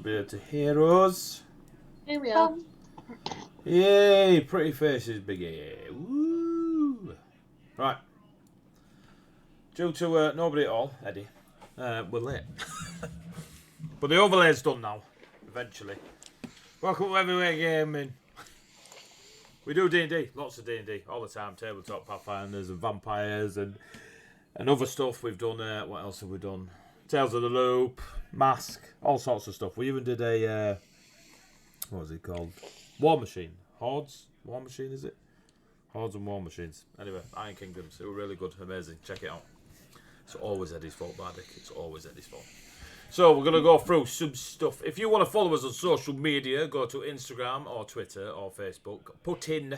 should be able to hear us. Here we are. Yay, pretty faces, Biggie. Woo! Right. Due to nobody at all, Eddie, we're late. But the overlay's done now, eventually. Welcome to Heavyweight Gaming. We do D&D, lots of D&D, all the time. Tabletop Pathfinders and vampires and other stuff. We've done, what else have we done? Tales of the Loop, Mask, all sorts of stuff. We even did a, what was it called? War Machine. Hordes? War Machine, is it? Hordes and War Machines. Anyway, Iron Kingdoms. They were really good, amazing. Check it out. It's always Eddie's fault, Bardic. It's always Eddie's fault. So we're going to go through some stuff. If you want to follow us on social media, go to Instagram or Twitter or Facebook. Put in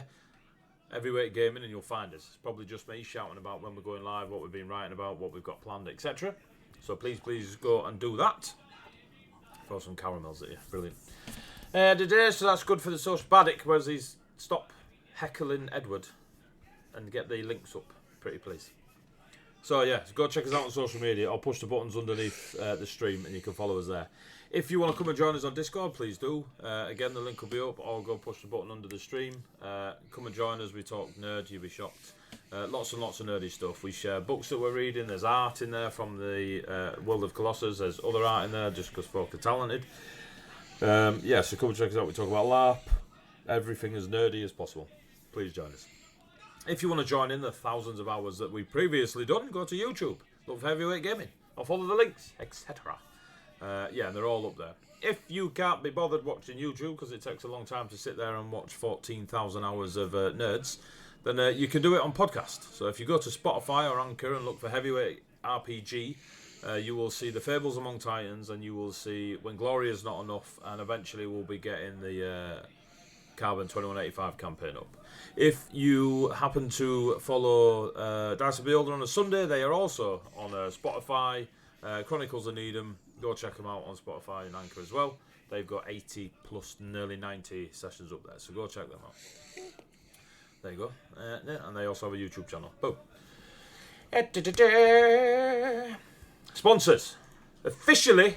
Heavyweight Gaming and you'll find us. It's probably just me shouting about when we're going live, what we've been writing about, what we've got planned, etc. So please go and do that. Throw some caramels at you. Brilliant. Today, so that's good for the social. Bardic, whereas he's stop heckling Edward and get the links up, pretty please. So yeah, go check us out on social media. I'll push the buttons underneath the stream and you can follow us there. If you want to come and join us on Discord, please do. Again, the link will be up, or go push the button under the stream. Come and join us. We talk nerd, you'll be shocked. Lots and lots of nerdy stuff. We share books that we're reading. There's art in there from the world of Colossus. There's other art in there just because folk are talented. Yeah, so come and check us out. We talk about LARP, everything as nerdy as possible. Please join us. If you want to join in the thousands of hours that we've previously done, go to YouTube. Look for Heavyweight Gaming. Or follow the links, etc. Yeah, they're all up there. If you can't be bothered watching YouTube, because it takes a long time to sit there and watch 14,000 hours of nerds, then you can do it on podcast. So if you go to Spotify or Anchor and look for Heavyweight RPG, you will see the Fables Among Titans, and you will see When Glory Is Not Enough, and eventually we'll be getting the Carbon 2185 campaign up. If you happen to follow Dice of Beholder on a Sunday, they are also on Spotify. Chronicles of Needham, go check them out on Spotify and Anchor as well. They've got 80 plus nearly 90 sessions up there, so go check them out. There you go. And they also have a YouTube channel. Boom. Sponsors. Officially,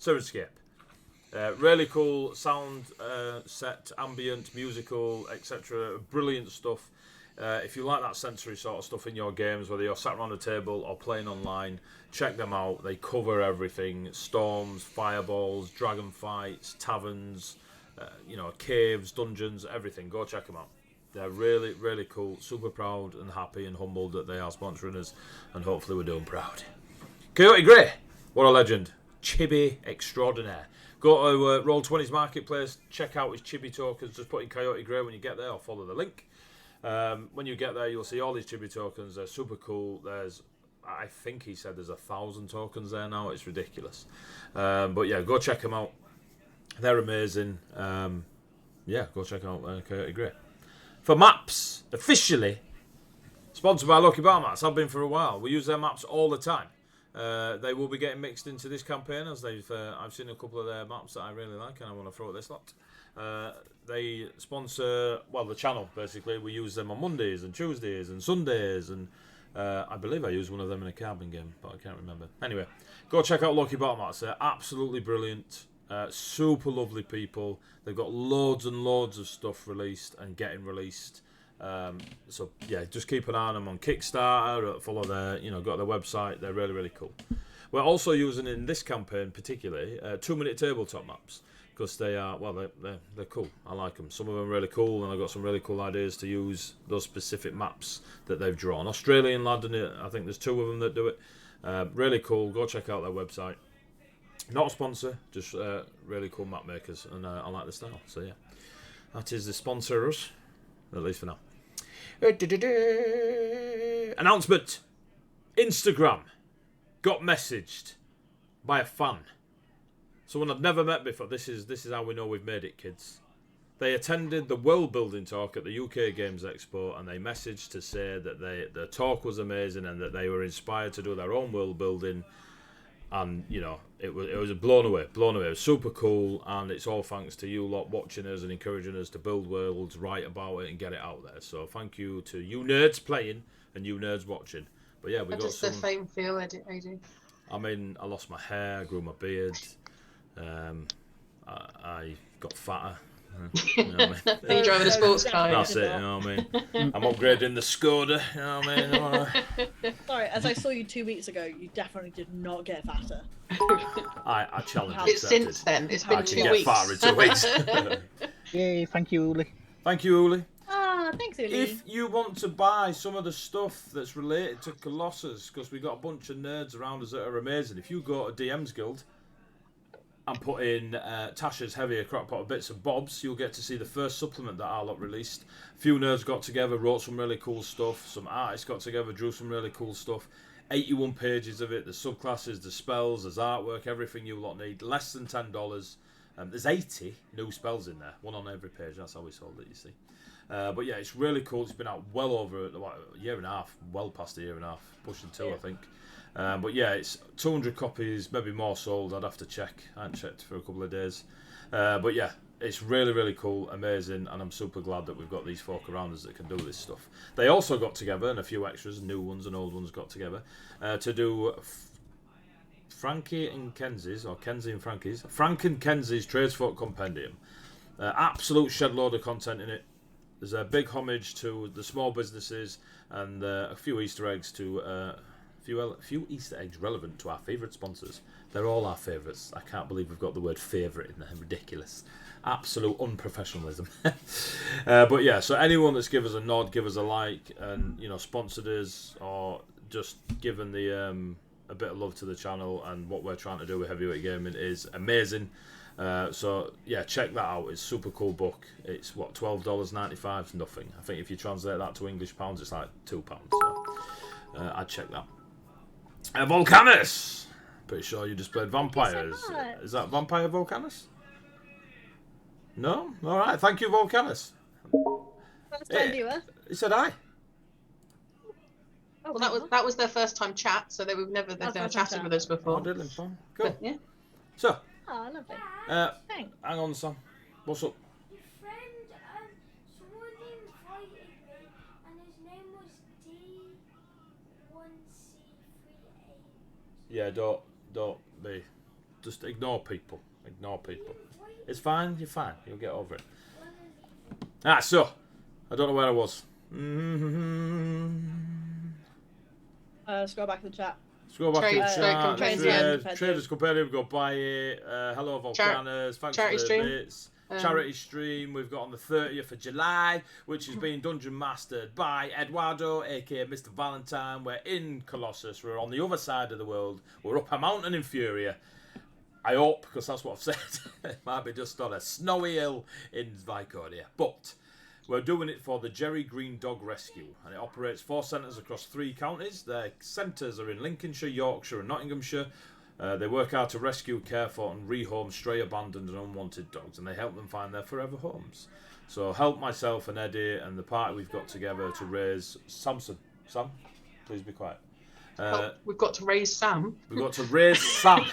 Sirenscape. Really cool sound set, ambient, musical, etc. Brilliant stuff. If you like that sensory sort of stuff in your games, whether you're sat around a table or playing online, check them out. They cover everything: storms, fireballs, dragon fights, taverns, caves, dungeons, everything. Go check them out. They're really, really cool. Super proud and happy and humbled that they are sponsoring us, and hopefully we're doing proud. Coyote Grey, what a legend. Chibi extraordinaire. Go to Roll20's Marketplace, check out his chibi tokens. Just put in Coyote Grey when you get there, or follow the link. When you get there, you'll see all these chibi tokens. They're super cool. I think he said there's 1,000 tokens there now. It's ridiculous. But yeah, go check them out. They're amazing. Yeah, go check out Coyote Grey. For maps, officially sponsored by Lucky Bar Mats. I've been for a while. We use their maps all the time. They will be getting mixed into this campaign, as I've seen a couple of their maps that I really like and I want to throw at this lot. They sponsor, the channel basically. We use them on Mondays and Tuesdays and Sundays, and I believe I use one of them in a carbon game, but I can't remember. Anyway, go check out Lucky Bar Mats. They're absolutely brilliant. Super lovely people. They've got loads and loads of stuff released and getting released. So yeah, just keep an eye on them on Kickstarter. Follow their, got their website. They're really, really cool. We're also using in this campaign particularly 2-minute tabletop maps, because they are they're cool. I like them. Some of them are really cool, and I've got some really cool ideas to use those specific maps that they've drawn. Australian lad, and I think there's 2 of them that do it. Really cool. Go check out their website. Not a sponsor, just really cool map makers, and I like the style. So yeah, that is the sponsors, at least for now. Announcement. Instagram got messaged by a fan, someone I've never met before. This is how we know we've made it, kids. They attended the world building talk at the UK Games Expo, and they messaged to say that the talk was amazing and that they were inspired to do their own world building. And it was blown away. It was super cool, and it's all thanks to you lot watching us and encouraging us to build worlds, write about it, and get it out there. So thank you to you nerds playing and you nerds watching. But yeah, we got some. How does the fame feel, AD? I mean, I lost my hair, I grew my beard, I got fatter. You know what I mean? Are you driving a sports car? That's it, you know what I mean? I'm upgrading the Skoda, you know what I mean? Sorry, as I saw you 2 weeks ago, you definitely did not get fatter. I challenge It's accepted. since then. It's been I 2 can get weeks. fatter in 2 weeks. Yay, thank you, Uli. Thank you, Uli. Ah, thanks, Uli. If you want to buy some of the stuff that's related to Colossus, because we got a bunch of nerds around us that are amazing, if you go to DM's Guild and put in Tasha's Heavier Crockpot of Bits and Bobs, you'll get to see the first supplement that Arlott released. A few nerds got together, wrote some really cool stuff. Some artists got together, drew some really cool stuff. 81 pages of it, the subclasses, the spells, there's artwork, everything you lot need. Less than $10. There's 80 new spells in there, one on every page. That's how we sold it, you see. But yeah, it's really cool. It's been out well over a year and a half, well past a year and a half, pushing 2, I think. But yeah, it's 200 copies, maybe more sold. I'd have to check. I haven't checked for a couple of days. But yeah, it's really, really cool, amazing, and I'm super glad that we've got these folk around us that can do this stuff. They also got together, and a few extras, new ones and old ones got together, to do Frankie and Kenzie's, or Kenzie and Frankie's, Frank and Kenzie's Tradesfolk Compendium. Absolute shed load of content in it. There's a big homage to the small businesses and a few Easter eggs to a few Easter eggs relevant to our favourite sponsors. They're all our favourites. I can't believe we've got the word favourite in there. Ridiculous. Absolute unprofessionalism. But yeah, so anyone that's given us a nod, give us a like, and sponsored us, or just given the a bit of love to the channel and what we're trying to do with Heavyweight Gaming is amazing. So yeah, check that out. It's a super cool book. It's what, $12.95 is nothing. I think if you translate that to English pounds, it's like £2. So I'd check that. Volcanus. Pretty sure you just played vampires. Is that Vampire Volcanus? No. All right. Thank you, Volcanus. First time viewer. He said hi. Oh, Well, that was their first time chat, so they've never chatted with us before. Oh, Dylan, fine. Cool. Yeah. So. Oh, lovely. Thanks. Hang on, Sam. What's up? Your friend, someone invited me, and his name was D1C38. Yeah, don't be. Just ignore people. Ignore people. It's fine. You're fine. You'll get over it. So I don't know where I was. Scroll back to the chat. Scroll back to the chat. Traders Compendium. Go buy it. Hello, Volcanus. Thanks for the bits. Charity stream we've got on the 30th of July, which is being dungeon mastered by Eduardo, aka Mr. Valentine. We're in Colossus. We're on the other side of the world. We're up a mountain in Furia. I hope, because that's what I've said. It might be just on a snowy hill in Viconia. But we're doing it for the Jerry Green Dog Rescue, and it operates 4 centres across 3 counties. Their centres are in Lincolnshire, Yorkshire and Nottinghamshire. They work hard to rescue, care for and rehome stray, abandoned and unwanted dogs, and they help them find their forever homes. So help myself and Eddie and the party we've got together to raise Samson. Sam, please be quiet. We've got to raise Sam. We've got to raise Sam.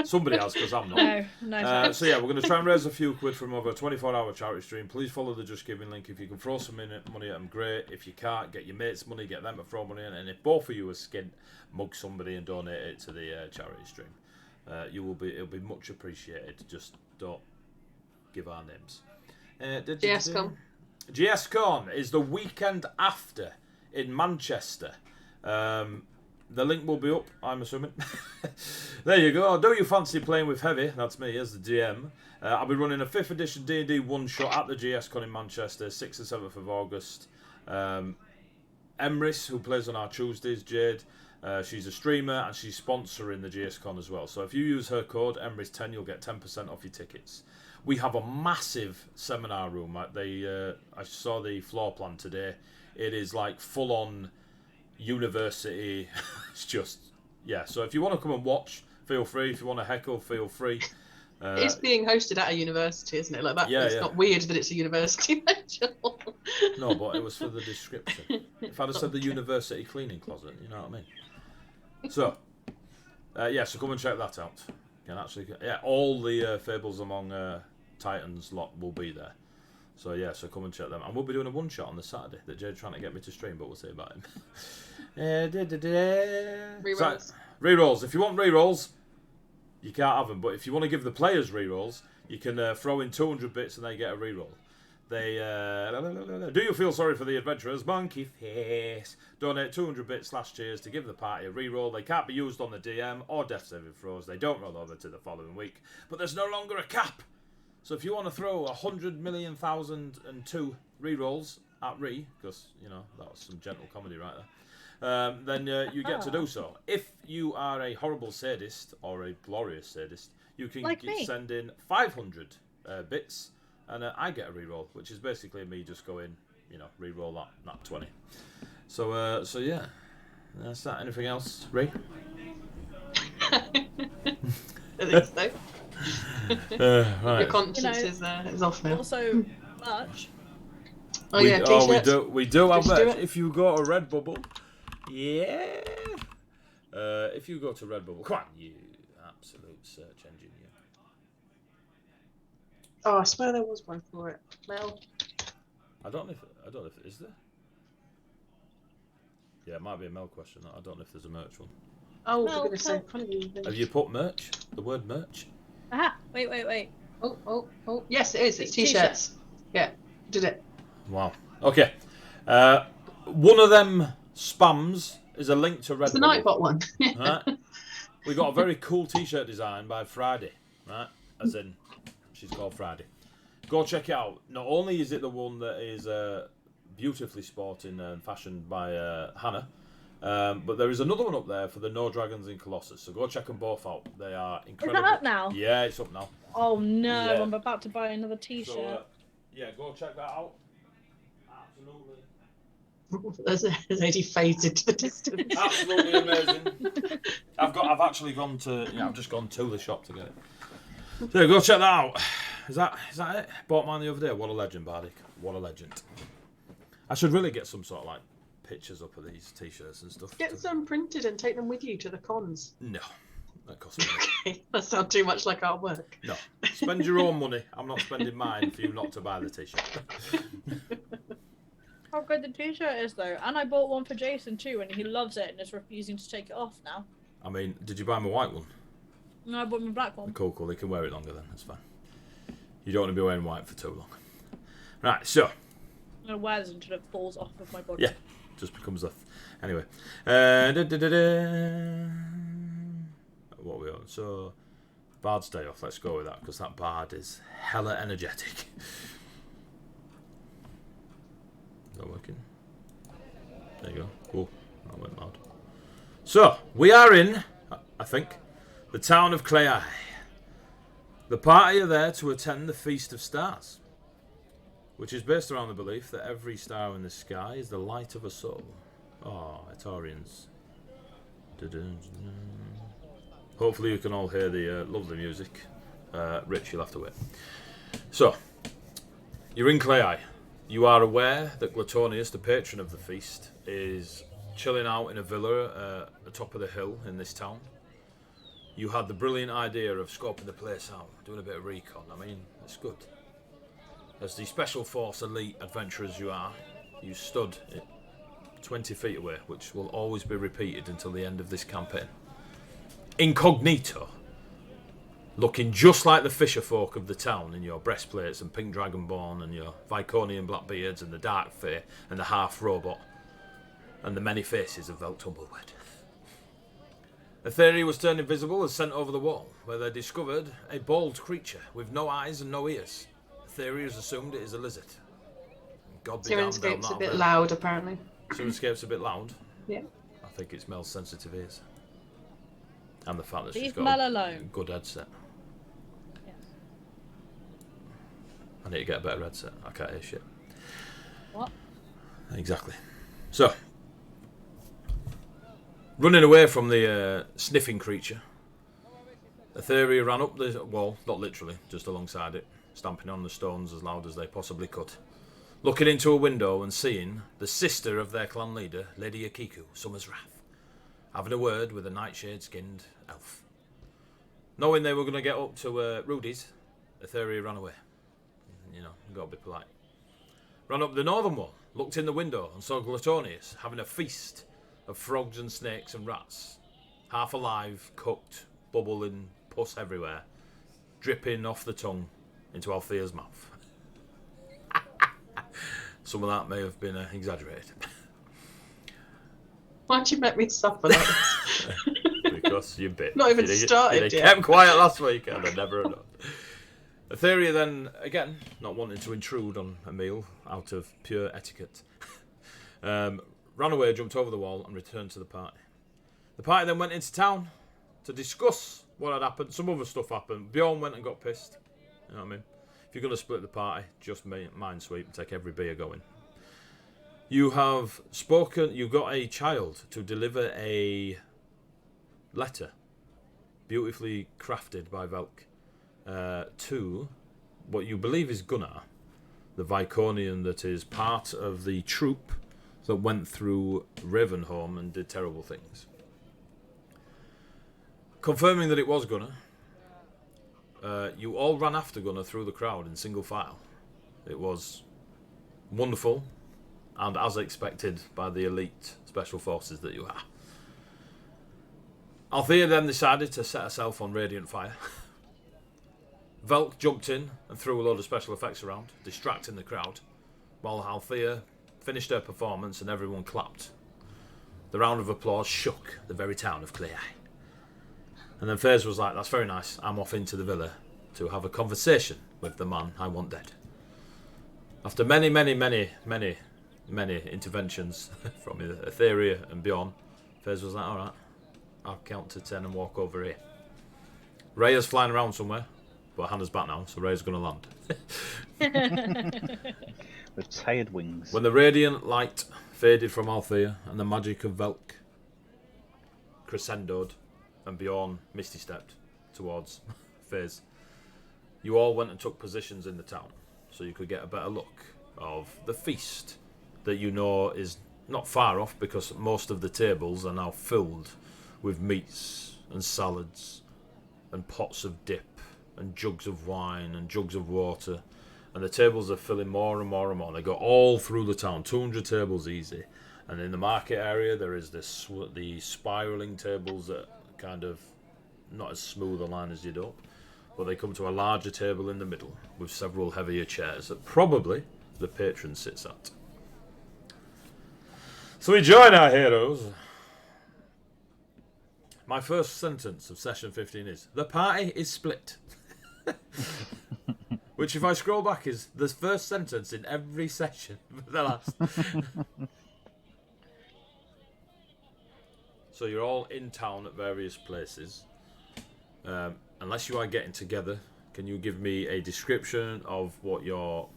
Somebody else, because I'm not. No. So yeah, we're going to try and raise a few quid from over a 24-hour charity stream. Please follow the Just Giving link. If you can throw some money at them, great. If you can't, get your mates money, get them to throw money in. And if both of you are skint, mug somebody and donate it to the charity stream. It'll be much appreciated. Just don't give our names. GSCon. GSCon is the weekend after in Manchester. The link will be up, I'm assuming. There you go. Do you fancy playing with Heavy? That's me as the DM. I'll be running a 5th edition D&D one-shot at the GSCon in Manchester, 6th and 7th of August. Emrys, who plays on our Tuesdays, Jade, she's a streamer and she's sponsoring the GSCon as well. So if you use her code, Emrys10, you'll get 10% off your tickets. We have a massive seminar room. I saw the floor plan today. It is like full-on university. It's just, yeah. So if you want to come and watch, feel free. If you want to heckle, feel free. It's being hosted at a university, isn't it? Like that. Yeah, it's not weird that it's a university. No, but it was for the description. If I'd have said the university cleaning closet, you know what I mean. So, so come and check that out. You can actually, all the Fables Among Titans lot will be there. So yeah, so come and check them. And we'll be doing a one-shot on the Saturday that Jade's trying to get me to stream, but we'll see about him. Reruns. Rerolls. If you want rerolls, you can't have them. But if you want to give the players rerolls, you can throw in 200 bits and they get a reroll. They do you feel sorry for the adventurers? Monkey face. Donate 200 bits / cheers to give the party a reroll. They can't be used on the DM or death saving throws. They don't roll over to the following week. But there's no longer a cap. So if you want to throw 100,000,002 rerolls at because you know that was some gentle comedy right there, then you get to do so. If you are a horrible sadist or a glorious sadist, you can send in 500 bits. And I get a reroll, which is basically me just going, you know, reroll that 20. So yeah, that's that. Anything else, Ray? I think so. Right. Your conscience is off now. Also, merch. We do have Just do merch. it. If you go to Redbubble, yeah. If you go to Redbubble, come on, you absolute search engine, you. Oh, I swear there was one for it. Mel. I don't know if it is there. Yeah, it might be a Mel question. I don't know if there's a merch one. Oh, Mel, for goodness sake. Have you put merch? The word merch? Aha! Wait. Oh. Yes, it is. It's t-shirts. Yeah, did it. Wow. Okay. One of them spams is a link to Redbubble. It's the Nightbot one. Right? We got a very cool t-shirt design by Friday. Right? As in, she's called Friday. Go check it out. Not only is it the one that is beautifully sporting and fashioned by Hannah, but there is another one up there for the No Dragons in Colossus. So go check them both out. They are incredible. Is that up now? Yeah, it's up now. Oh no, Yeah. I'm about to buy another t-shirt. So, yeah, go check that out. Absolutely. There's a lady fades into the distance. Absolutely amazing. I've actually gone to I've just gone to the shop to get it. So yeah, go check that out. Is that it? Bought mine the other day. What a legend, Bardic. What a legend. I should really get some sort of like pictures up of these t-shirts and stuff. Get some printed and take them with you to the cons. No. That costs money. Okay, that sounds too much like our work. No. Spend your own money. I'm not spending mine for you not to buy the t-shirt. How good the t-shirt is though, and I bought one for Jason too, and he loves it and is refusing to take it off now. I mean, did you buy him a white one? No, I bought him a black one. Cool. They can wear it longer then. That's fine. You don't want to be wearing white for too long. Right, so. I'm gonna wear this until it falls off of my body. Yeah, just becomes a. Anyway. What are we on? So, Bard's Day Off. Let's go with that because that Bard is hella energetic. Not working. There you go. Cool. That went loud. So, we are in, I think, the town of Clei. The party are there to attend the Feast of Stars, which is based around the belief that every star in the sky is the light of a soul. Oh, Etorians. Hopefully you can all hear the lovely music. Rich, you'll have to wait. So, you're in Clei. You are aware that Glatonius, the patron of the feast, is chilling out in a villa at the top of the hill in this town. You had the brilliant idea of scoping the place out, doing a bit of recon. I mean, it's good. As the Special Force elite adventurers you are, you stood 20 feet away, which will always be repeated until the end of this campaign. Incognito, looking just like the fisher folk of the town in your breastplates and pink dragonborn and your Viconian blackbeards and the dark fae and the half-robot and the many faces of Velt Tumbleweed. Aetheri was turned invisible and sent over the wall, where they discovered a bald creature with no eyes and no ears. Aetheri has assumed it is a lizard. God be damned, they'll Sirenscape's not a bit have loud, apparently. Sirenscape's a bit loud. Yeah. I think it's Mel's sensitive ears. And the fact that Leave she's got Mel a alone. good headset. Yes. I need to get a better headset. I can't hear shit. What? Exactly. So, running away from the sniffing creature, Aetheri ran up the wall, not literally, just alongside it, stamping on the stones as loud as they possibly could, looking into a window and seeing the sister of their clan leader, Lady Akiku, Summer's Wrath, having a word with a nightshade-skinned elf. Knowing they were going to get up to Rudy's, Aetheri ran away. You know, got to be polite. Ran up the northern wall, looked in the window and saw Glatonius having a feast of frogs and snakes and rats. half alive, cooked, bubbling, pus everywhere, dripping off the tongue into Althea's mouth. Some of that may have been exaggerated. Why'd you make me suffer like this? Because you bit. Not even If you'd started yet. kept quiet last week, I'd have never have done. Etheria then, again, not wanting to intrude on a meal out of pure etiquette, ran away, jumped over the wall, and returned to the party. The party then went into town to discuss what had happened. Some other stuff happened. Bjorn went and got pissed. You know what I mean? If you're going to split the party, just mind sweep and take every beer going. You have spoken, you got a child to deliver a letter, beautifully crafted by Velk, to what you believe is Gunnar, the Viconian that is part of the troop that went through Ravenholm and did terrible things. Confirming that it was Gunnar, you all ran after Gunnar through the crowd in single file. It was wonderful, and as expected by the elite special forces that you are. Althea then decided to set herself on radiant fire. Velk jumped in and threw a load of special effects around, distracting the crowd, while Althea finished her performance and everyone clapped. The round of applause shook the very town of Clei. And then Fairs was like, that's very nice, I'm off into the villa to have a conversation with the man I want dead. After many interventions from Etheria and beyond, Fairs was like, alright, I'll count to 10 and walk over here. Rhea's flying around somewhere, but Hannah's back now, so Rhea's going to land. With tired wings. When the radiant light faded from Althea and the magic of Velk crescendoed and Bjorn misty stepped towards Fizz, you all went and took positions in the town so you could get a better look of the feast that you know is not far off, because most of the tables are now filled with meats and salads and pots of dip and jugs of wine and jugs of water, and the tables are filling more and more and more. They go all through the town, 200 tables easy, and in the market area there is the spiralling tables that kind of not as smooth a line as you'd hope, but they come to a larger table in the middle with several heavier chairs that probably the patron sits at. So we join our heroes. My first sentence of session 15 is, the party is split. Which, if I scroll back, is the first sentence in every session for the last. So you're all in town at various places. Unless you are getting together, can you give me a description of what you're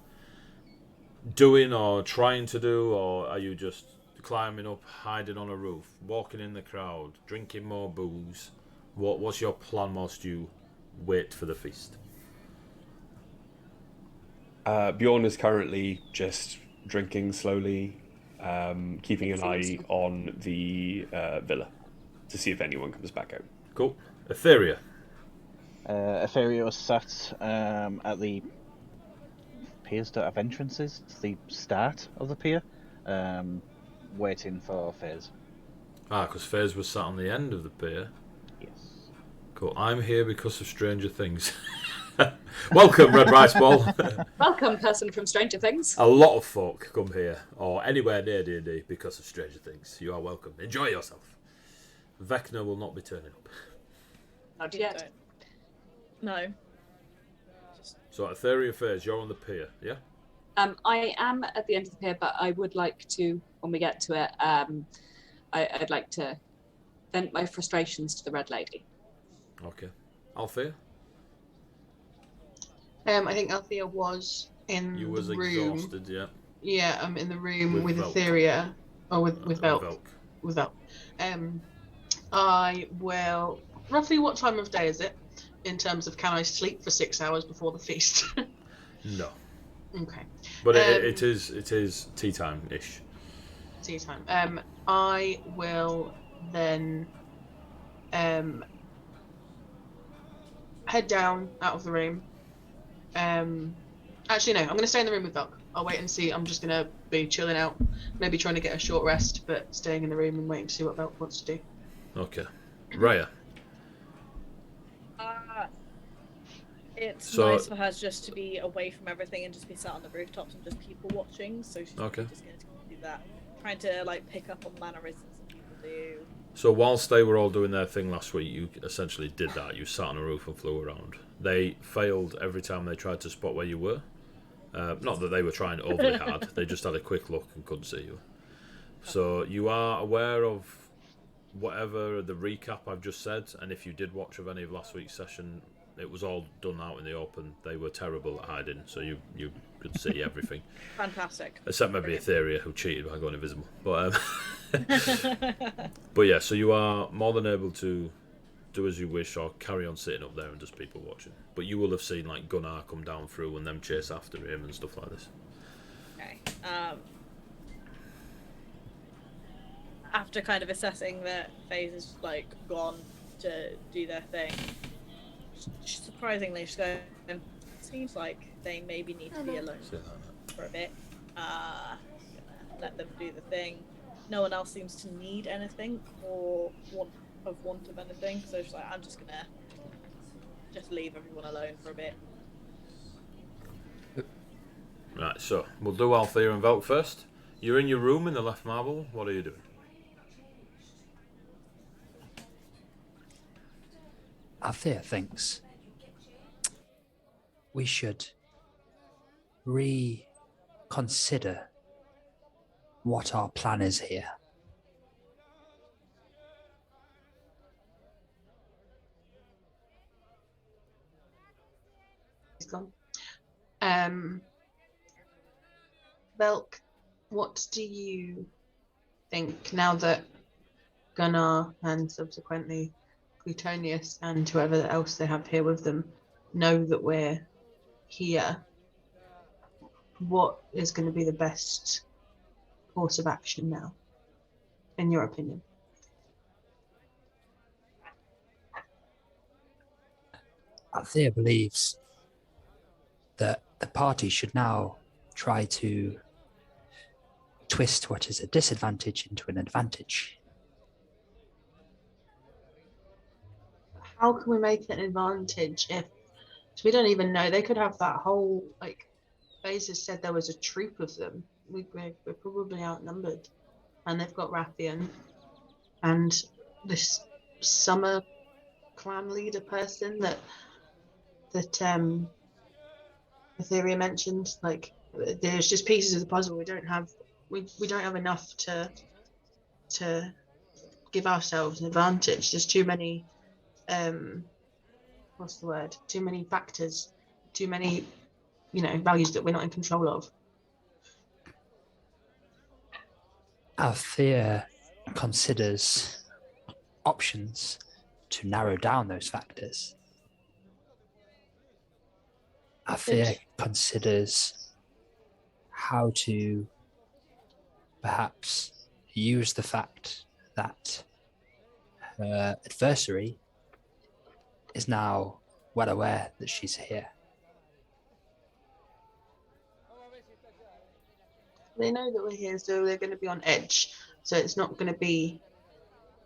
doing or trying to do, or are you just climbing up, hiding on a roof, walking in the crowd, drinking more booze? What's your plan whilst you wait for the feast? Bjorn is currently just drinking slowly, keeping an eye on the villa to see if anyone comes back out. Cool. Etheria. Etheria was sat at the piers that have entrances, the start of the pier, waiting for Fairs. Because Fairs was sat on the end of the pier. Yes. Cool. I'm here because of Stranger Things. Welcome, Red Rice Ball. Welcome, person from Stranger Things. A lot of folk come here, or anywhere near D&D, because of Stranger Things. You are welcome. Enjoy yourself. Vecna will not be turning up. Not yet. No. So, Etheria Fairs, you're on the pier, yeah? I am at the end of the pier, but I would like to, when we get to it, I'd like to vent my frustrations to the Red Lady. Okay. Althea? I think Althea was in You was the room. exhausted, yeah. Yeah, I'm in the room with Velk. Etheria. Oh, with Velk. Velk. With Velk. I will... Roughly what time of day is it? In terms of, can I sleep for 6 hours before the feast? No. Okay. But it is tea time-ish. Tea time. I will then head down out of the room. Actually, no, I'm going to stay in the room with Velk. I'll wait and see. I'm just going to be chilling out, maybe trying to get a short rest, but staying in the room and waiting to see what Velk wants to do. Okay. Raya. It's So- nice for her just to be away from everything and just be sat on the rooftops and just people watching. So she's Okay. just going to do that, trying to like pick up on mannerisms that people do. So whilst they were all doing their thing last week, you essentially did that. You sat on a roof and flew around. They failed every time they tried to spot where you were. Not that they were trying overly hard. They just had a quick look and couldn't see you. So you are aware of whatever the recap I've just said, and if you did watch of any of last week's session, it was all done out in the open. They were terrible at hiding, so you could see everything. Fantastic. Except maybe Etheria, who cheated by going invisible. But but yeah, so you are more than able to do as you wish or carry on sitting up there and just people watching. But you will have seen like Gunnar come down through and them chase after him and stuff like this. Okay. After kind of assessing that FaZe is like gone to do their thing, surprisingly she's going, seems like they maybe need to be alone for a bit. Gonna let them do the thing. No one else seems to need anything or want of anything, so she's like, I'm just gonna leave everyone alone for a bit. Right, so we'll do Althea and Velk first. You're in your room in the left marble. What are you doing? Althea thinks we should reconsider what our plan is here. He's gone. Velk, what do you think now that Gunnar and subsequently Plutonius and whoever else they have here with them know that we're here? What is going to be the best course of action now, in your opinion? Althea believes that the party should now try to twist what is a disadvantage into an advantage. How can we make it an advantage if we don't even know? They could have that whole, like, FaZe said there was a troop of them. We're probably outnumbered. And they've got Rathian and this summer clan leader person that Etheria mentioned. Like, there's just pieces of the puzzle. We don't have enough to give ourselves an advantage. There's too many what's the word? Too many factors, too many, values that we're not in control of. Althea considers options to narrow down those factors. Althea considers how to perhaps use the fact that her adversary is now well aware that she's here. They know that we're here, so they're going to be on edge. So it's not going to be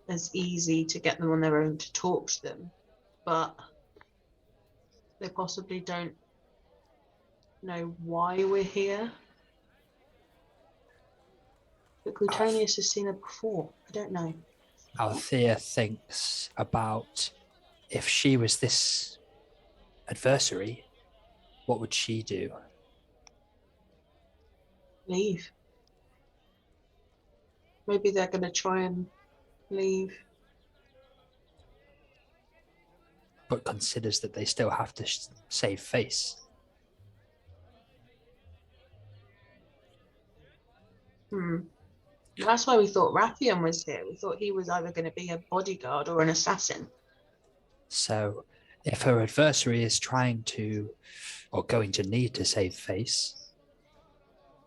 as easy to get them on their own to talk to them. But they possibly don't know why we're here. But Plutonius has seen it before. I don't know. Althea thinks about if she was this adversary, what would she do? Leave. Maybe they're going to try and leave. But considers that they still have to save face. That's why we thought Rathian was here. We thought he was either going to be a bodyguard or an assassin. So if her adversary is trying to, or going to need to save face,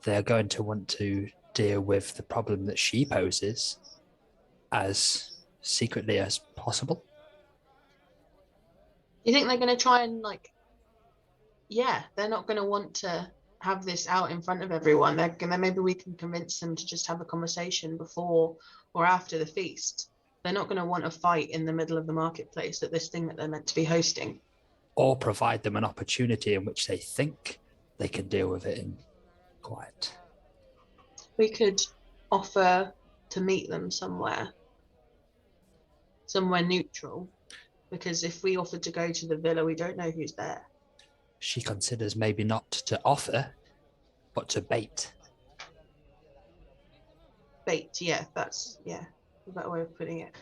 they're going to want to deal with the problem that she poses as secretly as possible. You think they're going to try and, they're not going to want to have this out in front of everyone. Maybe we can convince them to just have a conversation before or after the feast. They're not going to want a fight in the middle of the marketplace at this thing that they're meant to be hosting. Or provide them an opportunity in which they think they can deal with it in quiet. We could offer to meet them somewhere neutral, because if we offer to go to the villa, we don't know who's there. She considers maybe not to offer, but to bait. Bait, yeah, that's a better way of putting it.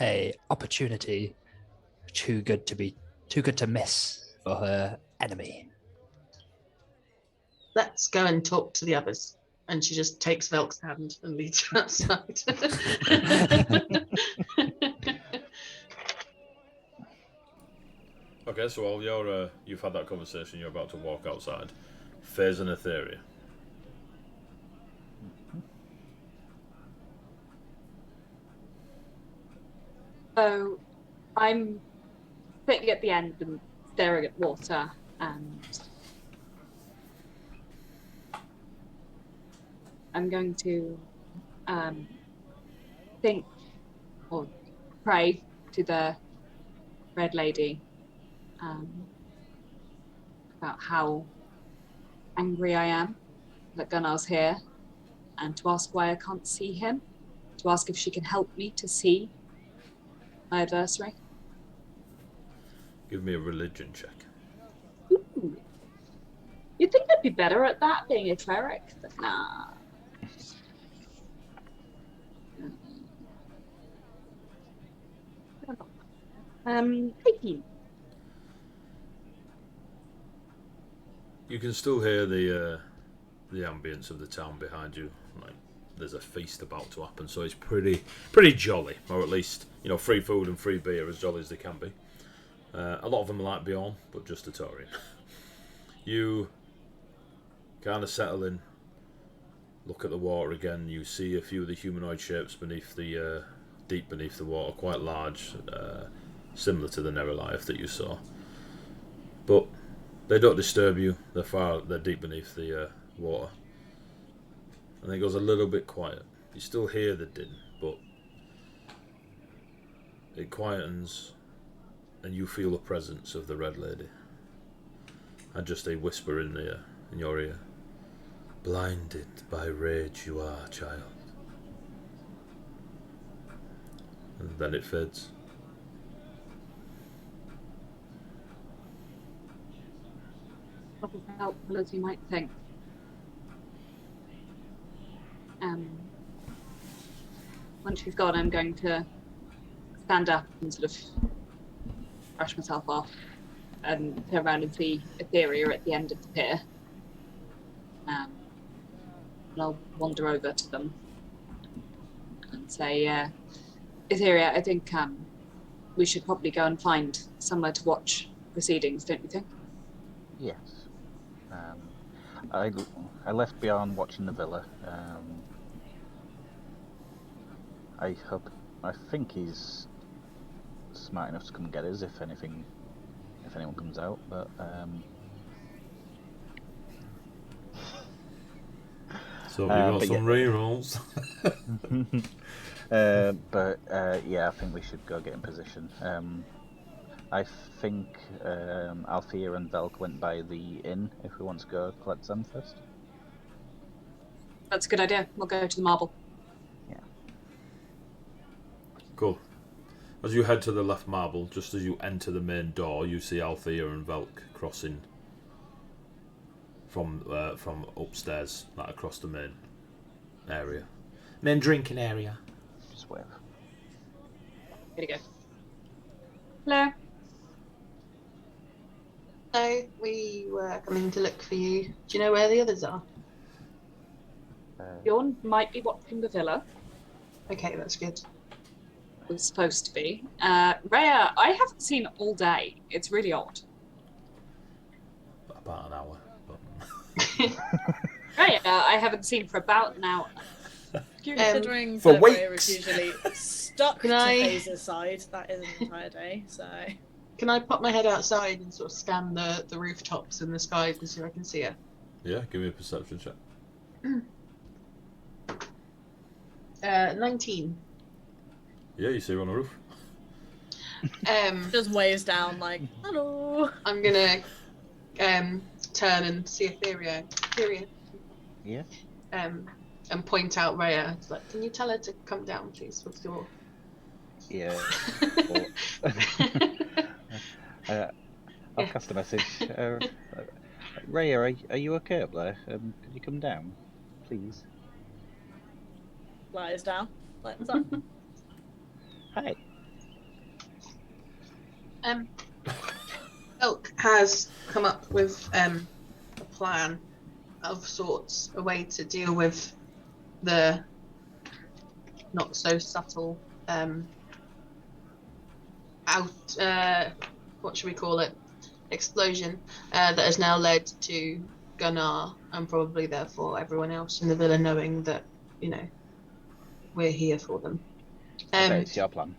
A opportunity too good to miss for her enemy. Let's go and talk to the others. And she just takes Velk's hand and leads her outside. Okay, so while you've had that conversation, you're about to walk outside. Faze and Etheria. So I'm sitting at the end and staring at water, and I'm going to think or pray to the Red Lady about how angry I am that Gunnar's here, and to ask why I can't see him, to ask if she can help me to see my adversary. Give me a religion check. Ooh. You'd think I'd be better at that, being a cleric, but nah. 18. You can still hear the ambience of the town behind you. Like there's a feast about to happen, so it's pretty jolly, or at least free food and free beer, as jolly as they can be. A lot of them are like Bjorn, but just a Taurian. You kind of settle in, look at the water again. You see a few of the humanoid shapes beneath the deep beneath the water, quite large, similar to the Neralife that you saw. But they don't disturb you. They're deep beneath the water, and it goes a little bit quiet. You still hear the din, but it quietens, and you feel the presence of the Red Lady. And just a whisper in your ear. Blinded by rage you are, child. And then it fades. Not as helpful as you might think. Once she's gone, I'm going to stand up and sort of brush myself off and turn around and see Etheria at the end of the pier. And I'll wander over to them and say, Etheria, I think we should probably go and find somewhere to watch proceedings, don't you think? Yes. I left Bjorn watching the villa. I think he's smart enough to come and get us if anyone comes out, but so you got some rerolls. Yeah, I think we should go get in position. I think Althea and Velk went by the inn if we want to go collect them first. That's a good idea. We'll go to the marble. Yeah. Cool. As you head to the left marble, just as you enter the main door, you see Althea and Velk crossing from upstairs, like across the main area. Main drinking area. Just wave. Here you go. Hello. So we were coming to look for you. Do you know where the others are? Bjorn might be watching the villa. Okay, that's good. Was supposed to be. Rhea, I haven't seen all day. It's really odd. About an hour. But... Rhea, I haven't seen for about an hour. Considering for that Rhea weeks. is usually stuck to Faze's side, that is an entire day, so... Can I pop my head outside and sort of scan the rooftops and the skies and see if I can see her? Yeah, give me a perception check. 19. Yeah, you see her on the roof. Just waves down like, hello. I'm gonna turn and see Etheria. Yeah. And point out Rhea. It's like, can you tell her to come down, please, with your. Yeah. I'll cast a message. Rhea, are you okay up there? Could you come down, please? Flies down. Like, what's up? Hi. Elk has come up with a plan of sorts, a way to deal with the not so subtle what should we call it, explosion that has now led to Gunnar and probably therefore everyone else in the villa knowing that, you know, we're here for them. I bet it's your plan.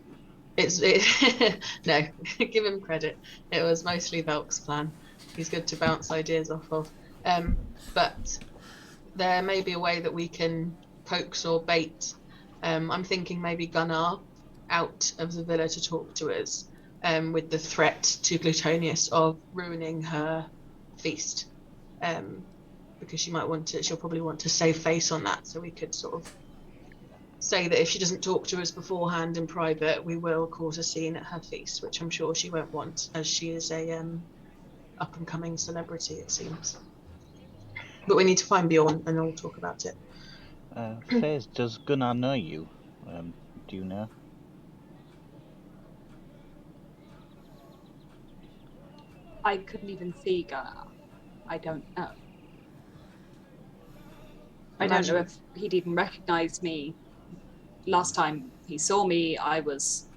No, give him credit. It was mostly Velk's plan. He's good to bounce ideas off of. But there may be a way that we can coax or bait. I'm thinking maybe Gunnar out of the villa to talk to us, with the threat to Glutonius of ruining her feast. Because she'll probably want to save face on that. So we could sort of say that if she doesn't talk to us beforehand in private, we will cause a scene at her feast, which I'm sure she won't want, as she is a up and coming celebrity, it seems. But we need to find Bjorn, and then we'll talk about it. Faze, does Gunnar know you? Do you know? I couldn't even see Gunnar. I don't know. I don't know if he'd even recognize me. Last time he saw me, I was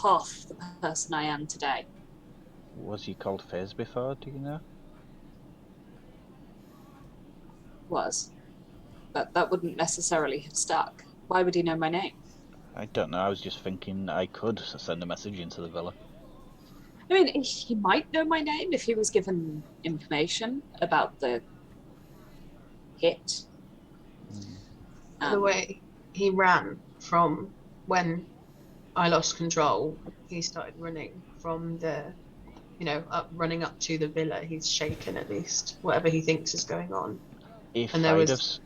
half the person I am today. Was he called Faze before, do you know? Was. But that wouldn't necessarily have stuck. Why would he know my name? I don't know, I was just thinking I could send a message into the villa. I mean, he might know my name if he was given information about the hit. The way he ran from when I lost control, he started running from the, running up to the villa. He's shaken at least, whatever he thinks is going on. If And there I'd was.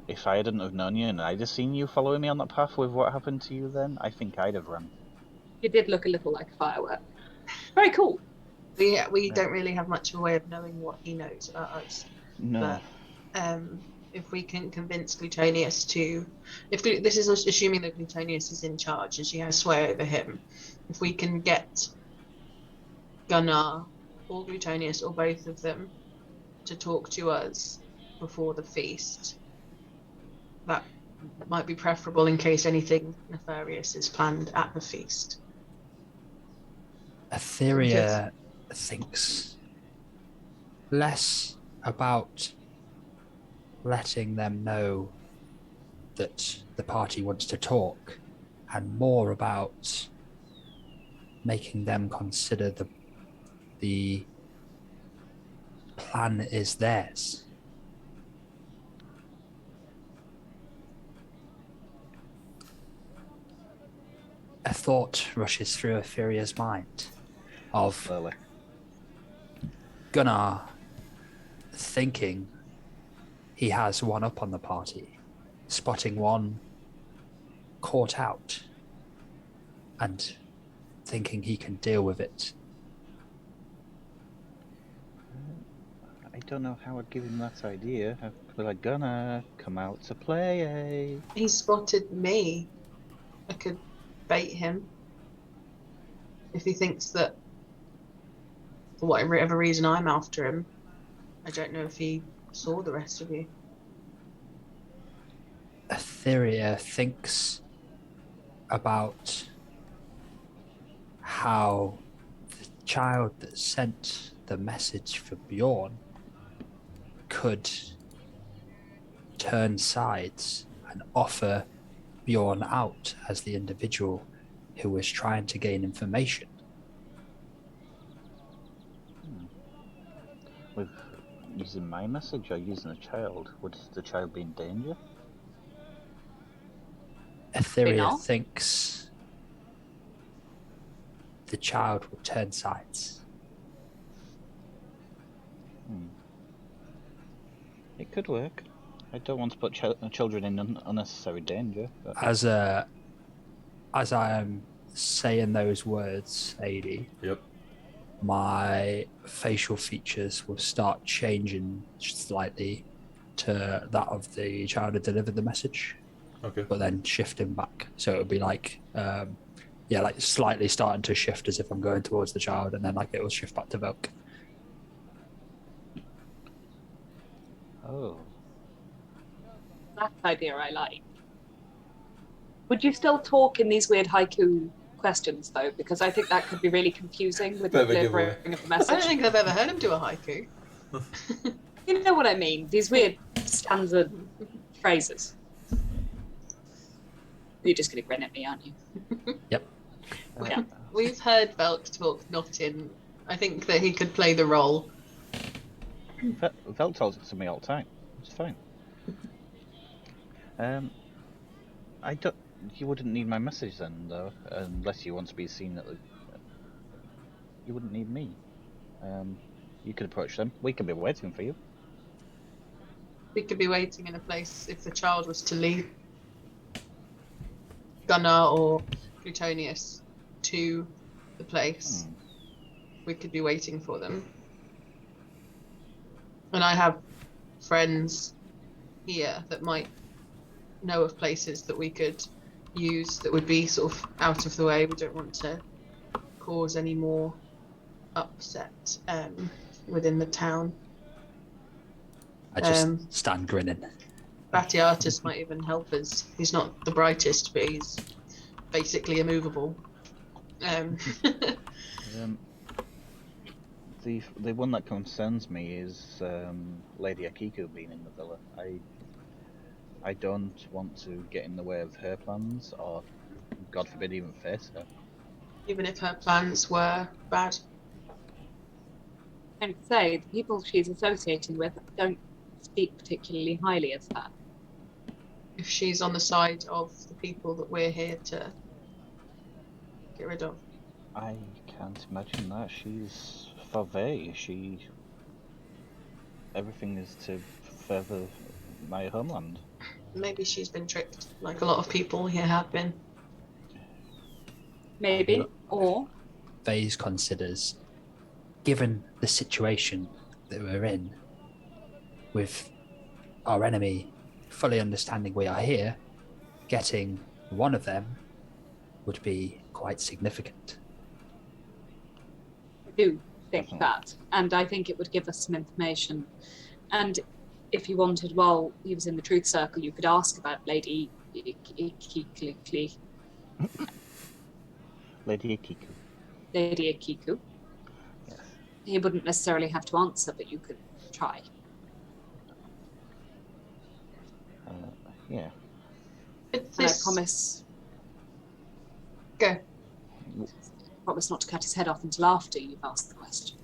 if I hadn't have known you and I'd have seen you following me on that path with what happened to you then, I think I'd have run. You did look a little like a firework. Very cool. We don't really have much of a way of knowing what he knows about us. No. But if we can convince Glutonius to, this is assuming that Glutonius is in charge and she has sway over him, if we can get Gunnar or Glutonius or both of them to talk to us before the feast, that might be preferable in case anything nefarious is planned at the feast. Etheria thinks less about letting them know that the party wants to talk and more about making them consider the plan is theirs. A thought rushes through Epheria's mind of Gunnar thinking he has one up on the party, spotting one caught out and thinking he can deal with it. I don't know how I'd give him that idea. I'd be like, Gunnar, come out to play. He spotted me. I could bait him. If he thinks that for whatever reason I'm after him, I don't know if he saw the rest of you. Etheria thinks about how the child that sent the message for Bjorn could turn sides and offer Bjorn out as the individual who was trying to gain information. With using my message or using a child, would the child be in danger? Etheria not. thinks the child will turn sides. It could work. I don't want to put children in unnecessary danger. But... As I am saying those words, AD, Yep. my facial features will start changing slightly to that of the child who delivered the message, Okay. but then shifting back. So it would be like, like slightly starting to shift as if I'm going towards the child, and then like it will shift back to Velk. Oh. That idea I like. Would you still talk in these weird haiku questions, though? Because I think that could be really confusing with the Bit of a giveaway. delivering of the I don't message. think I've ever heard him do a haiku. You know what I mean? These weird stanza phrases. You're just going to grin at me, aren't you? Yep. Yeah. We've heard Velk talk not in... I think that he could play the role. Vel tells it to me all the time. It's fine. I don't. You wouldn't need my message then, though, unless you want to be seen at the. You wouldn't need me. You could approach them. We could be waiting for you. We could be waiting in a place if the child was to lead Gunnar or Plutonius to the place. We could be waiting for them. And I have friends here that might know of places that we could use that would be sort of out of the way. We don't want to cause any more upset within the town. I just stand grinning. Batiatus might even help us. He's not the brightest, but he's basically immovable. The one that concerns me is Lady Akiku being in the villa. I don't want to get in the way of her plans, or, God forbid, even face her. Even if her plans were bad. And say the people she's associating with don't speak particularly highly of her. If she's on the side of the people that we're here to get rid of. I can't imagine that. She's Fave. Everything is to further my homeland. Maybe she's been tricked, like a lot of people here have been. Maybe, or Vase considers, given the situation that we're in, with our enemy fully understanding we are here, getting one of them would be quite significant. I do think that, and I think it would give us some information. And if you wanted, while he was in the Truth Circle, you could ask about Lady Akiku. Lady Akiku. Lady Akiku. Yes. He wouldn't necessarily have to answer, but you could try. Yeah. But And I promise Go. not to cut his head off until after you've asked the question.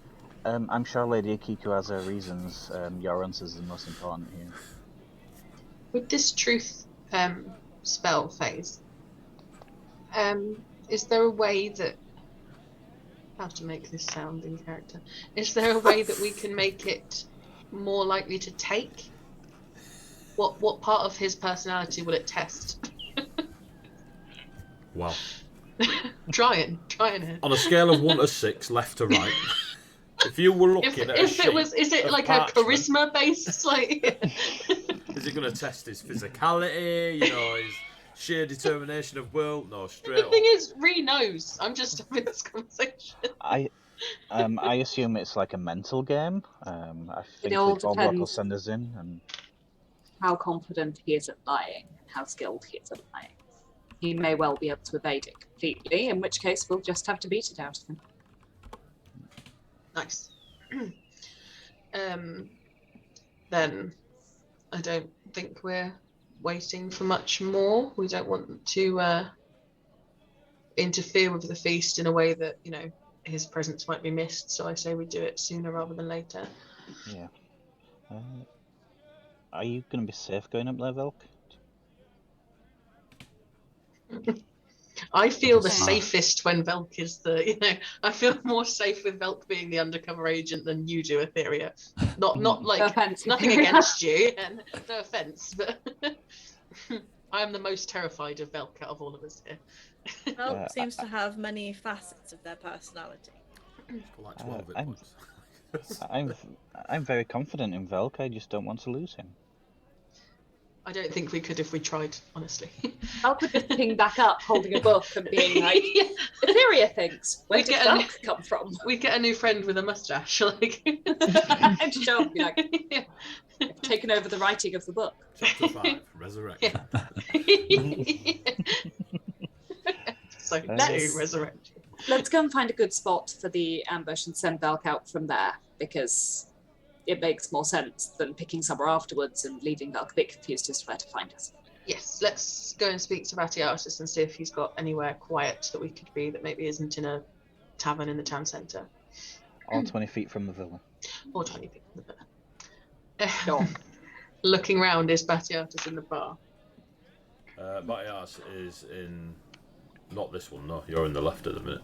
I'm sure Lady Akiku has her reasons. Your answer is the most important here. With this truth spell phase, is there a way that... How to make this sound in character? Is there a way that we can make it more likely to take? What part of his personality will it test? Wow. Trying it. On a scale of 1 to 6, left to right, if you were looking at a If it was, sheet is it of like parchment, a charisma based, like? is it going to test his physicality, his sheer determination of will? No, straight The up. thing is, Ree knows. I'm just having this conversation. I assume it's like a mental game. I think all the Boardwalk will depends. send us in, and How confident he is at lying, and how skilled he is at lying. He may well be able to evade it completely, in which case we'll just have to beat it out of him. Nice. Then I don't think we're waiting for much more. We don't want to interfere with the feast in a way that, his presence might be missed. So I say we do it sooner rather than later. yeah. Are you going to be safe going up there, Velk? I feel the Okay. safest when Velk is I feel more safe with Velk being the undercover agent than you do, Etheria. Not No like offense, nothing Etheria. against you, and no offense, but I am the most terrified of Velk out of all of us here. Velk seems to have many facets of their personality. Like 12 hit I'm, points. I'm very confident in Velk. I just don't want to lose him. I don't think we could if we tried, honestly. Velk would just ping back up holding a book and being like, Yeah. Etheria thinks, where We'd did get a- Velk come from? We get a new friend with a mustache, like. And show up and be like, Yeah. I've taken over the writing of the book. Chapter 5, Resurrection. So Let's- resurrection. Let's go and find a good spot for the ambush and send Velk out from there, because it makes more sense than picking somewhere afterwards and leaving Velk a bit confused as to where to find us. Yes, let's go and speak to Batiatus and see if he's got anywhere quiet that we could be that maybe isn't in a tavern in the town centre. All 20 feet from the villa. Or 20 people in the villa. Sure. Looking round, is Batiatus in the bar? Batias is in... Not this one, no. You're in the left at the minute.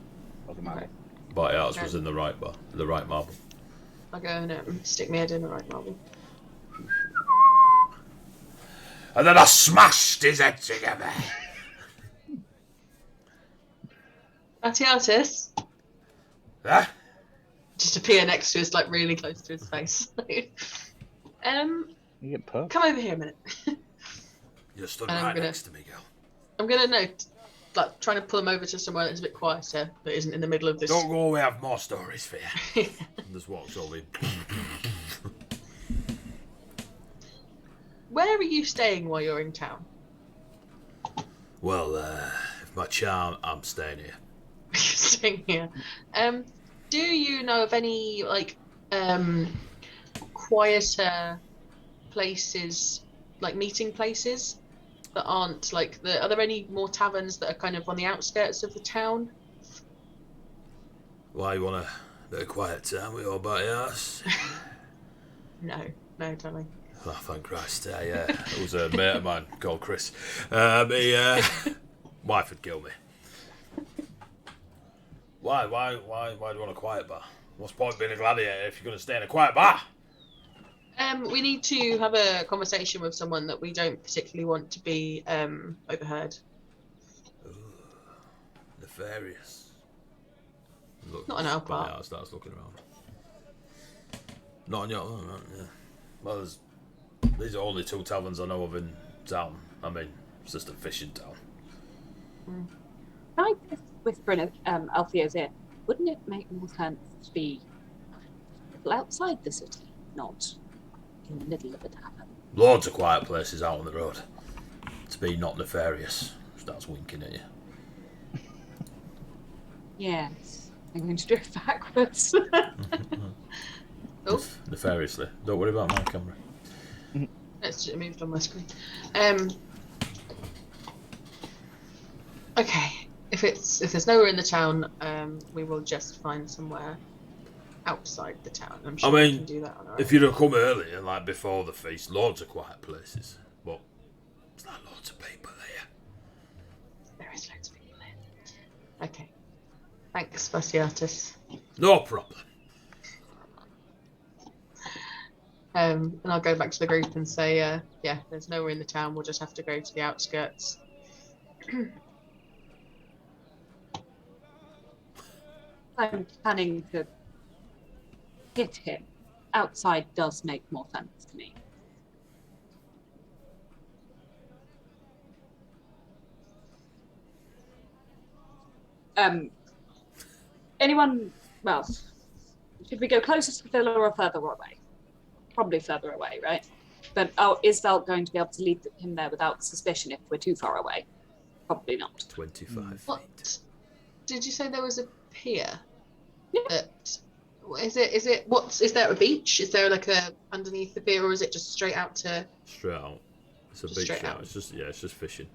Doesn't matter. Batias was in the right bar. The right marble. I'll go and stick my head in the right marble. And then I smashed his head together. Batiatus? Huh? Just appear next to us, like really close to his face. You get poked. Come over here a minute. You stood I'm right gonna- next to me, girl. I'm gonna note, like, trying to pull him over to somewhere that's a bit quieter, that isn't in the middle of this. Don't go away, I have more stories for you. And just walks over. Where are you staying while you're in town? Well, if my charm, I'm staying here. Staying here. Do you know of any like quieter places, like meeting places that aren't like the? Are there any more taverns that are kind of on the outskirts of the town? Why, you want a bit of quiet time with your Batias? No, darling. Oh, thank Christ. It was a mate of mine called Chris. Wife would kill me. Why do you want a quiet bar? What's the point of being a gladiator if you're going to stay in a quiet bar? We need to have a conversation with someone that we don't particularly want to be overheard. Ooh, nefarious. Look, Not on our part. Batias starts looking around. Not on your own, right? Yeah. Well, these are only 2 taverns I know of in town. I mean, it's just a fishing town. Can I just whisper in Althea's ear? Wouldn't it make more sense to be a little outside the city, not in the middle of a tavern? Loads of quiet places out on the road. To be not nefarious. Starts winking at you. Yes, I'm going to do it backwards. Oh, Nefariously. Don't worry about my camera. it moved on my screen. Okay, if there's nowhere in the town, we will just find somewhere outside the town. I'm sure I we mean, can do that on our if own. you'd have come earlier, like before the feast, loads of quiet places. But there's not loads of people there. There is loads of people here. Okay. Thanks, Batiatus. No problem. And I'll go back to the group and say, yeah, there's nowhere in the town. We'll just have to go to the outskirts. I'm planning to hit him. Outside does make more sense to me. Anyone? Well, should we go closer to the villa or further away? Probably further away, right? But is Velk going to be able to leave him there without suspicion if we're too far away? Probably not. 25 What? feet. Did you say there was a pier? Yeah. Is there a beach? Is there like a underneath the pier, or is it just straight out to? Straight out. It's a Just beach straight out. out. It's just fishing.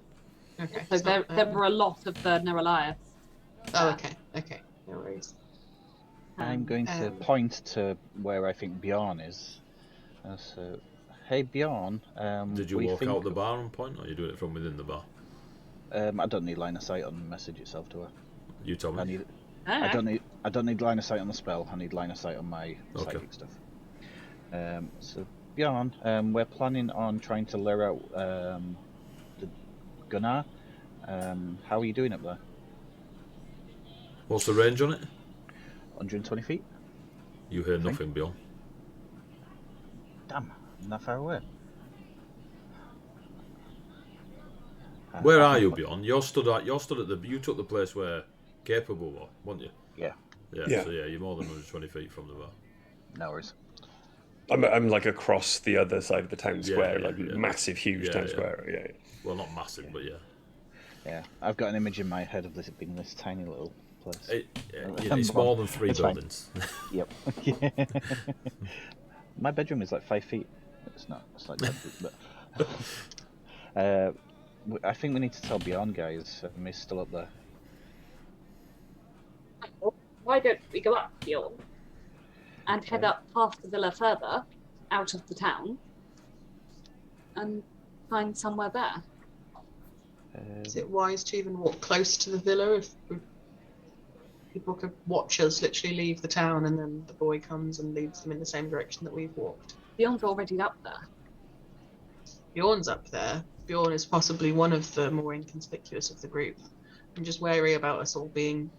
Okay. So it's there not, were a lot of the Neralias. Oh, okay. No worries. I'm going to Um, point to where I think Bjorn is. So, hey Bjorn, Did you we walk think... out the bar and point, or are you doing it from within the bar? I don't need line of sight on the message itself, do I? You tell me. I don't need line of sight on the spell. I need line of sight on my Okay. psychic stuff. So Bjorn, we're planning on trying to lure out the Gunnar. How are you doing up there? What's the range on it? 120 feet. You hear nothing, Bjorn. Damn, I'm that far away. Where are you, Bjorn? You're stood at the. You took the place where Capable was, weren't you? Yeah. Yeah. So yeah, you're more than 120 feet from the bar. No worries. I'm like across the other side of the town square, yeah. massive, huge town square. Yeah. Well, not massive, but yeah. Yeah, I've got an image in my head of this being this tiny little place. It's more than 3 buildings. Yep. My bedroom is like 5 feet. It's not. It's like 10 feet, but I think we need to tell Bjorn, guys. He's still up there. Why don't we go up Bjorn and head up past the villa further, out of the town, and find somewhere there? Is it wise to even walk close to the villa if people could watch us literally leave the town and then the boy comes and leads them in the same direction that we've walked? Bjorn's already up there. Bjorn's up there. Bjorn is possibly one of the more inconspicuous of the group. I'm just wary about us all being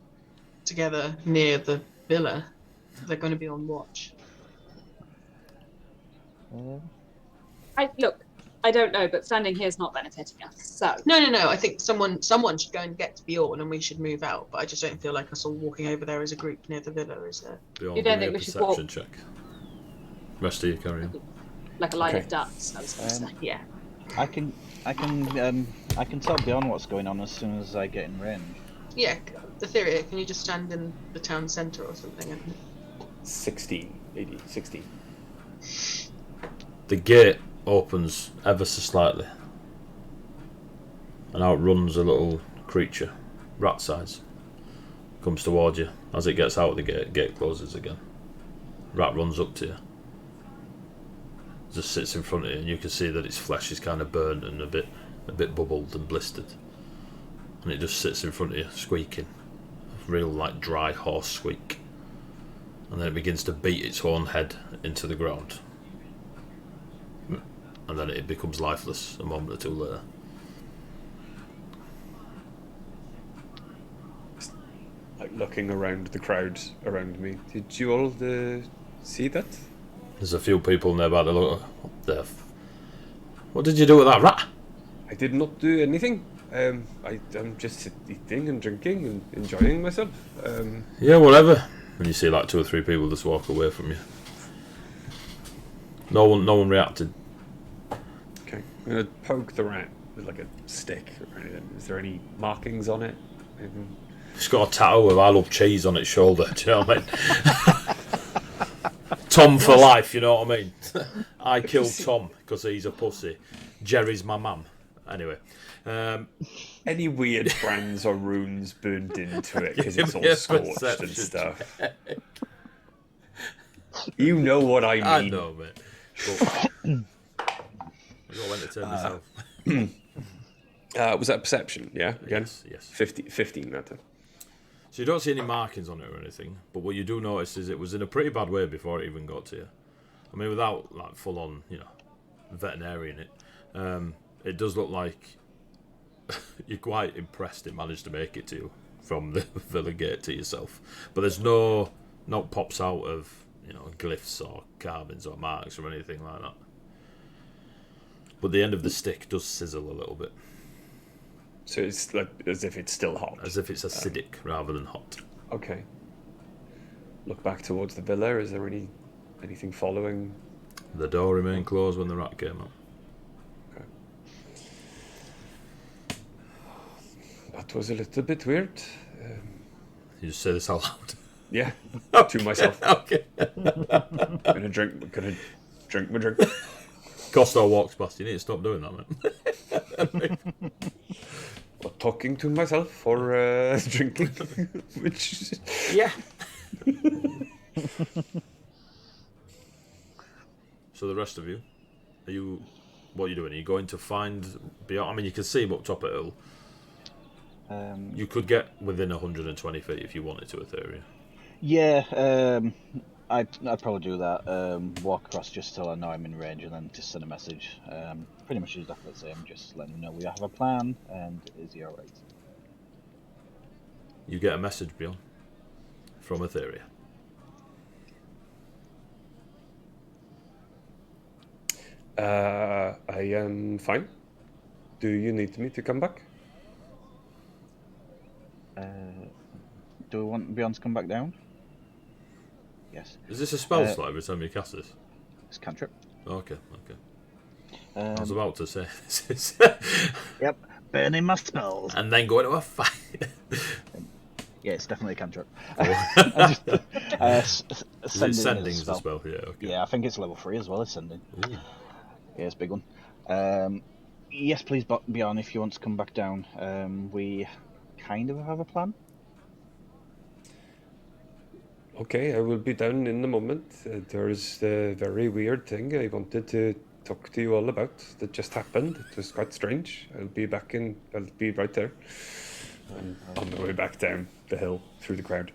together near the villa. They're going to be on watch. I don't know, but standing here is not benefiting us. So No. I think someone should go and get to Bjorn, and we should move out. But I just don't feel like us all walking over there as a group near the villa is there. Bjorn, You don't give me think a we should walk- perception check. Rest of you carry on. like a line Okay. of ducks, I was going to say. Yeah. I can tell Bjorn what's going on as soon as I get in range. Yeah. The theory. Can you just stand in the town centre or something? And 16, 80, 16. The gate opens ever so slightly, and out runs a little creature, rat size. Comes towards you. As it gets out of the gate closes again. Rat runs up to you. Just sits in front of you, and you can see that its flesh is kind of burnt and a bit bubbled and blistered. And it just sits in front of you, squeaking, a real like dry horse squeak. And then it begins to beat its own head into the ground. And then it becomes lifeless a moment or two later. Like looking around the crowd around me. Did you all see that? There's a few people nearby that look. What did you do with that rat? I did not do anything. I'm just eating and drinking and enjoying myself. Yeah, whatever. And you see like 2 or 3 people just walk away from you. No one reacted. Okay, I'm gonna poke the rat with like a stick or anything. Is there any markings on it? Anything? It's got a tattoo with "I love cheese" on its shoulder. Do you know what I mean? Tom for life. You know what I mean? I killed Tom because he's a pussy. Jerry's my mum. Anyway. Any weird brands or runes burned into it because it's all Give me a scorched and perception stuff. You know what I mean. I know, mate. But I've got to entertain myself. Was that perception? Yeah, again? Yes. 15 that time. So you don't see any markings on it or anything, but what you do notice is it was in a pretty bad way before it even got to you. I mean, without like full on, veterinarian it does look like you're quite impressed it managed to make it to you from the villa gate to yourself. But there's no pops out of glyphs or carvings or marks or anything like that. But the end of the stick does sizzle a little bit. So it's like as if it's still hot. As if it's acidic rather than hot. Okay. Look back towards the villa. Is there anything following? The door remained closed when the rat came out. Okay. That was a little bit weird. You just say this out loud. Yeah, to myself. Okay. Gonna drink my drink. Costo walks past. You need to stop doing that, man. Or talking to myself or drinking, which yeah. So the rest of you, what are you doing? Are you going to find beyond? I mean, you can see him up top of the hill. You could get within 120 feet if you wanted to, Etheria. Yeah, I'd probably do that. Walk across just till I know I'm in range, and then just send a message. Pretty much exactly the same. Just letting them know we have a plan, and is he alright? You get a message, Bjorn, from Etheria. I am fine. Do you need me to come back? Do we want Beyond to come back down? Yes. Is this a spell slot every time you cast this? It's cantrip. Okay. I was about to say this is. Yep, burning my spells. And then go into a fight. Yeah, it's definitely a cantrip. Is it sending's the spell? Yeah, okay. Yeah, I think it's level 3 as well as sending. Ooh. Yeah, it's a big one. Yes, please, Bjorn, if you want to come back down. We kind of have a plan. Okay, I will be down in a moment. There's a very weird thing I wanted to talk to you all about that just happened. It was quite strange. I'll be right there. And on the way back down the hill through the crowd.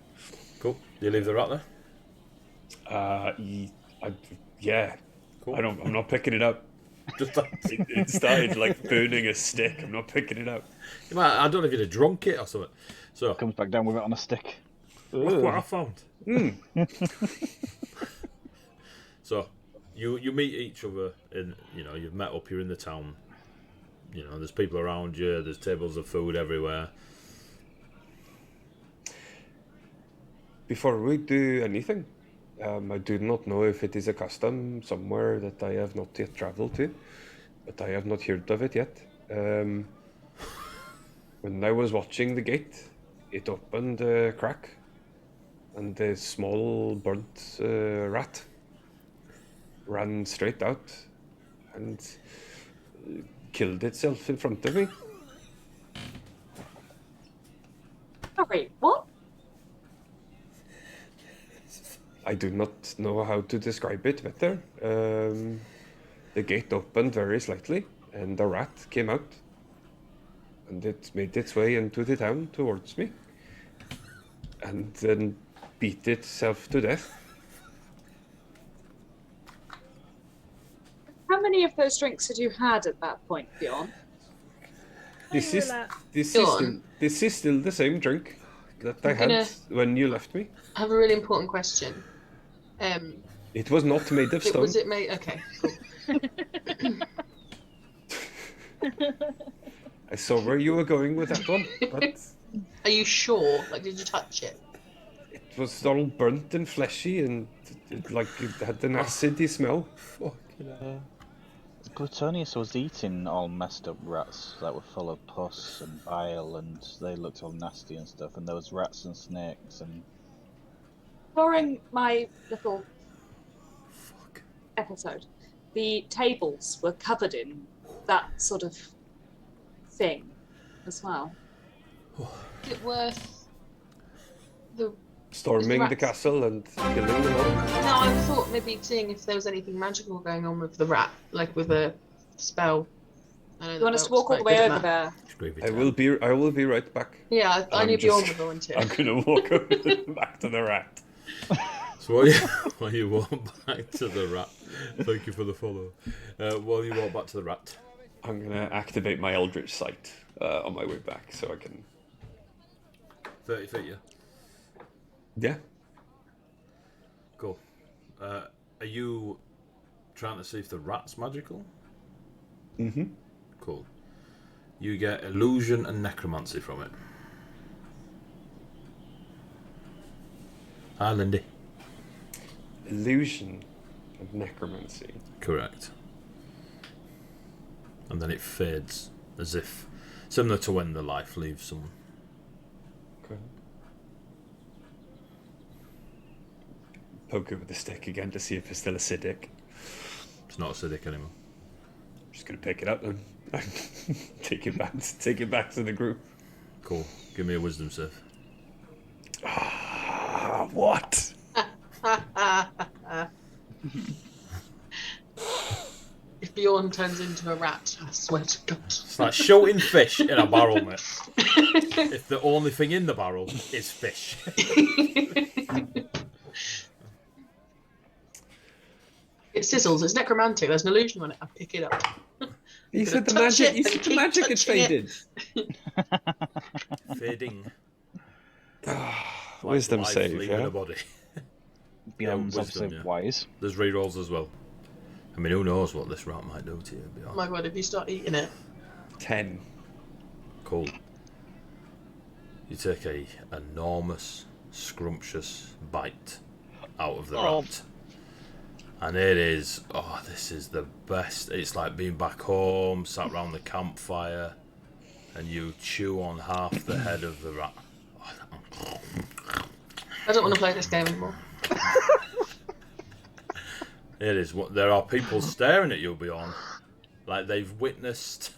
Cool. Do you leave the rat there? Yeah. Cool. I'm not picking it up. Just like, It started like burning a stick. I'm not picking it up. I don't know if you'd have drunk it or something. So Comes back down with it on a stick. look what I found. Mm. So you meet each other in, you've met up, you're in the town. There's people around you, there's tables of food everywhere. Before we do anything, I do not know if it is a custom somewhere that I have not yet traveled to, but I have not heard of it yet. When I was watching the gate, it opened a crack, and a small burnt rat ran straight out and killed itself in front of me. Sorry, what? I do not know how to describe it better. The gate opened very slightly, and a rat came out, and it made its way into the town towards me, and then beat itself to death. How many of those drinks had you had at that point, Bjorn? This is still the same drink that I had when you left me. I have a really important question. It was not made of stone. Was it made? Okay, cool. I saw where you were going with that one, but Are you sure? Like, did you touch it? it was all burnt and fleshy, and it had an acidy smell. Fucking hell. Plutonius was eating all messed up rats that were full of pus and bile, and they looked all nasty and stuff, and there was rats and snakes and... During my little episode, the tables were covered in that sort of thing as well. Is it worth the... Storming the castle and killing them all. No, I thought maybe seeing if there was anything magical going on with the rat, like with a spell. You want us to walk all the way over there? I will be right back. Yeah, I knew Bjorn would volunteer. I'm gonna walk over back to the rat. So while you walk back to the rat, thank you for the follow. While you walk back to the rat, I'm gonna activate my Eldritch Sight on my way back, so I can. 30 feet, yeah. Yeah. Cool. Are you trying to see if the rat's magical? Mm-hmm. Cool. You get illusion and necromancy from it. Hi, Lindy. Illusion and necromancy. Correct. And then it fades, as if similar to when the life leaves someone. Okay. Poke it with the stick again to see if it's still acidic. It's not acidic anymore. I'm just gonna pick it up and take it back to the group. Cool. Give me a wisdom save. What? If Bjorn turns into a rat, I swear to God. It's like shooting fish in a barrel, mate. if the only thing in the barrel is fish. It sizzles. It's necromantic. There's an illusion on it. I pick it up. He said the touch magic. it He and said the keep magic had touching it. faded. Fading. Wisdom life save, leaving yeah. a body. Beyond's wisdom, obviously yeah. wise. There's rerolls as well. I mean, who knows what this rat might do to you? Oh my god! If you start eating it, 10. Cool. You take a enormous, scrumptious bite out of the rat. And it is, this is the best. It's like being back home, sat round the campfire, and you chew on half the head of the rat. I don't want to play this game anymore. It is. There are people staring at you, Bjorn, like they've witnessed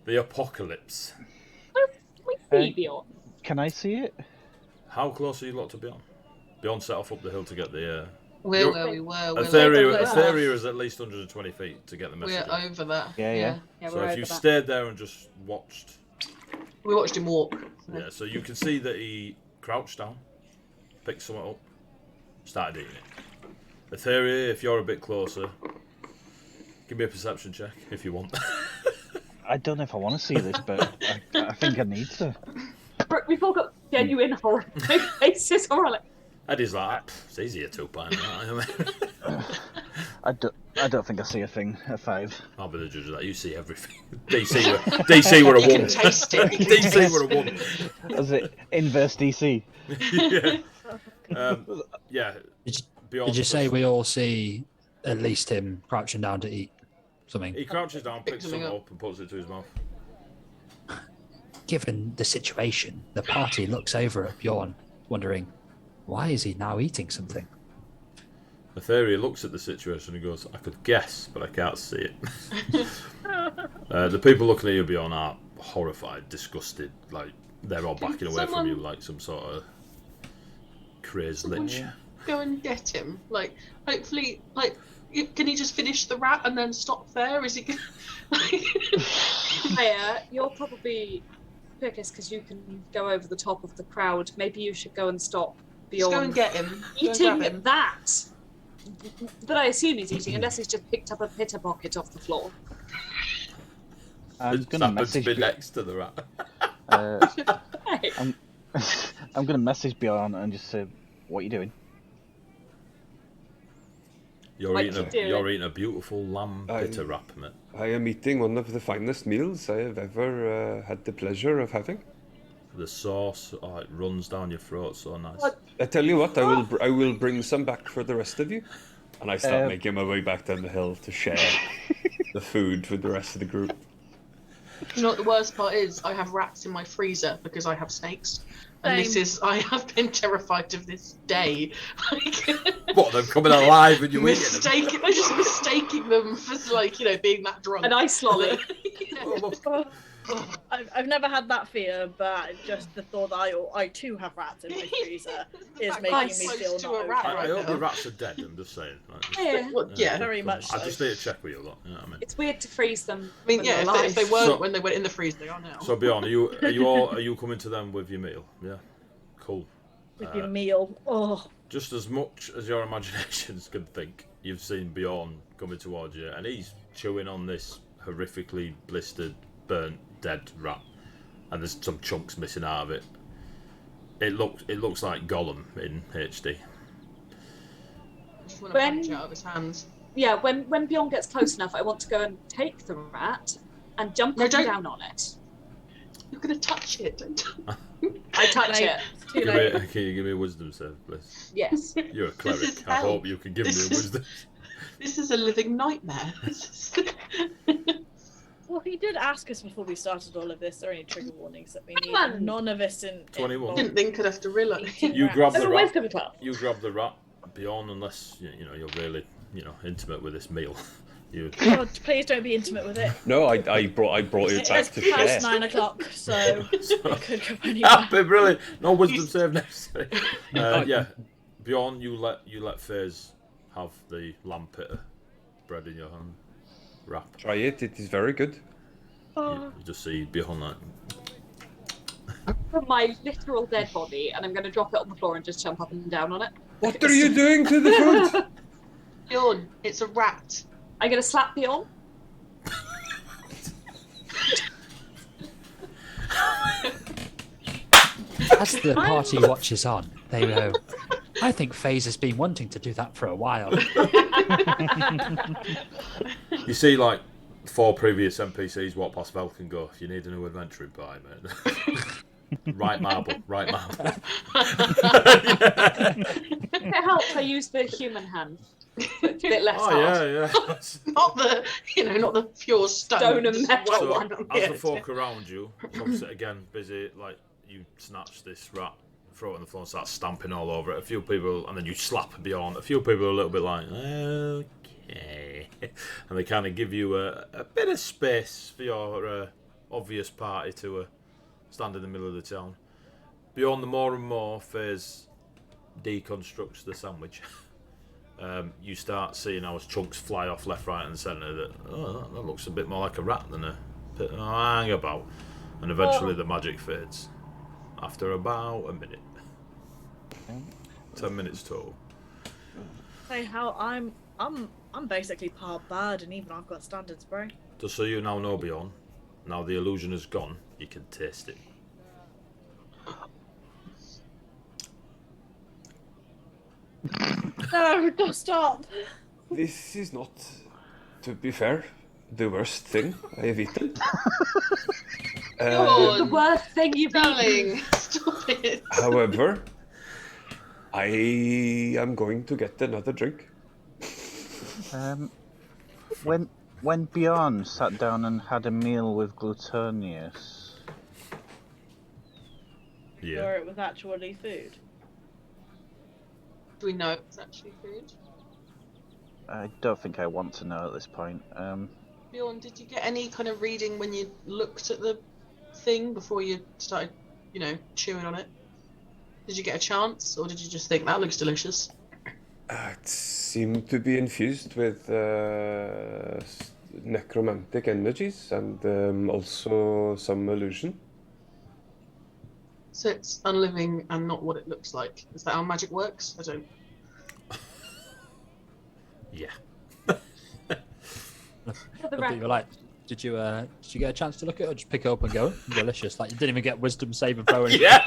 the apocalypse. We see Bjorn. Can I see it? How close are you lot to Bjorn? Bjorn set off up the hill to get the... We're where we were. Etheria is at least 120 feet to get the message. We're over that. Yeah. So if you stayed there and just watched... We watched him walk. Yeah, so you can see that he crouched down, picked something up, started eating it. Etheria, if you're a bit closer, give me a perception check if you want. I don't know if I want to see this, but I think I need to. Brooke, we've all got genuine horror faces. Or like, Eddie's like, it's easier to pint. I don't think I see a thing. A 5. I'll be the judge of that. You see everything. DC were a 1. You can taste it. DC were a 1. Is it inverse DC? Yeah. Did you say we all see at least him crouching down to eat something? He crouches down, picks something up, and puts it to his mouth. Given the situation, the party looks over at Bjorn, wondering, why is he now eating something? Etheria looks at the situation and goes, I could guess, but I can't see it. The people looking at you, Bjorn, are horrified, disgusted, like they're all backing away from you like some sort of crazed lich. Go and get him. Like, hopefully, can he just finish the rat and then stop there? Is he? Maya, you're probably quickest because you can go over the top of the crowd. Maybe you should go and stop Bjorn. Just go and get him. Eating that I assume he's eating, unless he's just picked up a pitter pocket off the floor. I'm gonna message next to the rat. I'm gonna message Bjorn and just say, "What are you doing?" You're eating a beautiful lamb bitter wrap, mate. I am eating one of the finest meals I have ever had the pleasure of having. The sauce, it runs down your throat, so nice. I tell you what, I will bring some back for the rest of you. And I start making my way back down the hill to share the food with the rest of the group. You know what the worst part is? I have rats in my freezer because I have snakes. And I have been terrified of this day. What, them coming alive and you eating them? I'm just mistaking them for, being that drunk. An ice lolly. I've never had that fear, but just the thought that I too have rats in my freezer is making me feel not okay. I hope the rats are dead, I'm just saying. Very much so. I just need to check with you a lot, you know what I mean? It's weird to freeze them. I mean, if they weren't when they went in the freezer, they are now. So Bjorn, are you coming to them with your meal? Yeah, cool. With your meal, Just as much as your imaginations can think, you've seen Bjorn coming towards you, and he's chewing on this horrifically blistered, burnt, dead rat, and there's some chunks missing out of it. It looks like Gollum in HD. I just want to punch it out of his hands. Yeah, when Bjorn gets close enough, I want to go and take the rat and jump up and down on it. You're going to touch it. I touch it. Can you give me a wisdom save, please? Yes. You're a cleric. I hope you can give me a wisdom. This is a living nightmare. Well, he did ask us before we started all of this. Are there any trigger warnings that we need? on. None of us in 21. I didn't think I'd have to realise. You grab the Everyone's rat. coming to us. You grab the rat, Bjorn, unless you're really intimate with this meal. God, please don't be intimate with it. No, I brought it back to It's share. past 9 o'clock, so it could go anywhere. Be brilliant. No wisdom save necessary. Bjorn, you let Faze have the lamb pitter bread in your hand. Wrap. Try it. It is very good. You just see Bjorn like from my literal dead body, and I'm going to drop it on the floor and just jump up and down on it. What are you doing to the food? Bjorn, it's a rat. I'm going to slap Bjorn. As the party watches on, they go, I think FaZe has been wanting to do that for a while. You see, like, 4 previous NPCs walk past Velk and go, you need a new adventuring party, mate. Right marble. If it helps, I use the human hand. It's a bit less hard. Yeah. Not the, not the pure stone and metal So, one. as the folk around you, obviously, again, busy, like, you snatch this rat, throw it on the floor and start stamping all over it. A few people, and then you slap Bjorn. A few people are a little bit like, okay. And they kind of give you a bit of space for your obvious party to stand in the middle of the town. Bjorn, the more and more FaZe deconstructs the sandwich, you start seeing how chunks fly off left, right, and centre. That looks a bit more like a rat than a hang about. And eventually the magic fades after about a minute. 10 minutes total. Hey, how I'm basically part bird, and even I've got standards, bro. Just so you now know, Bjorn, now the illusion is gone, you can taste it. No, don't stop. This is not, to be fair, the worst thing I have eaten. The worst thing you've Darling, stop it. However, I am going to get another drink. When Bjorn sat down and had a meal with Glutonius, Or it was actually food. Do we know it's actually food? I don't think I want to know at this point. Bjorn, did you get any kind of reading when you looked at the thing before you started, chewing on it? Did you get a chance, or did you just think that looks delicious? It seemed to be infused with necromantic energies and also some illusion. So it's unliving and not what it looks like. Is that how magic works? I don't. Yeah. You were like, did you get a chance to look at it, or just pick it up and go, delicious? Like, you didn't even get wisdom saving throw. Yeah.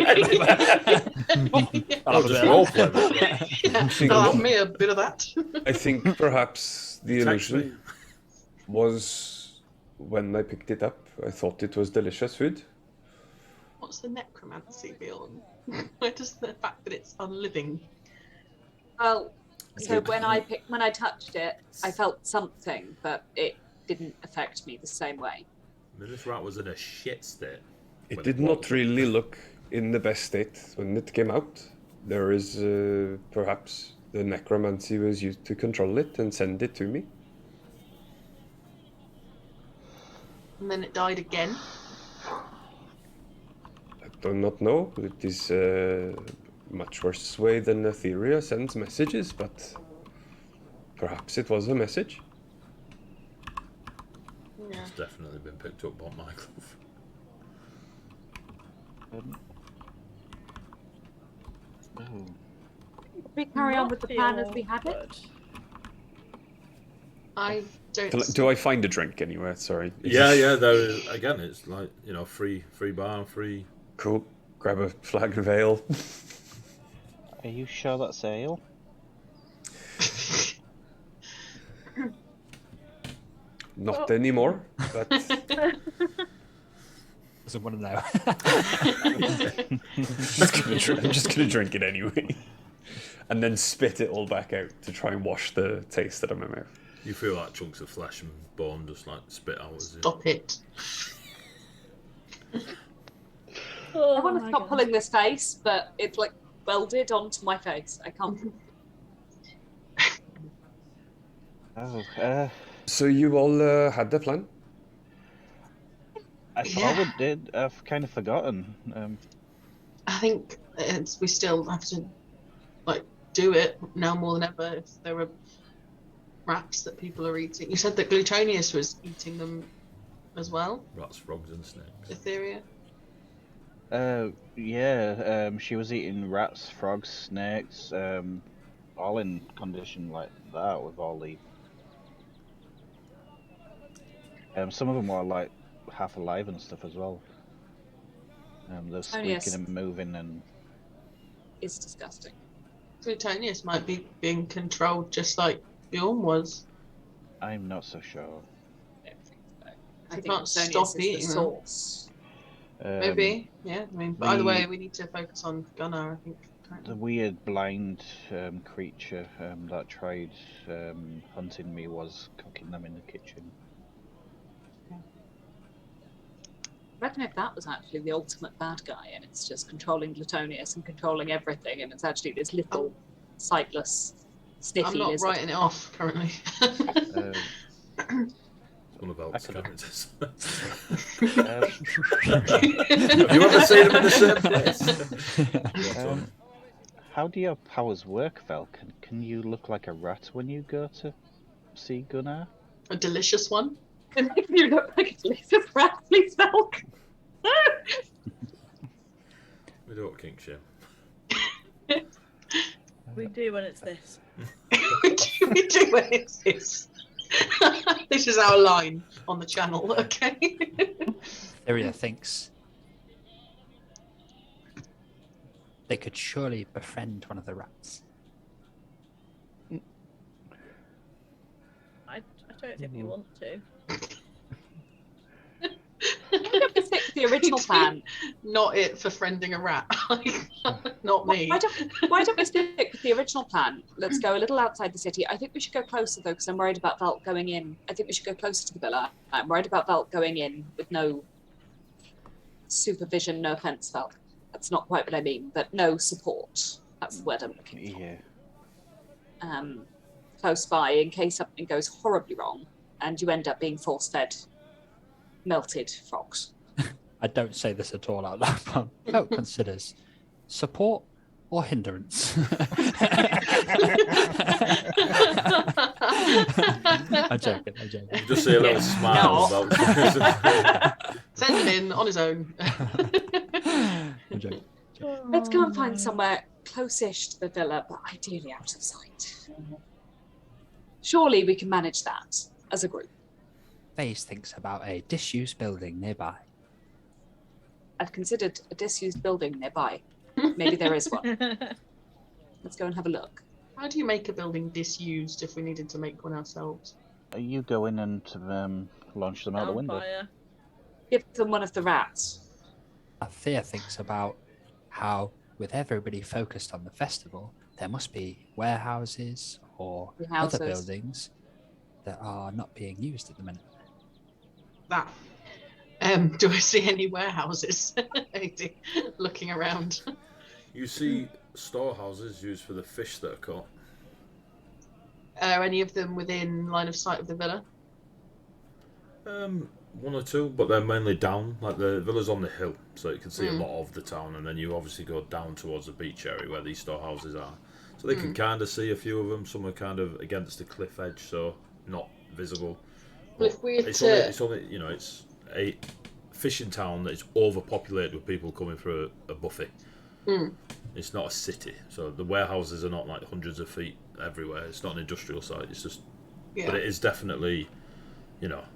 I'll just roll for it. Allow me a bit of that. I think perhaps the illusion was when I picked it up. I thought it was delicious food. What's the necromancy, Bjorn? Where does the fact that it's unliving? Well, so when I touched it, I felt something, but it didn't affect me the same way. This rat was in a shit state. It did not really look in the best state when it came out. There is perhaps the necromancy was used to control it and send it to me. And then it died again. I do not know. It is much worse way than Etheria sends messages, but perhaps it was a message. Yeah. It's definitely been picked up by Michael. We carry on with the plan as we had it. I don't. Do I find a drink anywhere? Sorry. Yeah. There is, again, it's like free bar, free. Cool. Grab a flag of ale. are you sure that's ale? Not anymore, but Doesn't want to know. I'm just gonna drink it anyway, and then spit it all back out to try and wash the taste out of my mouth. You feel like chunks of flesh and bone just like spit out as you. Stop it. I want to stop pulling this face, but it's like welded onto my face. I can't. So you all had the plan? I thought we did. I've kind of forgotten. I think we still have to do it now more than ever. If there are rats that people are eating, you said that Glutonius was eating them as well. Rats, frogs, and snakes. Etheria. Yeah, she was eating rats, frogs, snakes, all in condition like that with all the... some of them were like half alive and stuff as well. They're squeaking yes. and moving and... It's disgusting. Plutonius might be being controlled just like Bjorn was. I'm not so sure. I You think can't Plutonius stop is the eating them. source. Maybe, yeah. I mean, but either way, we need to focus on Gunnar, I think. The weird blind creature that tried hunting me was cooking them in the kitchen. I reckon if that was actually the ultimate bad guy and it's just controlling Plutonius and controlling everything and it's actually this little sightless sniffy I'm not lizard. writing it off currently. One of Elk's characters. Have you ever seen him in the same place? How do your powers work, Vel? Can you look like a rat when you go to see Gunnar? A delicious one. And make you look like a delicious rat, please, Velk. We don't kink shame. We do when it's this. we do when it's this. This is our line on the channel, okay? Iria thinks they could surely befriend one of the rats. I don't think we want to. Why don't we stick with the original plan? Not it for friending a rat. Not me. Why don't we stick with the original plan? Let's go a little outside the city. I think we should go closer, though, because I'm worried about Velk going in. I think we should go closer to the villa. I'm worried about Velk going in with no supervision. No offense, Velk. That's not quite what I mean, but no support. That's the word I'm looking for. Yeah. Close by, in case something goes horribly wrong and you end up being force-fed melted frogs. I don't say this at all out loud, but Velk considers support or hindrance. I'm joking. You just see a little smile about Send it in on his own. I'm joking. Let's go and find somewhere close-ish to the villa, but ideally out of sight. Surely we can manage that as a group. Faze thinks about a disused building nearby. I've considered a disused building nearby. Maybe there is one. Let's go and have a look. How do you make a building disused if we needed to make one ourselves? You go in and launch them out the window. Fire. Give them one of the rats. Thea thinks about how, with everybody focused on the festival, there must be warehouses or other buildings that are not being used at the minute. That. Do I see any warehouses? Looking around. You see storehouses used for the fish that are caught. Are any of them within line of sight of the villa? One or two, but they're mainly down. Like the villa's on the hill, so you can see a lot of the town, and then you obviously go down towards the beach area where these storehouses are. So they can kind of see a few of them. Some are kind of against the cliff edge, so not visible. Well, if we it's only it's a fishing town that is overpopulated with people coming for a buffet. It's not a city, so the warehouses are not like hundreds of feet everywhere. It's not an industrial site. It's just, but it is definitely,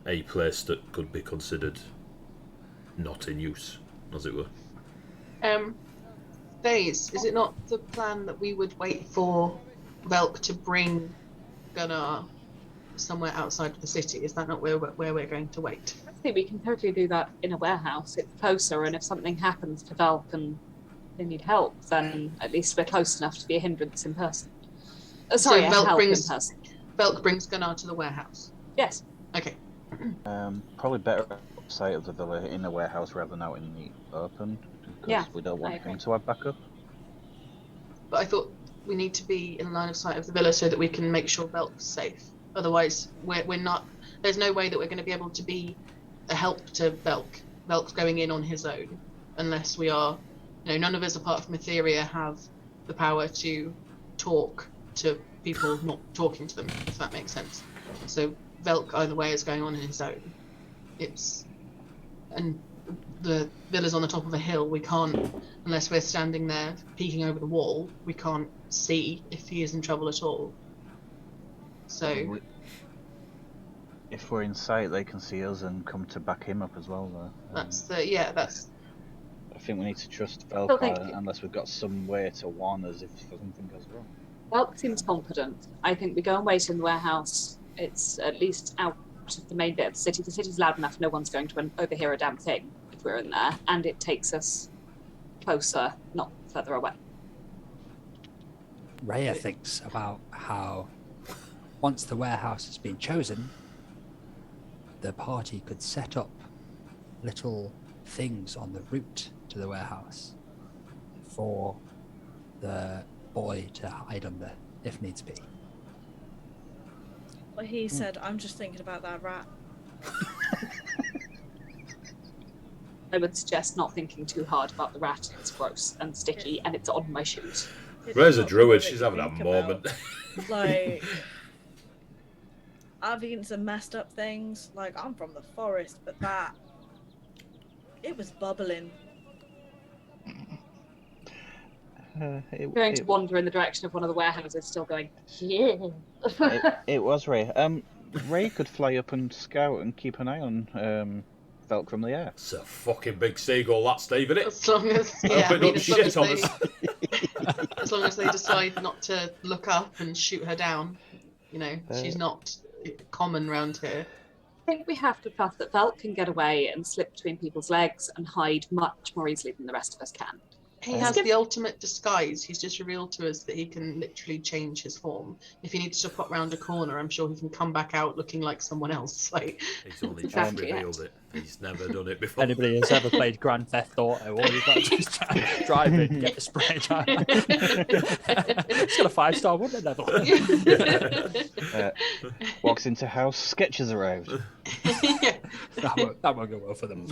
a place that could be considered not in use, as it were. Days, is it not the plan that we would wait for Velk to bring Gunnar somewhere outside of the city? Is that not where we're going to wait? I think we can totally do that in a warehouse. It's closer, and if something happens to Velk and they need help, then at least we're close enough to be a hindrance in person. Sorry, Velk in person. Velk brings Gunnar to the warehouse. Yes. Okay. Probably better outside of the villa in the warehouse rather than out in the open, because we don't want him to have backup. But I thought we need to be in line of sight of the villa so that we can make sure Velk's safe. Otherwise, we're not. There's no way that we're going to be able to be a help to Velk. Velk's going in on his own, unless we are. None of us apart from Etheria have the power to talk to people not talking to them, if that makes sense. So Velk either way is going on his own. And the villa's on the top of a hill. We can't, unless we're standing there peeking over the wall, we can't see if he is in trouble at all. So If we're in sight, they can see us and come to back him up as well, though. that's I think we need to trust think- Velka unless we've got some way to warn us if something goes wrong. Welk seems confident. I think we go and wait in the warehouse. It's at least out of the main bit of the city. The city's loud enough, no one's going to overhear a damn thing if we're in there. And it takes us closer, not further away. Rhea thinks about how once the warehouse has been chosen, the party could set up little things on the route to the warehouse for the boy to hide under if needs be. Well, he said, I'm just thinking about that rat. I would suggest not thinking too hard about the rat. It's gross and sticky and it's on my shoes. Rhea's a druid, she's having a moment. Like, I've eaten some messed up things. Like, I'm from the forest, but that, it was bubbling. Going to wander in the direction of one of the warehouses, still going, yeah. It was Ray. Ray could fly up and scout and keep an eye on Velk from the air. It's a fucking big seagull, that Steve, isn't it? as long as as long as they decide not to look up and shoot her down, she's not common round here. I think we have to trust that Velk can get away and slip between people's legs and hide much more easily than the rest of us can. He has the ultimate disguise. He's just revealed to us that he can literally change his form. If he needs to pop round a corner, I'm sure he can come back out looking like someone else. Like he's only just Exactly revealed it. He's never done it before. Anybody who's ever played Grand Theft Auto, all you've got to do is drive in, get the spray tan. It's got a 5-star, wouldn't it, Neville? Walks into house, sketches arrived. That won't go well for them.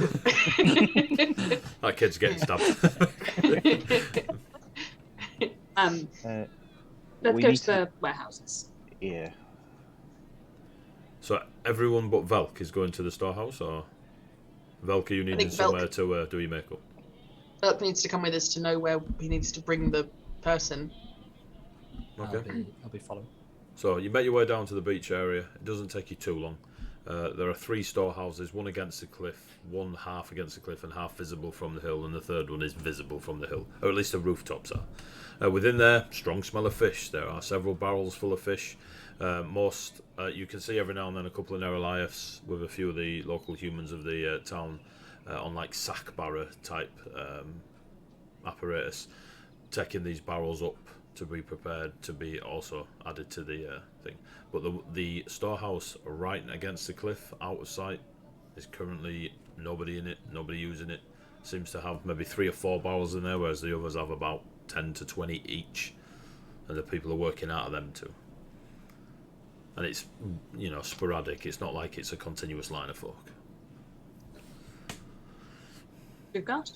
That kid's getting stabbed. Let's We go need to the warehouses. Yeah. So everyone but Velk is going to the storehouse, or Velk, are you needing somewhere to do your makeup? Velk needs to come with us to know where he needs to bring the person. Okay. I'll be following. So you make your way down to the beach area. It doesn't take you too long. There are 3 storehouses, one against the cliff, one half against the cliff and half visible from the hill, and the third one is visible from the hill, or at least the rooftops are. Within there, strong smell of fish. There are several barrels full of fish. You can see every now and then a couple of Neroliaths with a few of the local humans of the town on like sack barrow type apparatus, taking these barrels up to be prepared to be also added to the thing. But the storehouse right against the cliff, out of sight, is currently nobody in it, nobody using it. Seems to have maybe 3 or 4 barrels in there, whereas the others have about 10 to 20 each, and the people are working out of them too. And it's, sporadic. It's not like it's a continuous line of folk. We've got.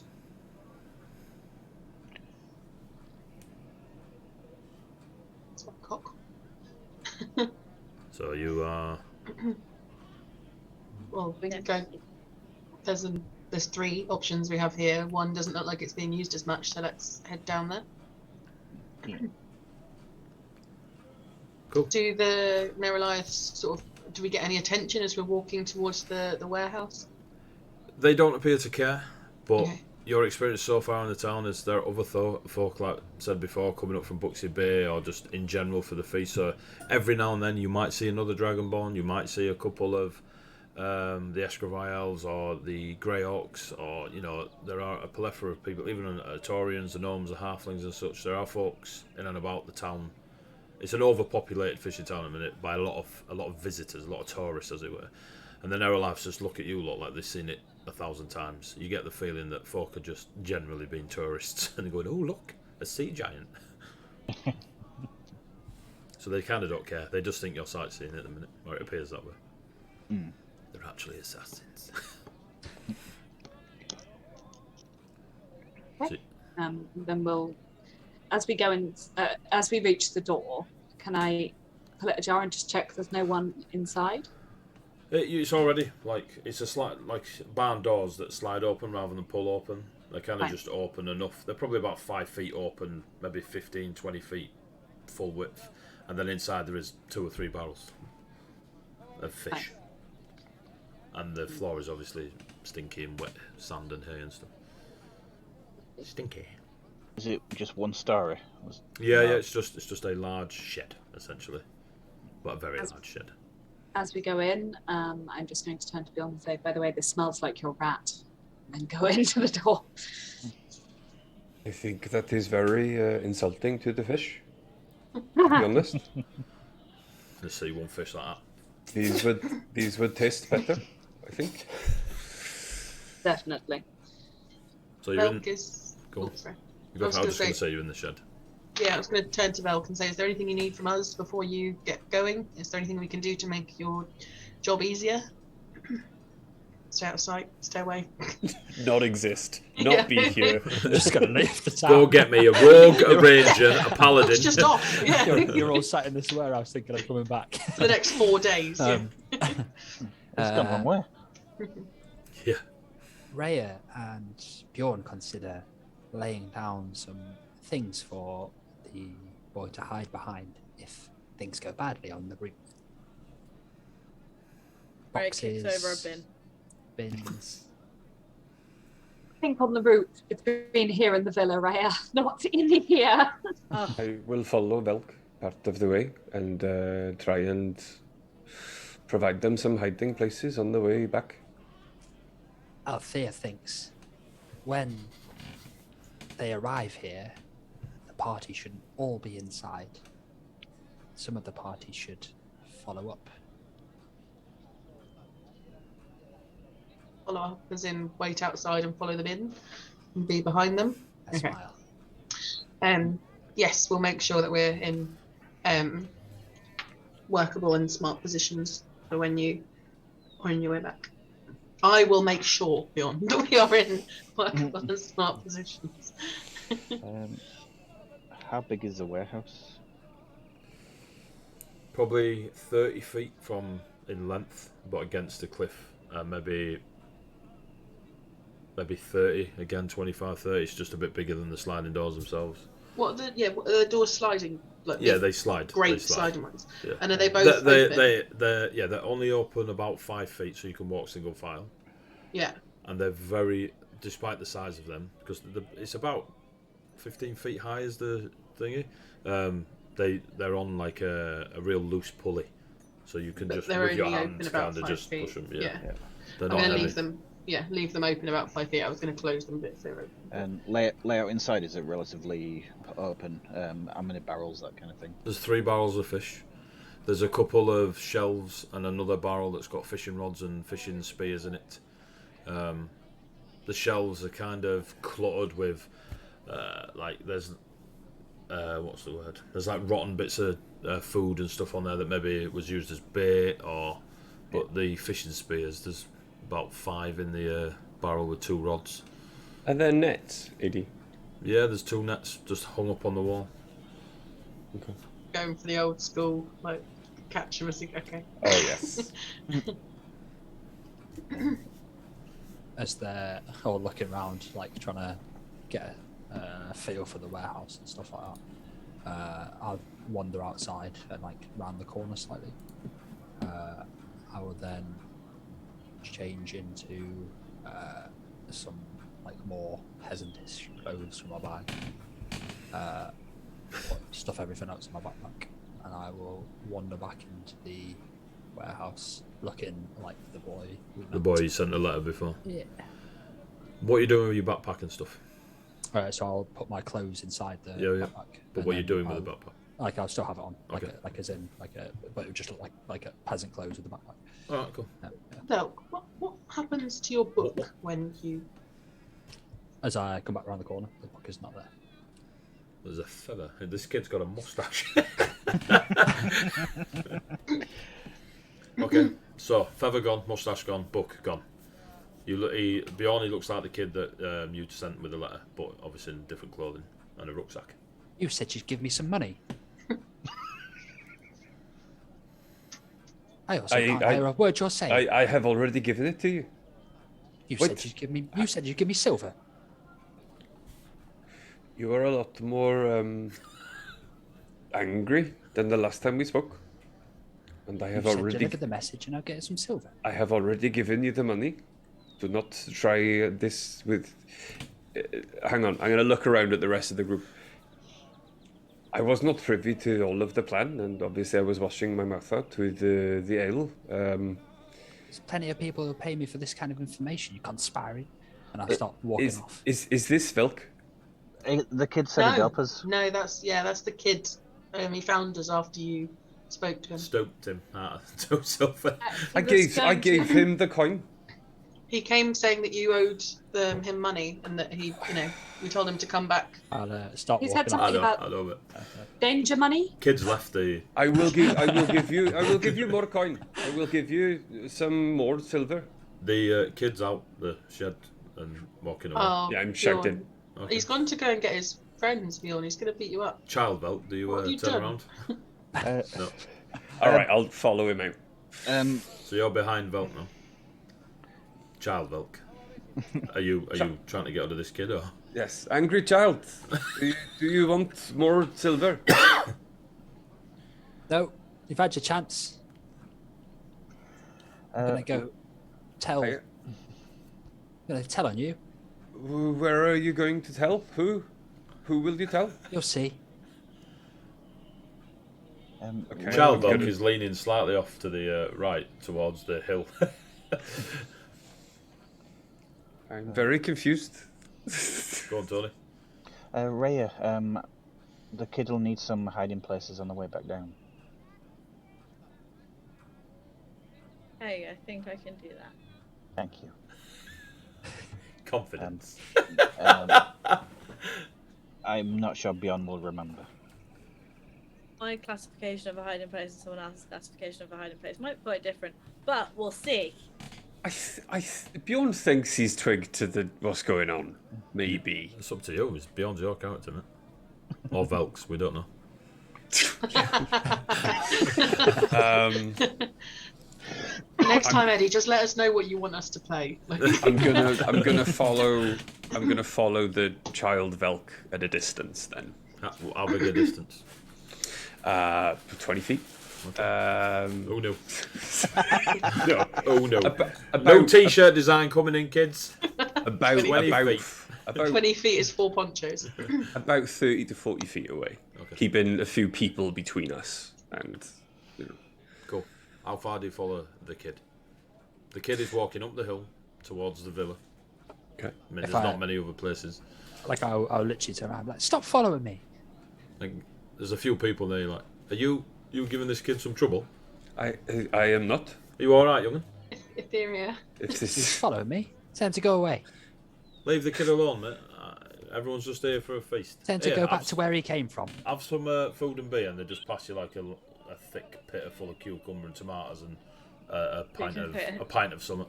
It's like cock. So you are... Well, we can go. There's 3 options we have here. One doesn't look like it's being used as much, so let's head down there. Cool. Do the Neroliaths do we get any attention as we're walking towards the warehouse? They don't appear to care, but Okay. your experience so far in the town is there are other folk, like I said before, coming up from Buxy Bay or just in general for the feast. So every now and then you might see another Dragonborn, you might see a couple of the Escravai Elves or the Grey Orcs, or there are a plethora of people, even Taurians, the Gnomes, the Halflings and such. There are folks in and about the town. It's an overpopulated fishing town at the minute by a lot of visitors, a lot of tourists, as it were. And the Neroliaths just look at you like they've seen it 1,000 times. You get the feeling that folk are just generally being tourists and going, "Oh look, a sea giant." So they kind of don't care. They just think you're sightseeing at the minute, or it appears that way. They're actually assassins. Okay. Then we'll, as we go in, as we reach the door, can I pull it ajar and just check there's no one inside? It's already like it's a like barn doors that slide open rather than pull open. They're kind of Right. just open enough. They're probably about 5 feet open, maybe 15, 20 feet full width, and then inside there is 2 or 3 barrels of fish. Right. And the floor is obviously stinky and wet, sand and hay and stuff. Stinky. Is it just one story? Yeah, it's just a large shed essentially, but a very large shed. As we go in, I'm just going to turn to Bjorn and say, by the way, this smells like your rat. And go into the door. I think that is very insulting to the fish, to be honest. Let's see one fish like that. These would taste better, I think. Definitely. So you're in. Velk is. Go on. Oh, sorry. I I was was just gonna going to say you're in the shed. Yeah, I was going to turn to Velk and say, is there anything you need from us before you get going? Is there anything we can do to make your job easier? Stay out of sight. Stay away. Not exist. Not Yeah. be here. Just gonna leave the town. Go get me a rogue, a ranger, a paladin. It's just off. Yeah. You're all sat in this warehouse thinking I'm coming back. For the next 4 days. It's gone wrong way. Yeah. Rhea and Bjorn consider laying down some things for the boy to hide behind if things go badly on the route. Right, kicks over a bin. Bins. I think on the route between here and the villa, Raya, not in here. Oh, I will follow Velk part of the way and try and provide them some hiding places on the way back. Althea thinks when they arrive here, the party shouldn't all be inside. Some of the party should follow up. Follow up, as in wait outside and follow them in and be behind them. I Okay. smile. Yes, we'll make sure that we're in workable and smart positions for when you on your way back. I will make sure, Bjorn, that we are in workable and smart positions. How big is the warehouse? Probably 30 feet from in length, but against the cliff. Maybe 30, again 25, 30. It's just a bit bigger than the sliding doors themselves. What are the doors sliding? Like Yeah, the they slide. great they slide. sliding ones. Yeah. And are they both open? They're only open about 5 feet, so you can walk single file. Yeah. And they're very, despite the size of them, because it's about 15 feet high is the thingy. They're on like a real loose pulley, so you can But just they're with your only hands open about kind of 5 just feet. push them. Yeah. They're I'm not going to heavy. leave them. Yeah, leave them open about 5 feet. I was going to close them a bit so they're open. And layout inside, is it relatively open? How many barrels, that kind of thing? There's 3 barrels of fish. There's a couple of shelves and another barrel that's got fishing rods and fishing spears in it. The shelves are kind of cluttered with, like there's, what's the word? There's like rotten bits of food and stuff on there that maybe it was used as bait or. But the fishing spears, there's about 5 in the barrel with 2 rods. Are there nets, Eddie? Yeah, there's 2 nets just hung up on the wall. Okay. Going for the old school, like catch them as they okay. Oh, yes. As they're all looking around, like trying to get a feel for the warehouse and stuff like that, I'll wander outside and like round the corner slightly. I will then change into some like more peasantish clothes from my bag, stuff everything else in my backpack, and I will wander back into the warehouse looking like the boy. The boy you sent a letter before. Yeah. What are you doing with your backpack and stuff? Alright, so I'll put my clothes inside the Yeah. backpack. But and what are you then doing with the I'll- backpack? Like I'll still have it on, like Okay. like as in like a, but it would just look like a peasant clothes with the backpack. Alright, cool. Yeah. So, what happens to your book when you? As I come back around the corner, the book is not there. There's a feather. This kid's got a moustache. Okay, so feather gone, moustache gone, book gone. Bjorn looks like the kid that you sent with the letter, but obviously in different clothing and a rucksack. You said you'd give me some money. I also can't hear a word you're saying. I have already given it to you. You said you'd give me. You said you'd give me silver. You are a lot more angry than the last time we spoke. And I have You said already deliver the message, and I'll get some silver. I have already given you the money. Do not try this with. Hang on, I'm going to look around at the rest of the group. I was not privy to all of the plan, and obviously I was washing my mouth out with the ale. There's plenty of people who pay me for this kind of information. You conspiring, and I'll start walking off. Is this Velk? The kid said he'd help us. No, that's the kid. He found us after you spoke to him. Stoked him out of silver. I gave him the coin. He came saying that you owed him money and that he, we told him to come back. I'll start He walking said something off. I know it. danger money. Kids left the. I will give you more coin. I will give you some more silver. The kids out the shed and walking away. Oh, Yeah, I'm shouting. Okay. He's gone to go and get his friends, Bjorn. He's going to beat you up. Child Velk, do What have you you turn done? around? No. All right, I'll follow him out. So you're behind Velk now. Child Velk. Are you trying to get out of this kid or? Yes, angry child. Do you want more silver? No, you've had your chance. I'm gonna go tell. I'm gonna tell on you. Where are you going to tell? Who? Who will you tell? You'll see. Okay. Child Velk is leaning slightly off to the right towards the hill. I'm very confused. Go on, Tony. Rhea, the kid will need some hiding places on the way back down. Hey, I think I can do that. Thank you. Confidence. I'm not sure Bjorn will remember. My classification of a hiding place and someone else's classification of a hiding place might be quite different, but we'll see. Bjorn thinks he's twigged to what's going on. Maybe. It's up to you. It's beyond your character, mate. Or Velk's, we don't know. Next time, Eddie, just let us know what you want us to play. I'm gonna follow the child Velk at a distance then. How big a distance? 20 feet. Oh no. No. Oh no. About No t-shirt design coming in, kids. about 20 about feet. about 20 feet is 4 ponchos. about 30 to 40 feet away, keeping a few people between us and. Cool. How far do you follow the kid? The kid is walking up the hill towards the villa. Okay. I mean, there's not many other places. Like I'll literally turn around, like, stop following me. Like, there's a few people there. Like, are you giving this kid some trouble? I am not. Are you all right, young'un? Etheria. If He's this following me. Tell him to go away. Leave the kid alone, mate. Everyone's just here for a feast. Tell him to Here, go back have to where he came from. Have some food and beer, and they just pass you like a thick pitter full of cucumber and tomatoes and a pint of something.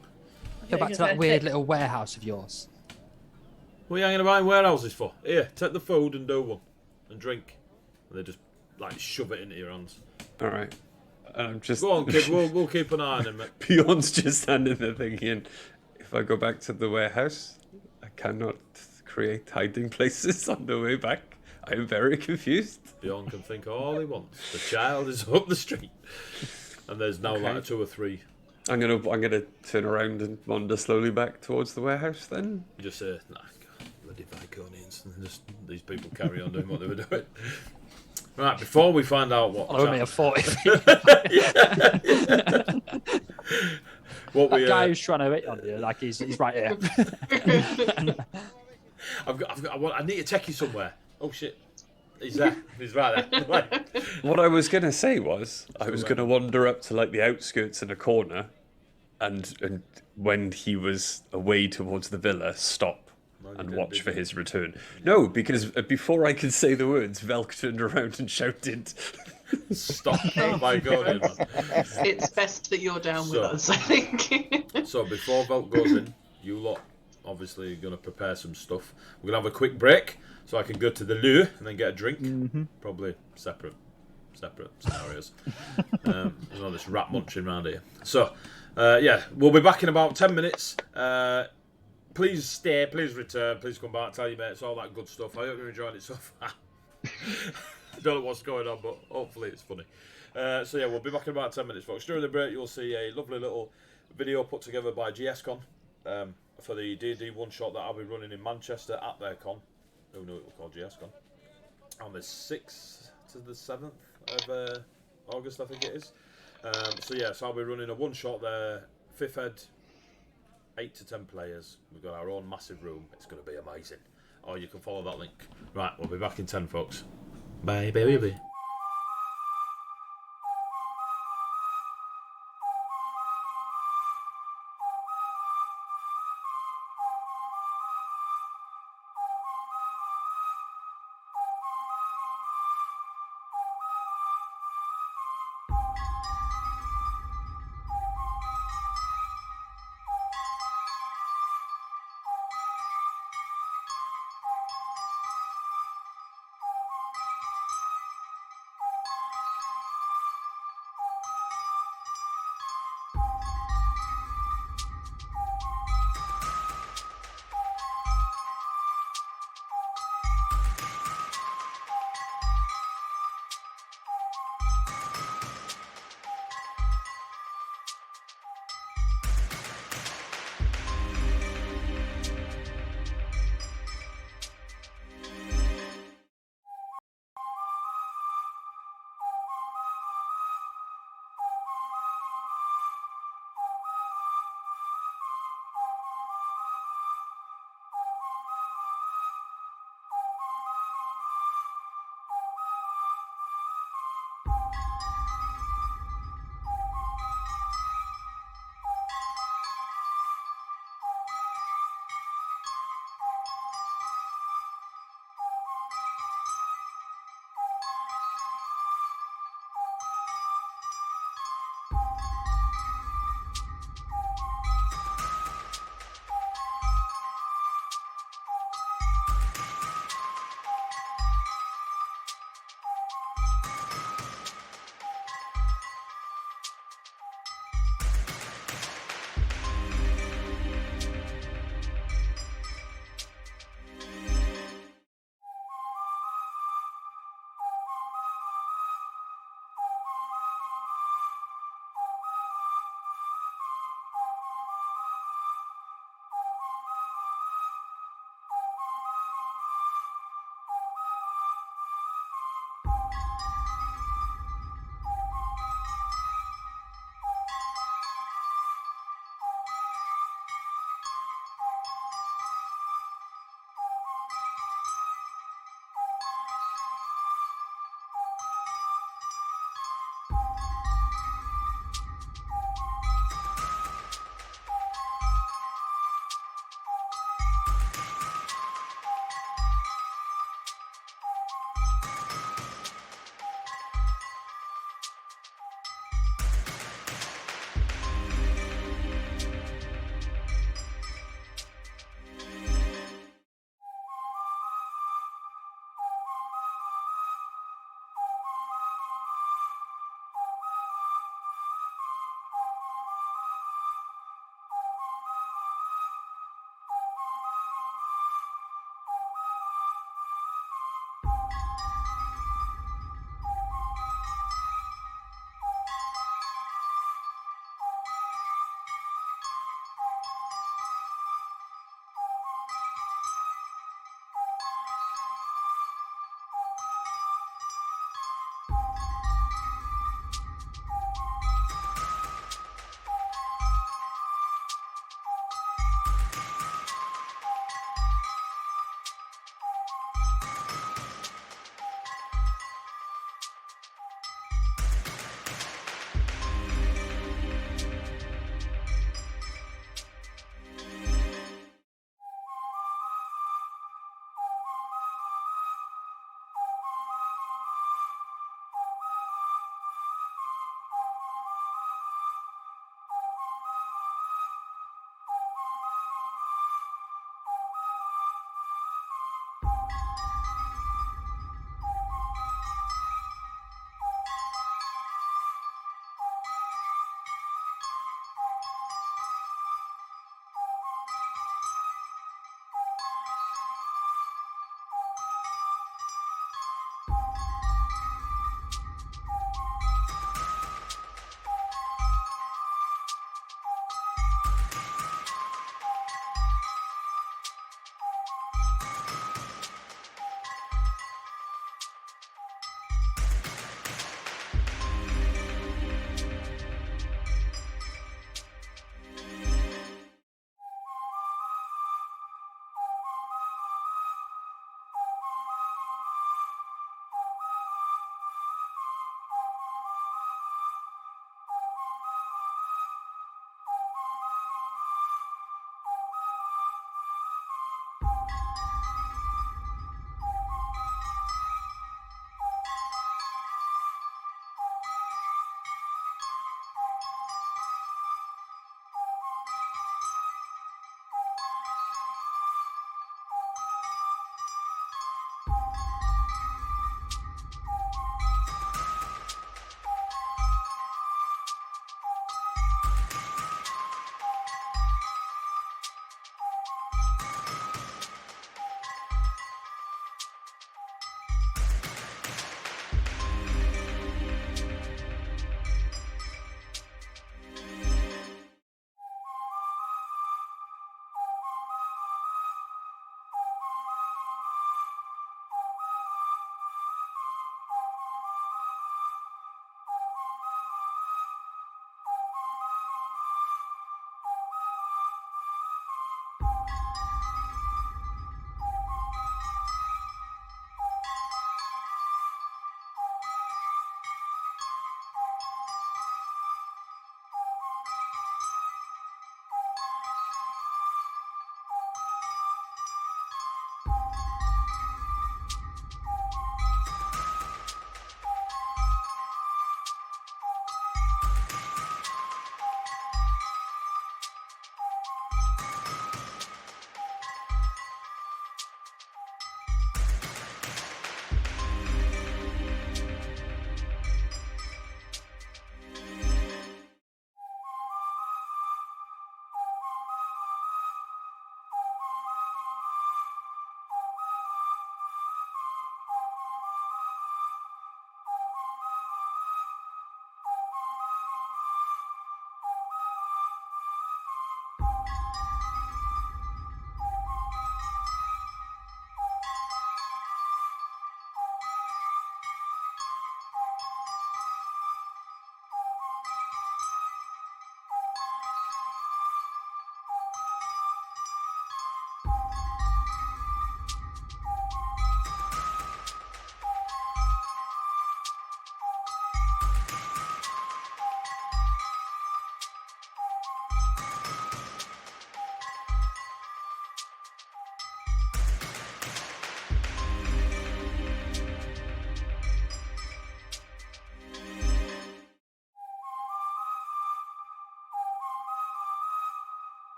Go back to that weird little warehouse of yours. What are you hanging about in warehouses for? Here, take the food and do one, and drink. And they just like shove it into your hands. all right. I'm just. Go on, kid. We'll keep an eye on him, mate. Bjorn's just standing there thinking, if I go back to the warehouse, I cannot create hiding places on the way back. I am very confused. Bjorn can think all he wants. The child is up the street, and there's now like 2 or 3. I'm gonna turn around and wander slowly back towards the warehouse. Then You just say, "Nah, God, bloody Viconians," and just these people carry on doing what they were doing. Right, before we find out what Only a 40 feet. what we That guy who's trying to hit on you, like he's right here. I need to take you somewhere. Oh shit. He's there. He's right there. Right. what I was gonna say was I was gonna wander up to like the outskirts in a corner, and when he was away towards the villa, stop and watch for his return. No, because before I could say the words, Velk turned around and shouted. Stop. Oh my God. It's best that you're down with us, I think. So before Velk goes in, you lot obviously are going to prepare some stuff. We're going to have a quick break so I can go to the loo and then get a drink. Probably separate scenarios. There's only this rat munching around here. So, yeah, we'll be back in about 10 minutes. Please stay, please return, please come back, tell your mates, all that good stuff. I hope you're enjoying it so far. I don't know what's going on, but hopefully it's funny. So yeah, we'll be back in about 10 minutes, folks. During the break, you'll see a lovely little video put together by GSCon for the D&D one-shot that I'll be running in Manchester at their con. Who knew it was called GSCon? On the 6th to the 7th of August, I think it is. So yeah, so I'll be running a one-shot there, 5th ed, 8 to 10 players. We've got our own massive room. It's going to be amazing. Or you can follow that link. Right, we'll be back in 10, folks. Bye, baby.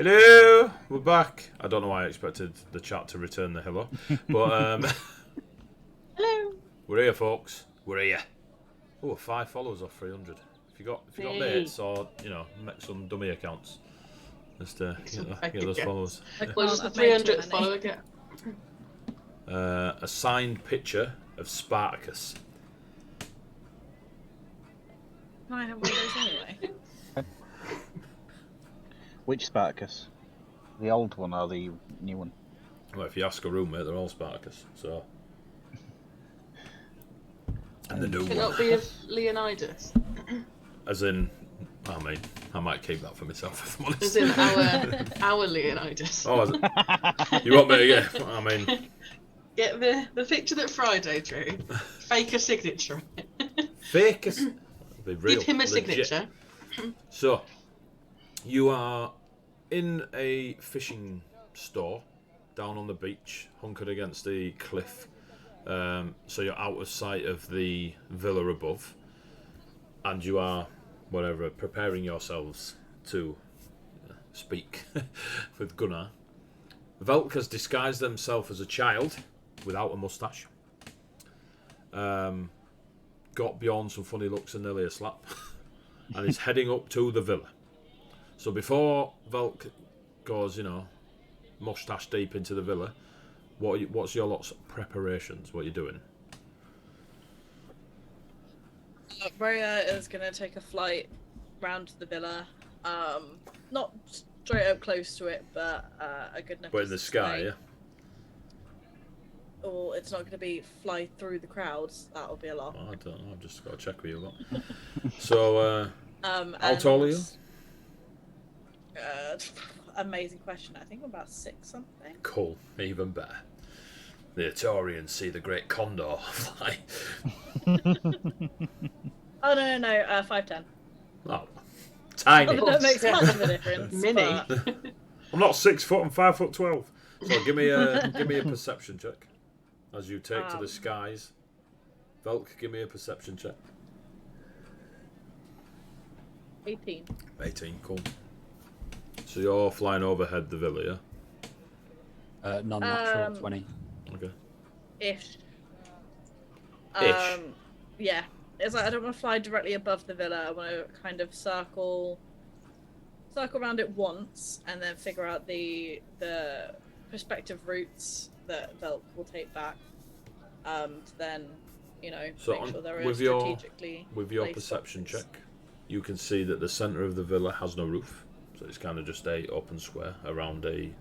Hello, we're back. I don't know why I expected the chat to return the hello, but Hello. we're here, folks. We're here. Oh, 5 followers off 300. If you got Hey. mates or make some dummy accounts, just get those followers. What does the I've made too 300th many. follower get? A signed picture of Spartacus. Can I have one of those anyway? Which Spartacus? The old one or the new one? Well, if you ask a roommate, they're all Spartacus. So. And the new Could one. not be of Leonidas. As in, I might keep that for myself if I'm honest. As in our Leonidas. Oh, is it? You want me to get? Get the picture that Friday drew. Fake a signature. Fake a... Be real, Give him a legit. signature. So, you are in a fishing store down on the beach, hunkered against the cliff. So you're out of sight of the villa above, and you are, preparing yourselves to speak with Gunnar. Velk has disguised himself as a child without a moustache. Got beyond some funny looks and nearly a slap, and is heading up to the villa. So before Velk goes, moustache deep into the villa, what's your lot's preparations? What are you doing? Rhea is going to take a flight round to the villa. Not straight up close to it, but a good enough But in the sky, yeah? Or it's not going to be fly through the crowds. That would be a lot. Well, I don't know. I've just got to check with you lot. So, how tall are you? Amazing question. I think I'm about 6 something. Cool. Even better. The Atorians see the great condor fly. Oh, no, 5'10". Oh, tiny. That makes much of a difference. Mini. But... I'm not 6 foot. I'm 5'12". So give me a perception check as you take to the skies. Velk, give me a perception check. 18. 18. Cool. So you're flying overhead the villa, yeah? Non-natural 20. Okay. Ish. Ish. Yeah. It's like I don't want to fly directly above the villa. I want to kind of circle around it once and then figure out the prospective routes that Velk will take back. Then, So make sure they're with your strategically perception boxes. check, you can see that the centre of the villa has no roof. So it's kind of just a open square around a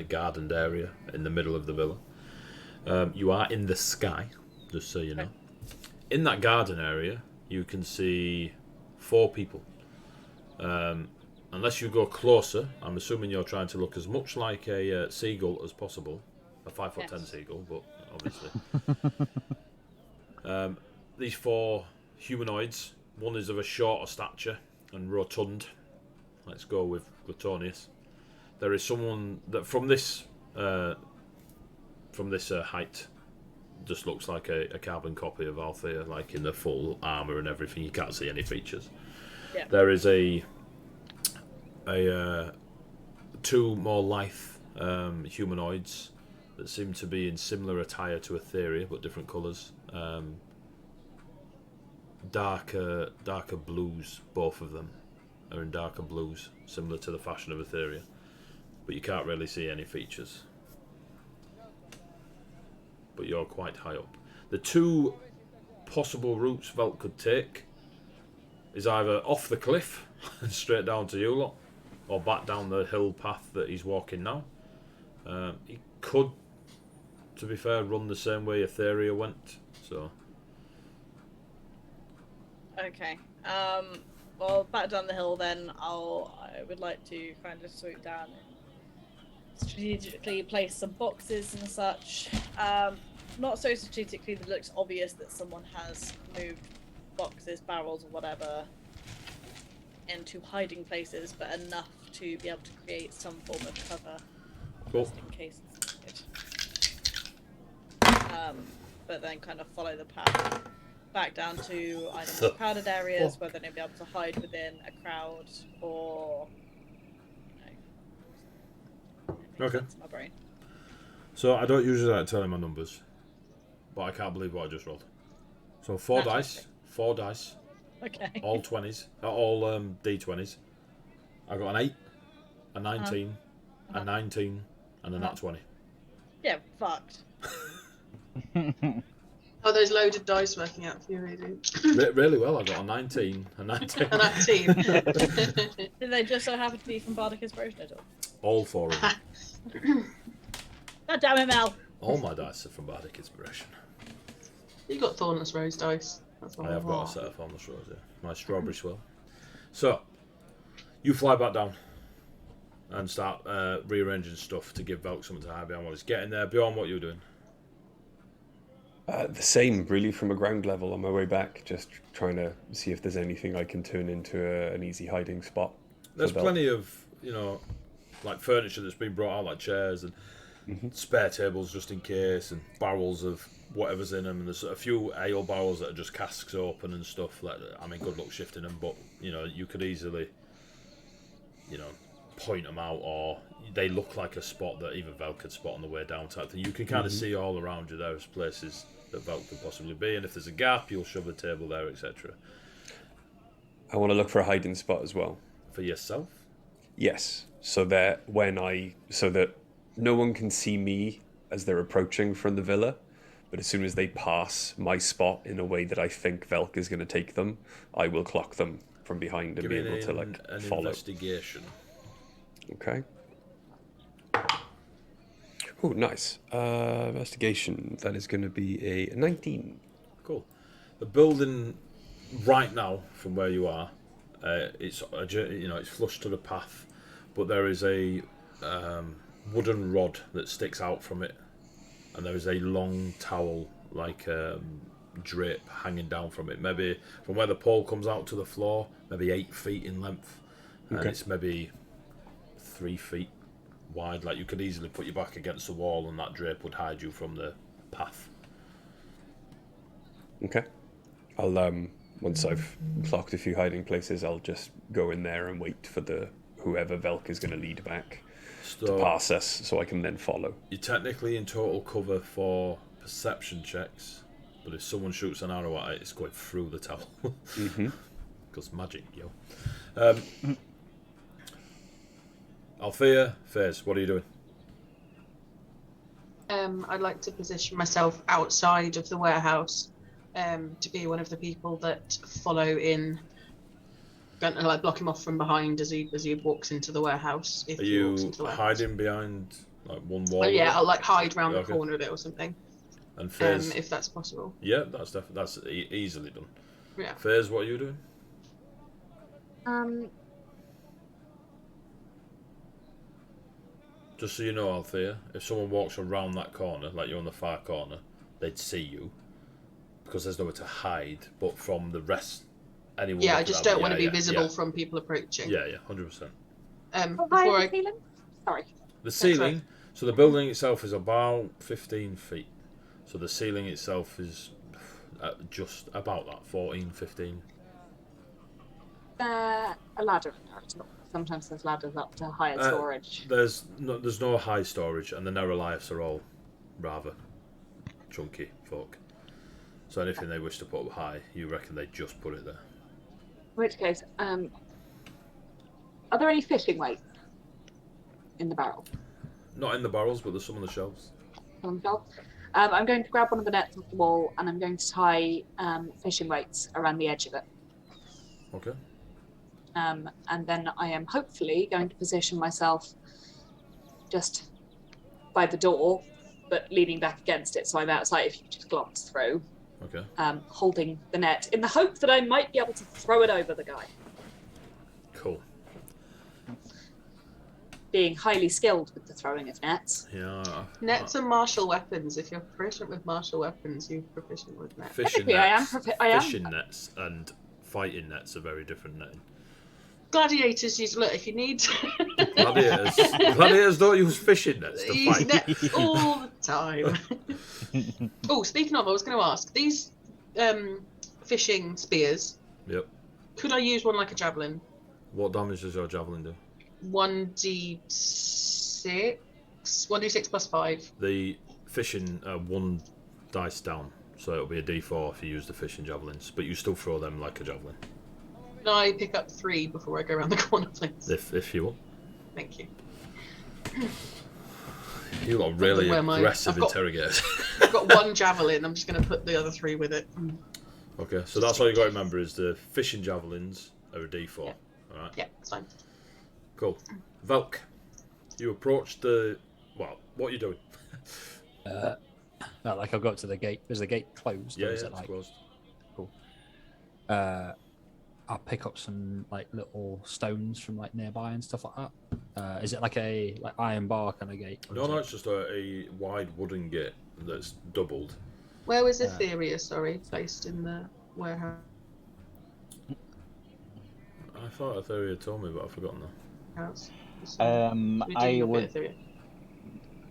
gardened area in the middle of the villa. You are in the sky, just so you know. In that garden area, you can see 4 people. Unless you go closer, I'm assuming you're trying to look as much like a seagull as possible. A 5'10" seagull, but obviously. These 4 humanoids. One is of a shorter stature and rotund. Let's go with Gluttonius. There is someone that from this height just looks like a carbon copy of Althea, like in the full armour and everything. You can't see any features. Yeah. There is a 2 more lithe humanoids that seem to be in similar attire to Etheria, but different colours. Darker blues, both of them are in darker blues, similar to the fashion of Etheria, but you can't really see any features. But you're quite high up. The 2 possible routes Velk could take is either off the cliff and straight down to you lot, or back down the hill path that he's walking now. He could, to be fair, run the same way Etheria went. So. Okay. Well, back down the hill then. I would like to kind of swoop down and strategically place some boxes and such. Not so strategically that it looks obvious that someone has moved boxes, barrels, or whatever into hiding places, but enough to be able to create some form of cover, Cool. just in case it's needed. But then kind of follow the path back down to either more crowded areas where they'll be able to hide within a crowd, or Okay. Into my brain. So I don't usually like telling my numbers, but I can't believe what I just rolled. So four That's dice, Okay. all 20s, all D20s. I got an 8, a 19, a 19, and a nat 20. Yeah, fucked. Oh, those loaded dice working out for you, really? Really well. I got a 19, a 19. And that team. Did they just so happen to be from Bardic Inspiration at all? All 4 of them. God damn it, Mel! All my dice are from Bardic Inspiration. You got Thornless Rose dice. That's all I have got a want. set of Thornless Rose, yeah. My strawberry swirl. So, you fly back down and start rearranging stuff to give Velk something to hide behind while he's getting there. Beyond what you're doing. The same, really, from a ground level on my way back. Just trying to see if there's anything I can turn into an easy hiding spot. There's plenty of, like furniture that's been brought out, like chairs and spare tables just in case, and barrels of whatever's in them. And there's a few ale barrels that are just casks open and stuff. Like, I mean, good luck shifting them, but you could easily, point them out, or they look like a spot that even Vel could spot on the way down type thing. You can kind of see all around you there's places that Vel could possibly be, and if there's a gap, you'll shove a table there, etc. I want to look for a hiding spot as well. For yourself? Yes, so that no one can see me as they're approaching from the villa, but as soon as they pass my spot in a way that I think Velk is going to take them, I will clock them from behind and be able to an follow. Investigation. Okay. Oh, nice. Investigation. That is going to be a 19. Cool. The building right now, from where you are, it's flush to the path, but there is a wooden rod that sticks out from it, and there is a long towel, like drape, hanging down from it. Maybe from where the pole comes out to the floor, maybe 8 feet in length, and it's maybe 3 feet wide. Like, you could easily put your back against the wall, and that drape would hide you from the path. Okay. I'll once I've clocked a few hiding places, I'll just go in there and wait for whoever Velk is going to lead back to pass us, so I can then follow. You're technically in total cover for perception checks, but if someone shoots an arrow at it, it's going through the towel. Because magic, yo. Althea, Faze, what are you doing? I'd like to position myself outside of the warehouse to be one of the people that follow in, like block him off from behind as he walks into the warehouse. If Are he walks you into the warehouse. hiding behind like one wall? Oh, yeah, I'll like hide round the corner of it or something. And Faze, if that's possible. yeah, that's easily done. Yeah. Faze, what are you doing? Just so you know, Althea, if someone walks around that corner, like you're on the far corner, they'd see you because there's nowhere to hide. But from the rest, anyone. Yeah, I just don't want to be visible from people approaching. Yeah, 100%. Before ceiling? Sorry. The ceiling. So the building itself is about 15 feet. So the ceiling itself is just about that, 14, 15. A ladder. Sometimes there's ladders up to higher storage. There's no high storage, and the Neroliaths are all rather chunky folk. So anything they wish to put up high, you reckon they just put it there? In which case, are there any fishing weights in the barrel? Not in the barrels, but there's some on the shelves. On the shelf? I'm going to grab one of the nets off the wall, and I'm going to tie fishing weights around the edge of it. Okay. And then I am hopefully going to position myself just by the door, but leaning back against it, so I'm outside if you just glance through. Okay. Holding the net in the hope that I might be able to throw it over the guy. Cool. Being highly skilled with the throwing of nets. Yeah. Nets are martial weapons. If you're proficient with martial weapons, you're proficient with nets. Fishing nets. Fishing nets and fighting nets are very different nets. Gladiators use, look, if you need Gladiators don't use fishing nets to use fight. nets all the time. Oh, speaking of, I was going to ask, these fishing spears, Yep. could I use one like a javelin? What damage does your javelin do? 1d6. 1d6 plus 5. The fishing 1 dice down, so it'll be a d4 if you use the fishing javelins, but you still throw them like a javelin. Can I pick up 3 before I go around the corner, please? If you will. Thank you. You lot are really Where am I? aggressive I've got- interrogators. I've got 1 javelin. I'm just going to put the other 3 with it. Okay, so that's all you got to remember is the fishing javelins are a d4. Yeah. Alright, Yeah, it's fine. cool. Velk, you approach the... Well, what are you doing? No, like I'll go up to the gate. Is the gate closed? Yeah, or is yeah, it it's like closed. cool? I'll pick up some like little stones from like nearby and stuff like that. Is it like a iron bar kind of gate? or No, is no, it- it's just a wide wooden gate that's doubled. Where was Etheria, placed in the warehouse? I thought Etheria told me, but I've forgotten now. House? I would.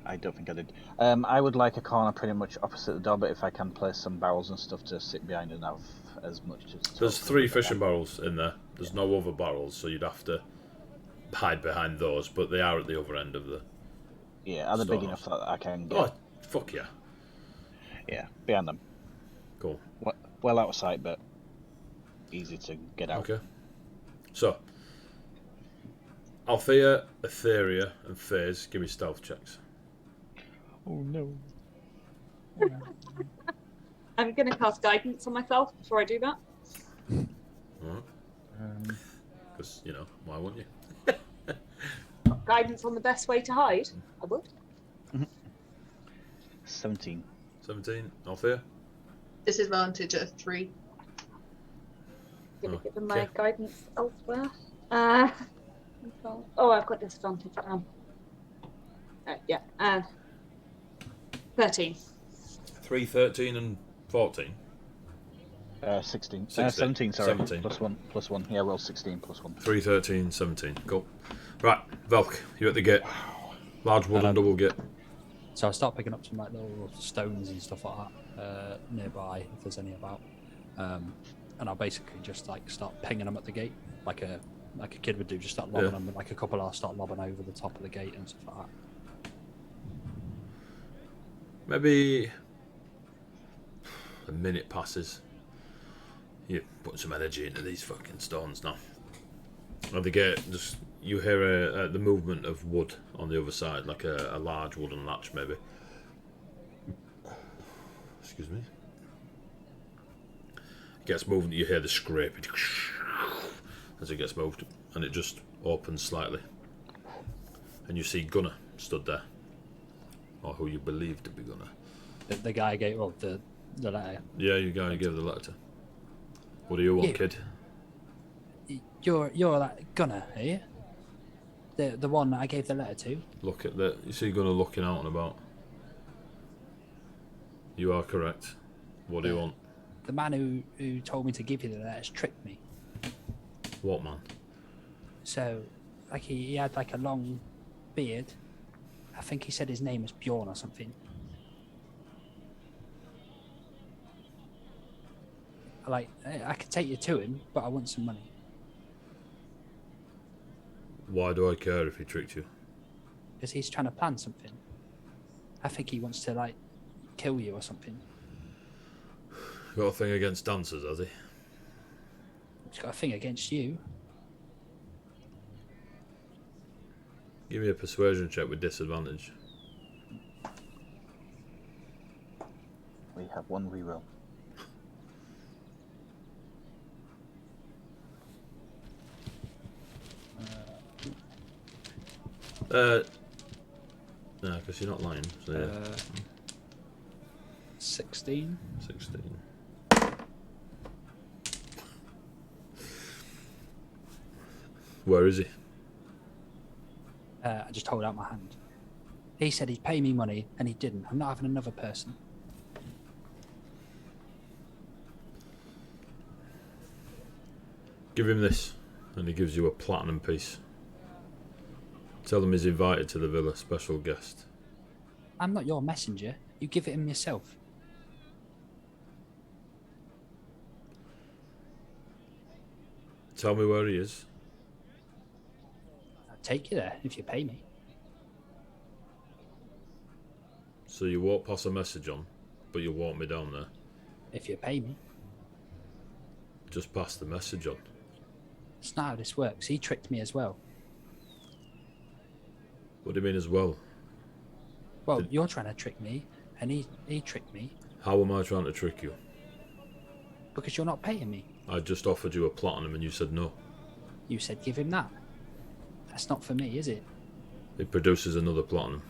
I don't think I did. I would like a corner pretty much opposite the door, but if I can place some barrels and stuff to sit behind and have as much as. There's 3 fishing barrels in there. There's no other barrels, so you'd have to hide behind those, but they are at the other end of the... Yeah, are they big Storehouse. enough that I can get? Oh, fuck yeah. Yeah, behind them. Cool. Well out of sight, but easy to get out. Okay. So, Althea, Etheria, and Faze, give me stealth checks. Oh no. I'm going to cast guidance on myself before I do that. Alright. Because, you know, why wouldn't you? Guidance on the best way to hide. I would. 17. 17, Althea? Disadvantage at 3. Gonna Oh, give them my okay. guidance elsewhere. Oh, I've got disadvantage now. Yeah. 13. 3, 13, and 14. 16. 16. 17, sorry. 17. Plus one. Yeah, well, 16 plus 1. 3, 13, 17. Cool. Right, Velk, you're at the gate. Large wooden double gate. So I'll start picking up some like little stones and stuff like that nearby if there's any about, and I'll basically just like start pinging them at the gate like a kid would do. Just start lobbing them, and like a couple I'll start lobbing over the top of the gate and stuff like that. Maybe a minute passes. You put some energy into these fucking stones now. At the gate, just you hear the movement of wood on the other side, like a large wooden latch, maybe. Excuse me. It gets moved. You hear the scraping as it gets moved, and it just opens slightly, and you see Gunnar stood there, or who you believe to be Gunnar. The guy gave the letter. Yeah, you guy gave the letter to. What do you want, You. kid? You're that Gunner, are you? The one that I gave the letter to. Look at that. You see Gunnar looking out and about. You are correct. What do you want? The man who told me to give you the letters tricked me. What man? So, like he had like a long beard. I think he said his name was Bjorn or something. Like, I could take you to him, but I want some money. Why do I care if he tricked you? Because he's trying to plan something. I think he wants to, like, kill you or something. Got a thing against dancers, has he? He's got a thing against you. Give me a persuasion check with disadvantage. We have one reroll. No, because you're not lying. So yeah, 16. 16. Where is he? I just hold out my hand. He said he'd pay me money, and he didn't. I'm not having another person. Give him this, and he gives you a platinum piece. Tell him he's invited to the villa, special guest. I'm not your messenger. You give it him yourself. Tell me where he is. I'll take you there if you pay me. So you won't pass a message on, but you'll walk me down there. If you pay me. Just pass the message on. It's not how this works. He tricked me as well. What do you mean as well? Well, you're trying to trick me, and he tricked me. How am I trying to trick you? Because you're not paying me. I just offered you a platinum and you said no. You said give him that. That's not for me, is it? It produces another platinum.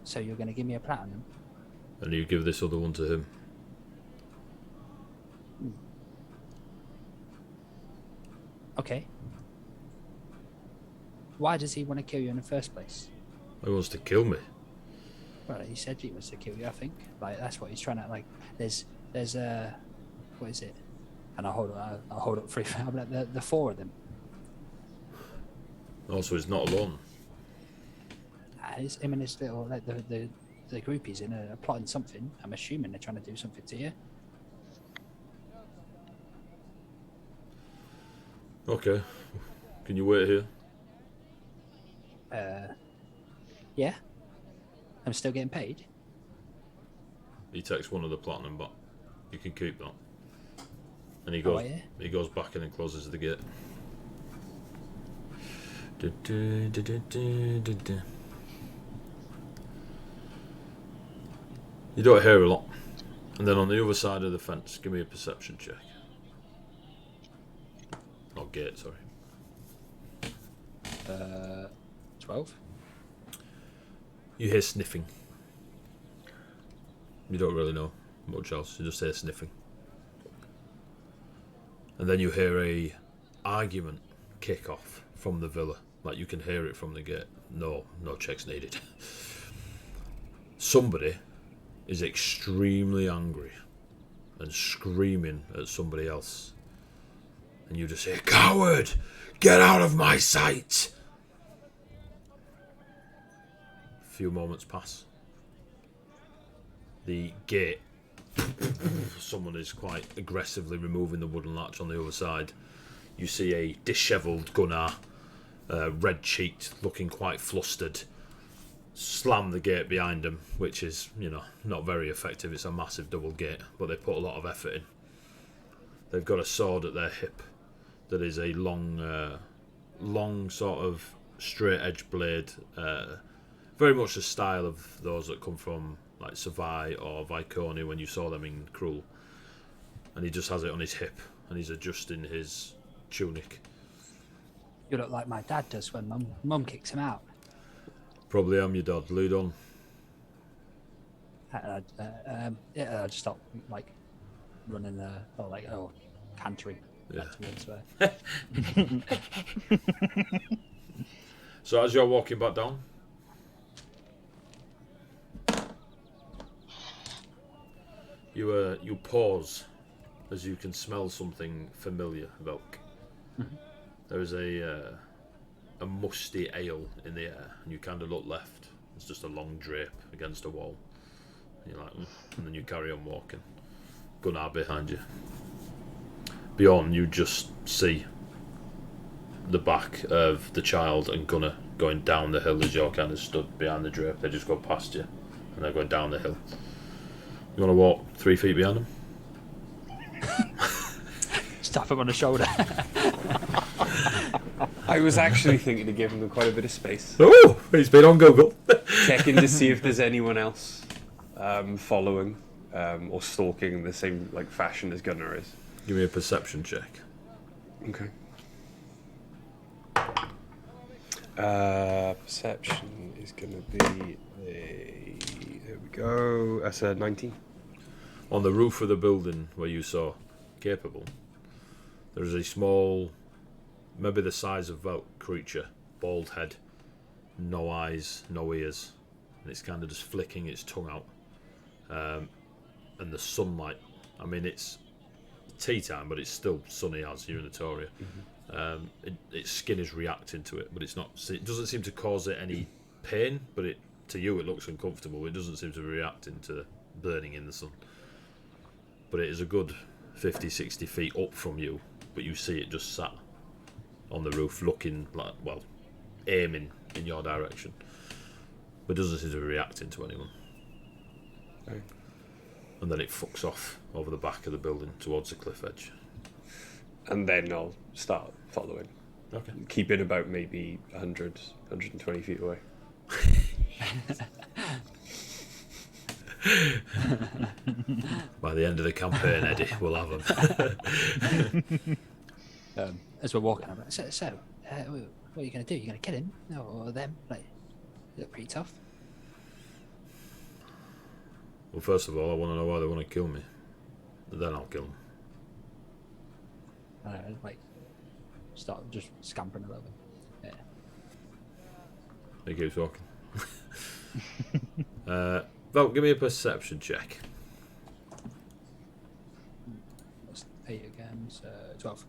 So you're going to give me a platinum? And you give this other one to him. Okay. Why does he want to kill you in the first place? He wants to kill me. Well, he said he wants to kill you, I think. Like, that's what he's trying to, like, there's what is it? And I'll hold up 3, the 4 of them. Also, he's not alone. It's him and his little, like, the groupies in are plotting something. I'm assuming they're trying to do something to you. Okay. Can you wait here? Yeah. I'm still getting paid. He takes one of the platinum back. You can keep that. And he goes. Yeah? He goes back in and closes the gate. You don't hear a lot. And then on the other side of the fence, give me a perception check. Not gate, sorry. 12. You hear sniffing. You don't really know much else. You just hear sniffing. And then you hear a argument kick off from the villa. Like you can hear it from the gate. No checks needed. Somebody is extremely angry and screaming at somebody else. And you just hear, "Coward! Get out of my sight!" A few moments pass. The gate, someone is quite aggressively removing the wooden latch on the other side. You see a dishevelled Gunnar, red-cheeked, looking quite flustered, slam the gate behind him, which is, not very effective. It's a massive double gate, but they put a lot of effort in. They've got a sword at their hip that is a long sort of straight-edge blade, very much the style of those that come from like Savai or Viconi when you saw them in Cruel. And he just has it on his hip, and he's adjusting his tunic. You look like my dad does when mum kicks him out. Probably am your dad. Lead on. I just stop like running cantering. Yeah. Towards So as you're walking back down, you pause as you can smell something familiar, Velk. Mm-hmm. There is a musty ale in the air, and you kind of look left. It's just a long drape against a wall. And you're like, and then you carry on walking. Gunnar behind you. Beyond, you just see the back of the child and Gunnar going down the hill as you're kind of stood behind the drape. They just go past you, and they're going down the hill. You want to walk 3 feet behind them? Just tap him on the shoulder. I was actually thinking of giving them quite a bit of space. Oh, he's been on Google. Checking to see if there's anyone else following or stalking in the same fashion as Gunnar is. Give me a perception check. Okay. Perception is going to be there we go. That's a 19. On the roof of the building where you saw Capable, there's a small, maybe the size of Velk creature, bald head, no eyes, no ears, and it's kind of just flicking its tongue out. And the sunlight, I mean, it's tea time, but it's still sunny as you're in the Toria. Mm-hmm. Its skin is reacting to it, but it's not. It doesn't seem to cause it any pain, but to you it looks uncomfortable. It doesn't seem to be reacting to burning in the sun. But it is a good 50, 60 feet up from you, but you see it just sat on the roof, looking aiming in your direction. but doesn't seem to be reacting to anyone. Okay. And then it fucks off over the back of the building towards the cliff edge. And then I'll start following. Okay. Keeping about maybe 100, 120 feet away. By the end of the campaign, Eddie, we'll have them. As we're walking, I'm like, so what are you going to do? You going to kill him or them? Like, you look pretty tough. Well, first of all, I want to know why they want to kill me. Then I'll kill them. Like, start just scampering a little bit. He keeps walking. Well, give me a perception check. That's 8 again, so 12.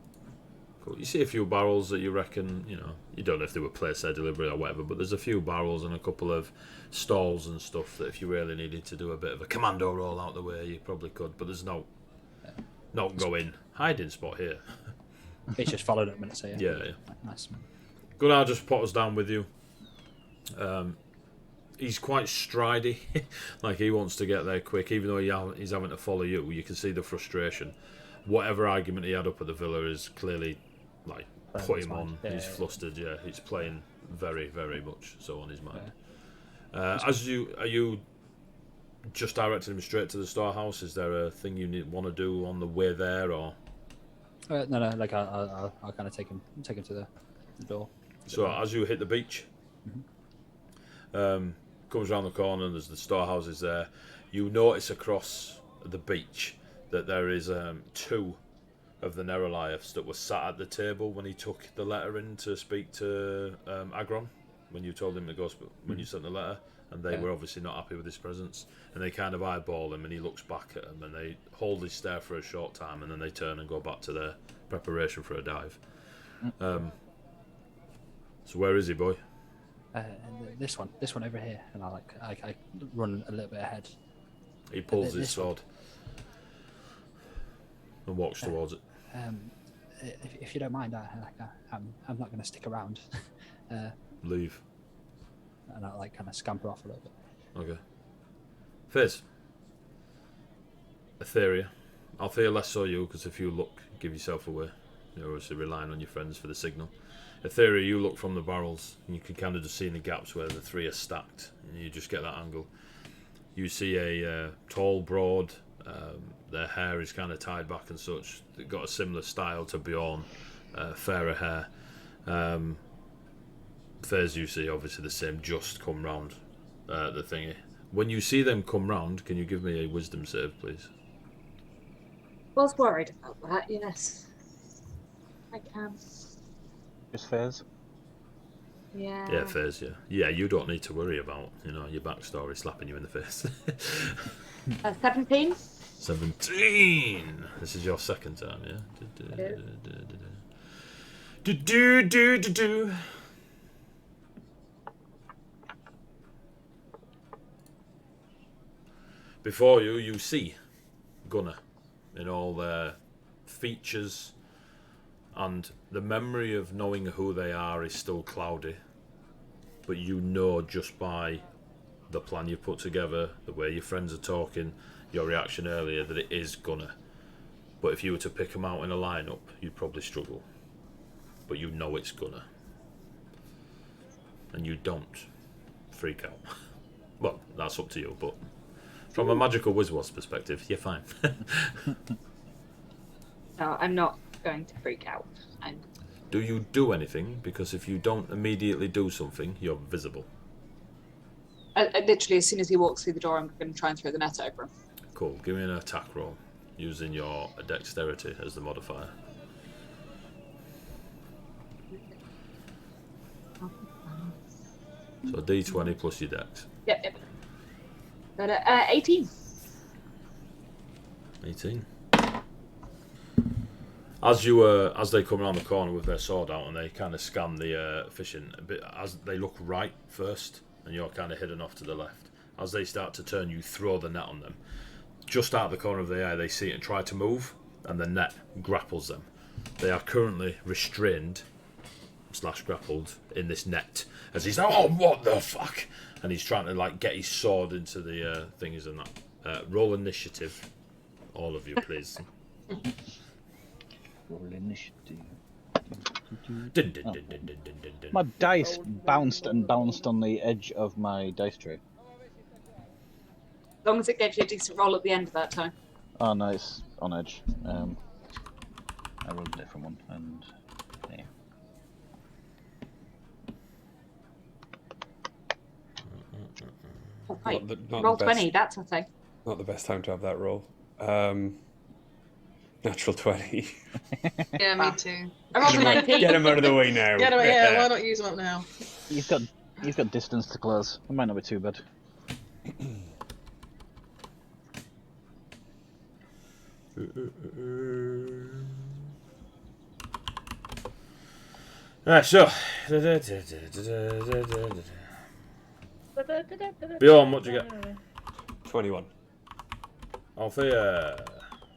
Cool. You see a few barrels that you reckon, you don't know if they were placed there deliberately or whatever, but there's a few barrels and a couple of stalls and stuff that if you really needed to do a bit of a commando roll out the way, you probably could, but there's no going hiding spot here. He's just followed it a minute, so yeah. Yeah. Nice. Gunnar just put us down with you. He's quite stridey, like he wants to get there quick, even though he's having to follow you. You can see the frustration. Whatever argument he had up at the villa is clearly like put him on. Yeah, he's flustered. Yeah, he's playing very, very much so on his mind. Are you just directing him straight to the storehouse? Is there a thing you want to do on the way there, or? No. Like I'll kind of take him to the door. So as you hit the beach, comes around the corner and there's the storehouses there. You notice across the beach that there is 2 of the Neroliaths that were sat at the table when he took the letter in to speak to Agron, when you told him to go when you sent the letter, and they were obviously not happy with his presence, and they kind of eyeball him and he looks back at them and they hold his stare for a short time and then they turn and go back to their preparation for a dive. So where is he, boy? This one over here, and I run a little bit ahead. He pulls his sword and walks towards it. If you don't mind, I'm not going to stick around. Leave. And I kind of scamper off a little bit. Okay. Fizz. Etheria. Althea, less so you, because if you look, give yourself away. You're obviously relying on your friends for the signal. Etheria, you look from the barrels, and you can kind of just see in the gaps where the 3 are stacked, and you just get that angle. You see a tall, broad, their hair is kind of tied back and such. They've got a similar style to Bjorn, fairer hair. Fairs you see, obviously the same, just come round the thingy. When you see them come round, can you give me a wisdom save, please? Was worried about that, yes. I can. Just Fairs. Yeah. Yeah, Fairs, yeah. Yeah, you don't need to worry about, your backstory slapping you in the face. 17. 17! This is your second time, yeah? Before you see Gunnar in all their features, and the memory of knowing who they are is still cloudy, but you know just by the plan you put together, the way your friends are talking, your reaction earlier, that it is Gunnar. But if you were to pick them out in a lineup, you'd probably struggle. But you know it's Gunnar. And you don't freak out. Well, that's up to you, but from a magical Wizard's perspective, you're fine. No, I'm not going to freak out. Do you do anything? Because if you don't immediately do something, you're visible. I literally, as soon as he walks through the door, I'm going to try and throw the net over him. Cool. Give me an attack roll, using your dexterity as the modifier. So D20 plus your dex. Yep. But 18. 18. As they come around the corner with their sword out and they kind of scan the fishing a bit, as they look right first, and you're kind of hidden off to the left. As they start to turn, you throw the net on them. Just out of the corner of the eye, they see it and try to move, and the net grapples them. They are currently restrained slash grappled in this net as he's like, oh, what the fuck? And he's trying to like get his sword into the thingies and that. Roll initiative, all of you, please. Roll initiative. Dun, dun, dun, dun, dun, dun, dun, dun. My dice bounced and bounced on the edge of my dice tray. As long as it gives you a decent roll at the end of that time. Oh no, it's on edge. I rolled a different one, and yeah. Oh, right. Not Roll the best, 20, that's a thing. Not the best time to have that roll. Natural 20. Yeah, me too. I rolled a 19. Get him out of the way now. Yeah, yeah, why not use them up now? You've got distance to close. It might not be too bad. Right, so. Bjorn, what do you get? 21. Althea.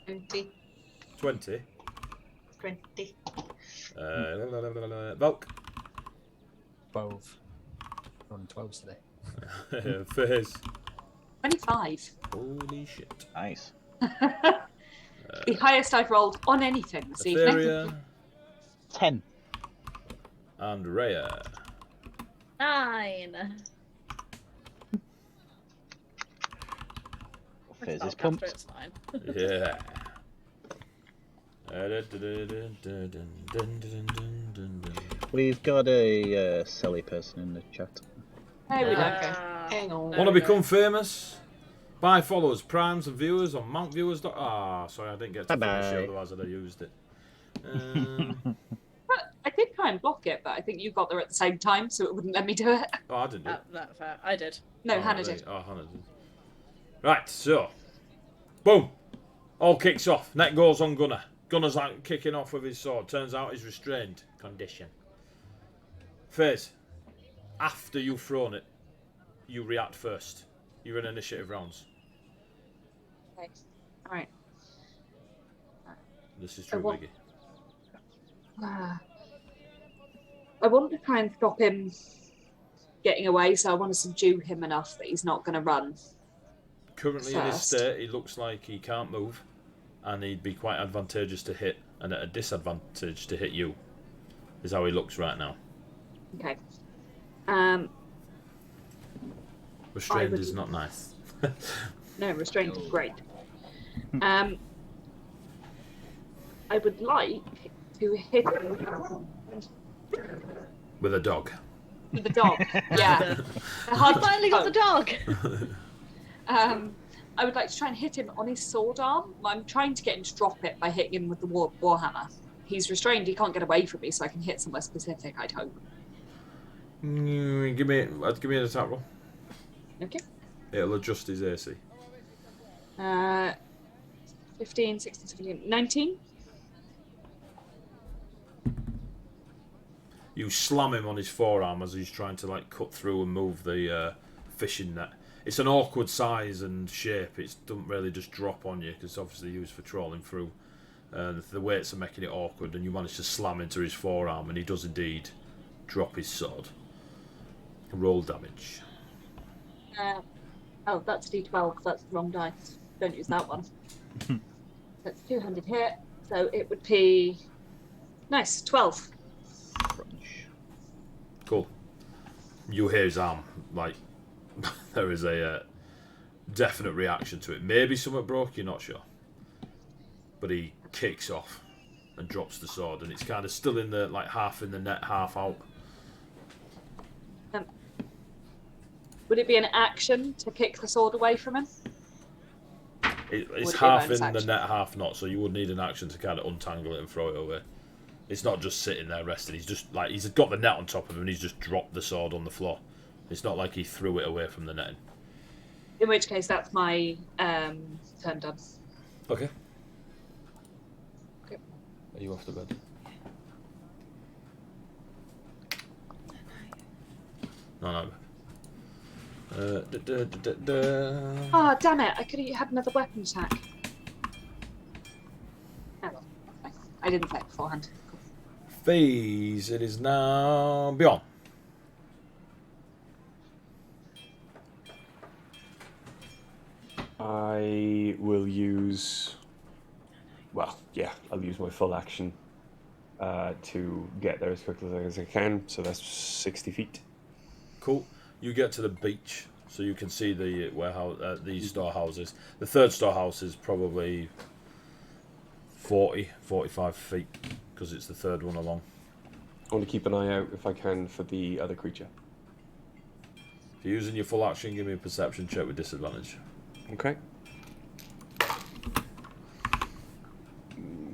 20. 20. 20. Valk. 12. Running 12s today. Fizz. 25. Holy shit. Nice. The highest I've rolled on anything this evening. Etheria. 10. And Rhea. 9. Fizz is Spellcaster, pumped. it's fine. Yeah. We've got a silly person in the chat. There we go. Okay. Hang on. Want to become famous? Buy followers, primes, and viewers on mountviewers. Sorry, I didn't get to finish it, otherwise I'd have used it. I did try and block it, but I think you got there at the same time, so it wouldn't let me do it. Oh, I didn't do it. That's fair. I did. No, Oh, Hannah really? did. Oh, Hannah did. Right, so. Boom. All kicks off. Net goes on Gunnar. Gunnar's like kicking off with his sword. Turns out he's restrained condition. Fizz. After you've thrown it, you react first. You're in initiative rounds. Okay. Alright. This is true, want- Biggie. I want to try and stop him getting away, so I want to subdue him enough that he's not going to run. Currently in his First. state, he looks like he can't move, and he'd be quite advantageous to hit, and at a disadvantage to hit you, is how he looks right now. Okay. Restrained would- is not nice. No, restraint is great. I would like to hit him With a dog. with the dog. Yeah. I finally got the dog. I would like to try and hit him on his sword arm. I'm trying to get him to drop it by hitting him with the warhammer. He's restrained, he can't get away from me, so I can hit somewhere specific, I'd hope. Give me an attack roll. Okay. It'll adjust his AC. 15, 16, 17, 19. You slam him on his forearm as he's trying to like cut through and move the fishing net. It's an awkward size and shape. It doesn't really just drop on you because it's obviously used for trawling through. The weights are making it awkward, and you manage to slam into his forearm, and he does indeed drop his sword. Roll damage. Oh, that's a d12. That's the wrong dice. Don't use that one. That's 200 hit, so it would be nice 12. Cool. You hear his arm, like, there is a definite reaction to it. Maybe something broke, you're not sure. But he kicks off and drops the sword, and it's kind of still in the, like, half in the net, half out. Would it be an action to kick the sword away from him? It's Would it be a half in bonus the action? net, half not, so you would need an action to kind of untangle it and throw it away. It's not just sitting there resting. He's just like he's got the net on top of him and he's just dropped the sword on the floor. It's not like he threw it away from the netting. In which case, that's my turn done. Okay. Okay. Are you off to bed? No. Oh, damn it! I could have had another weapon attack. Oh, well, I didn't say it beforehand. phase. It is now beyond. I will use. Well, yeah, I'll use my full action to get there as quickly as I can. So that's 60 feet. Cool. You get to the beach, so you can see the warehouse, the storehouses. The third storehouse is probably 40, 45 feet, because it's the third one along. I want to keep an eye out, if I can, for the other creature. If you're using your full action, give me a perception check with disadvantage. Okay.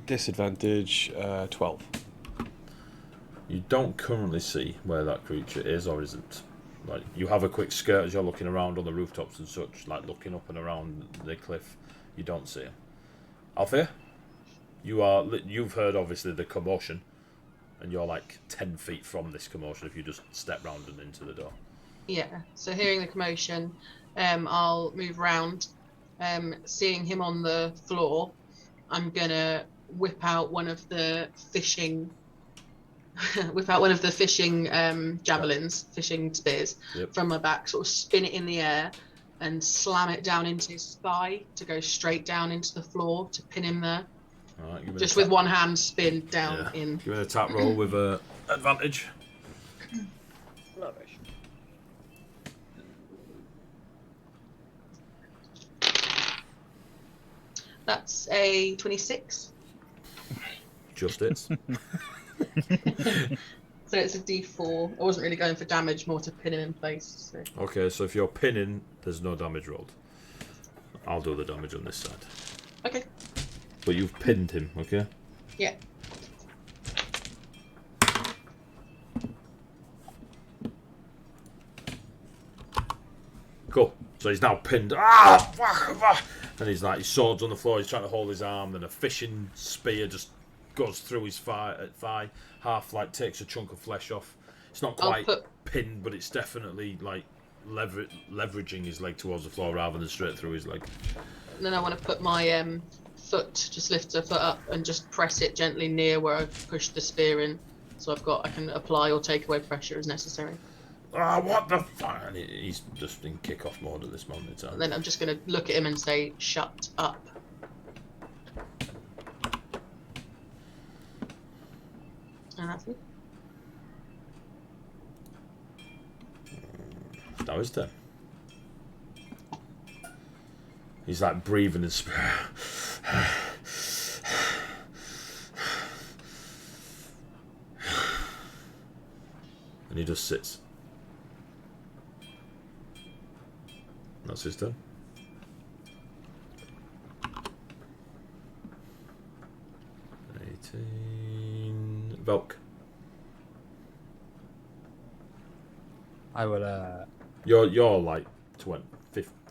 Disadvantage 12. You don't currently see where that creature is or isn't. Like, you have a quick skirt as you're looking around on the rooftops and such, like looking up and around the cliff. You don't see him. Althea, you've heard obviously the commotion, and you're like 10 feet from this commotion if you just step round and into the door. Yeah. So hearing the commotion, I'll move round. Seeing him on the floor, I'm gonna whip out one of the fishing javelins, fishing spears from my back, sort of spin it in the air and slam it down into his thigh to go straight down into the floor to pin him there. All right, just with one hand spin down in. Give me an attack roll with advantage. Flourish. That's a 26. Just hits. So it's a D4. I wasn't really going for damage, more to pin him in place. So. Okay, so if you're pinning, there's no damage rolled. I'll do the damage on this side. Okay. But you've pinned him, okay? Yeah. Cool. So he's now pinned. And he's like, his sword's on the floor, he's trying to hold his arm, then a fishing spear just goes through his thigh, half like takes a chunk of flesh off. It's not quite pinned, but it's definitely like leveraging his leg towards the floor rather than straight through his leg. And then I want to put my foot, just lift the foot up and just press it gently near where I've pushed the spear in. So I can apply or take away pressure as necessary. What the fuck? And he's just in kick-off mode at this moment in time. And then I'm just going to look at him and say, shut up. And that's it. That was done. He's like breathing and and he just sits. That's his turn. 18. Velk. I will. You're like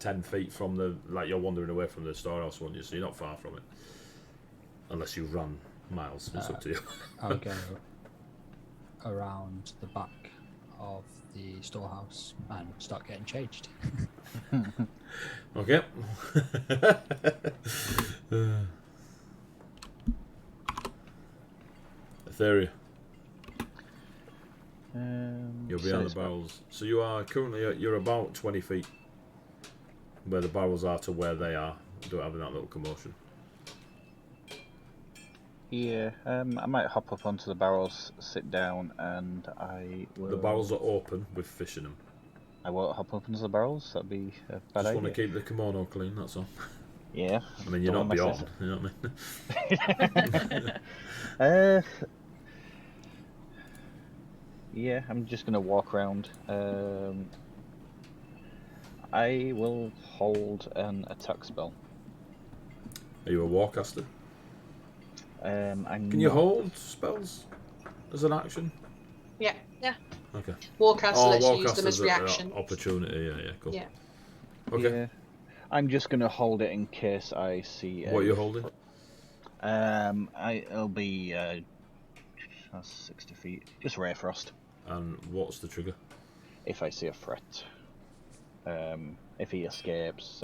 10 feet from the, like, you're wandering away from the storehouse, aren't you? So you're not far from it, unless you run miles. It's up to you. I'll go around the back of the storehouse and start getting changed. Okay. Etheria. You're behind the barrels. So you are currently you're about 20 feet where the barrels are to where they are. Don't having that little commotion. Yeah, I might hop up onto the barrels, sit down, and I will... The barrels are open with fish in them. I won't hop up into the barrels, that'd be a bad idea. Just want to keep the kimono clean, that's all. Yeah. I mean, you're not beyond, you know what I mean? Yeah, I'm just going to walk around. I will hold an attack spell. Are you a warcaster? Can you hold spells as an action? Yeah. Yeah. Okay. Warcaster lets you use them as reaction. Opportunity, yeah, cool. Yeah. Okay. Yeah. I'm just going to hold it in case I see... What are you holding? It'll be... that's 60 feet. Just Ray Frost. And what's the trigger? If I see a threat. If he escapes,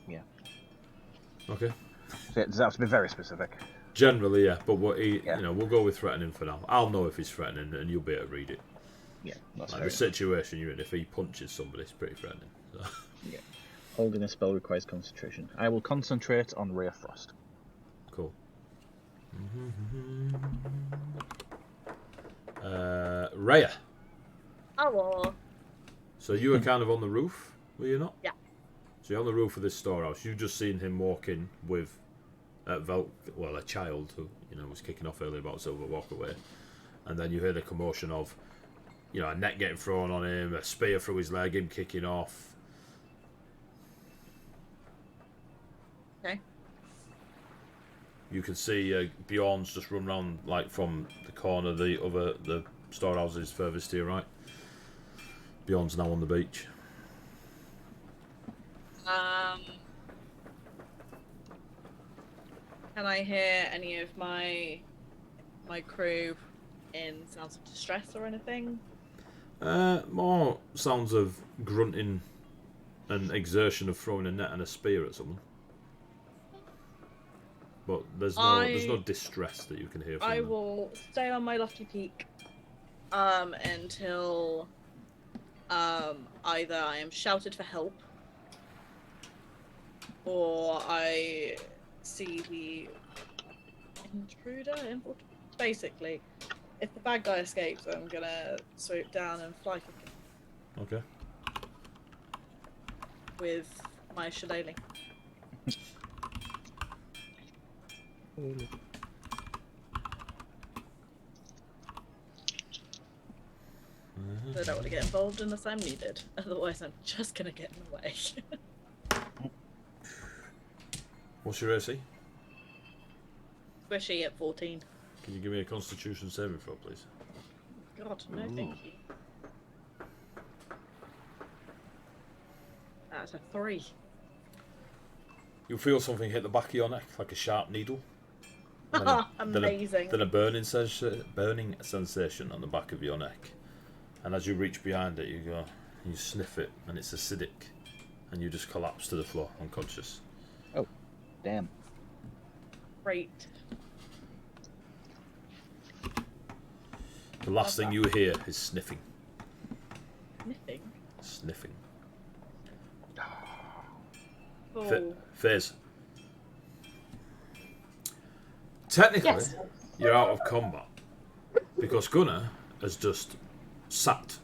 yeah. Okay. So it does have to be very specific. Generally, yeah, but what he, Yeah. you know, we'll go with threatening for now. I'll know if he's threatening, and you'll be able to read it. Yeah, that's Like fair the enough. situation you're in, if he punches somebody, it's pretty threatening. So. Yeah. Holding a spell requires concentration. I will concentrate on Ray of Frost. Cool. Rhea. Hello. So you were kind of on the roof, were you not? Yeah. So you're on the roof of this storehouse. You've just seen him walking with a child who, you know, was kicking off earlier about Silver walk away. And then you hear the commotion of, you know, a net getting thrown on him, a spear through his leg, him kicking off. Okay. You can see Bjorn's just run around like from the corner, the storehouses furthest to your right. Bjorn's now on the beach. Can I hear any of my crew in sounds of distress or anything? More sounds of grunting and exertion of throwing a net and a spear at someone. But there's no distress that you can hear from I them. will stay on my lofty peak until either I am shouted for help or I see the intruder. Basically, if the bad guy escapes, I'm gonna swoop down and fly kick him Okay. with my shillelagh. I don't want to get involved unless I'm needed. Otherwise, I'm just gonna get in the way. What's your AC? Squishy at 14. Can you give me a Constitution saving throw, please? God, no, thank you. That's a 3. You'll feel something hit the back of your neck, like a sharp needle. And Amazing. Then a burning sensation on the back of your neck. And as you reach behind it, you sniff it, and it's acidic. And you just collapse to the floor, unconscious. Oh, damn. Great. The last thing you hear is sniffing. Sniffing? Sniffing. Oh. Fizz. Technically, Yes. you're out of combat. Because Gunnar has just sat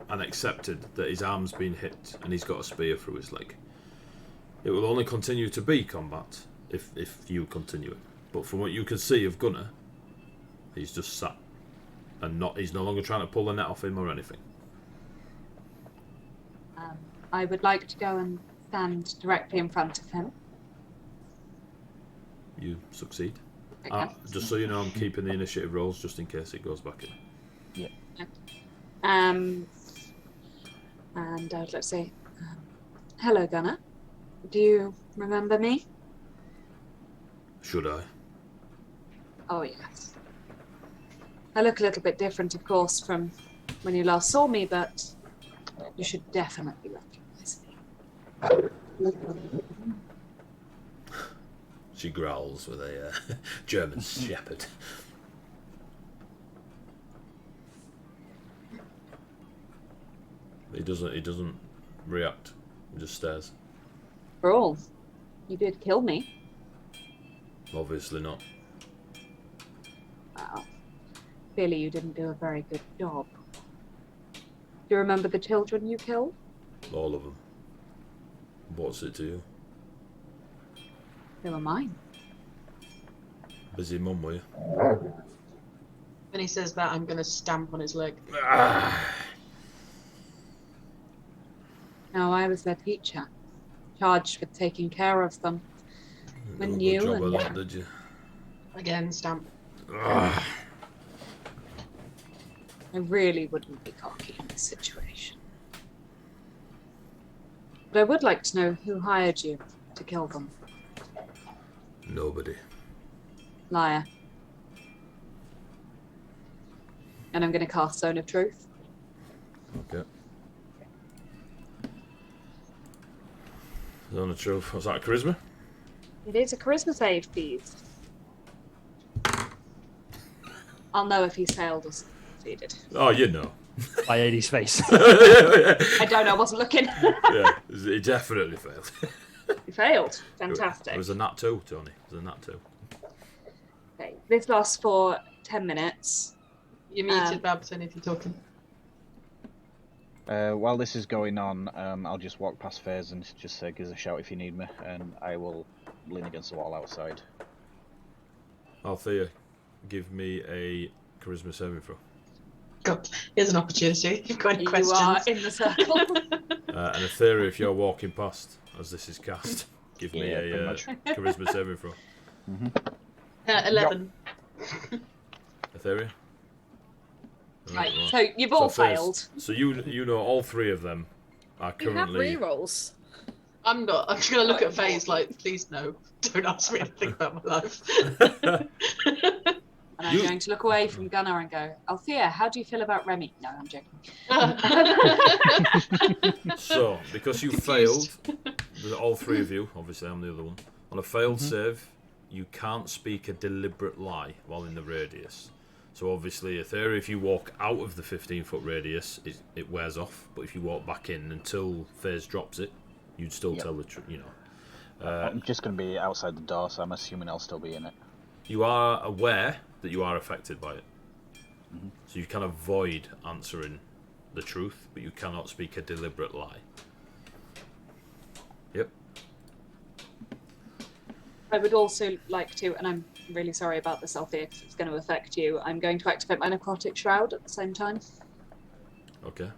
and accepted that his arm's been hit and he's got a spear through his leg. It will only continue to be combat if you continue it. But from what you can see of Gunnar, he's just sat and he's no longer trying to pull the net off him or anything. I would like to go and stand directly in front of him. You succeed. Okay. Just so you know, I'm keeping the initiative rolls just in case it goes back in. And let's see. Hello, Gunnar. Do you remember me? Should I? Oh, yes. I look a little bit different, of course, from when you last saw me, but you should definitely recognize me. She growls with a German shepherd. He doesn't react. He just stares. For all, you did kill me. Obviously not. Well, clearly you didn't do a very good job. Do you remember the children you killed? All of them. What's it to you? They were mine. Busy mum, were you? When he says that, I'm going to stamp on his leg. No, I was their teacher, charged with taking care of them. When You you did a good job and of that, did you? Again, stamp. I really wouldn't be cocky in this situation. But I would like to know who hired you to kill them. Nobody. Liar. And I'm going to cast Zone of Truth. Okay. Zone of Truth. Was that charisma? It is a charisma save, please. I'll know if he's failed or succeeded. Oh, you know. By Eddie's face. I don't know, I wasn't looking. Yeah, he definitely failed. He failed. Fantastic. It was a nat 2, Tony. It was a nat 2. Okay, this lasts for 10 minutes. You're muted, Babson, if you're talking. While this is going on, I'll just walk past Faze and just say, give us a shout if you need me, and I will lean against the wall outside. Althea, give me a charisma saving throw. God, here's an opportunity. You've got any You questions? are in the circle. And Aethera, if you're walking past as this is cast, give me pretty a much. charisma saving throw. 11. Aethera? Right, so you've all So Faze, failed. So you know all three of them are You have currently... rerolls. I'm not. I'm just going to look at Faze like, please no. Don't ask me anything about my life. And I'm going to look away from Gunnar and go, Althea, how do you feel about Remy? No, I'm joking. So, because you failed, all three of you, obviously I'm the other one, on a failed save, you can't speak a deliberate lie while in the radius. So obviously, Aethera, if you walk out of the 15-foot radius, it wears off. But if you walk back in until Faze drops it, you'd still tell the truth, you know. I'm just going to be outside the door, so I'm assuming I'll still be in it. You are aware that you are affected by it. So you can avoid answering the truth, but you cannot speak a deliberate lie. Yep. I would also like to, and I'm really sorry about this, Althea, because it's going to affect you. I'm going to activate my necrotic shroud at the same time. Okay.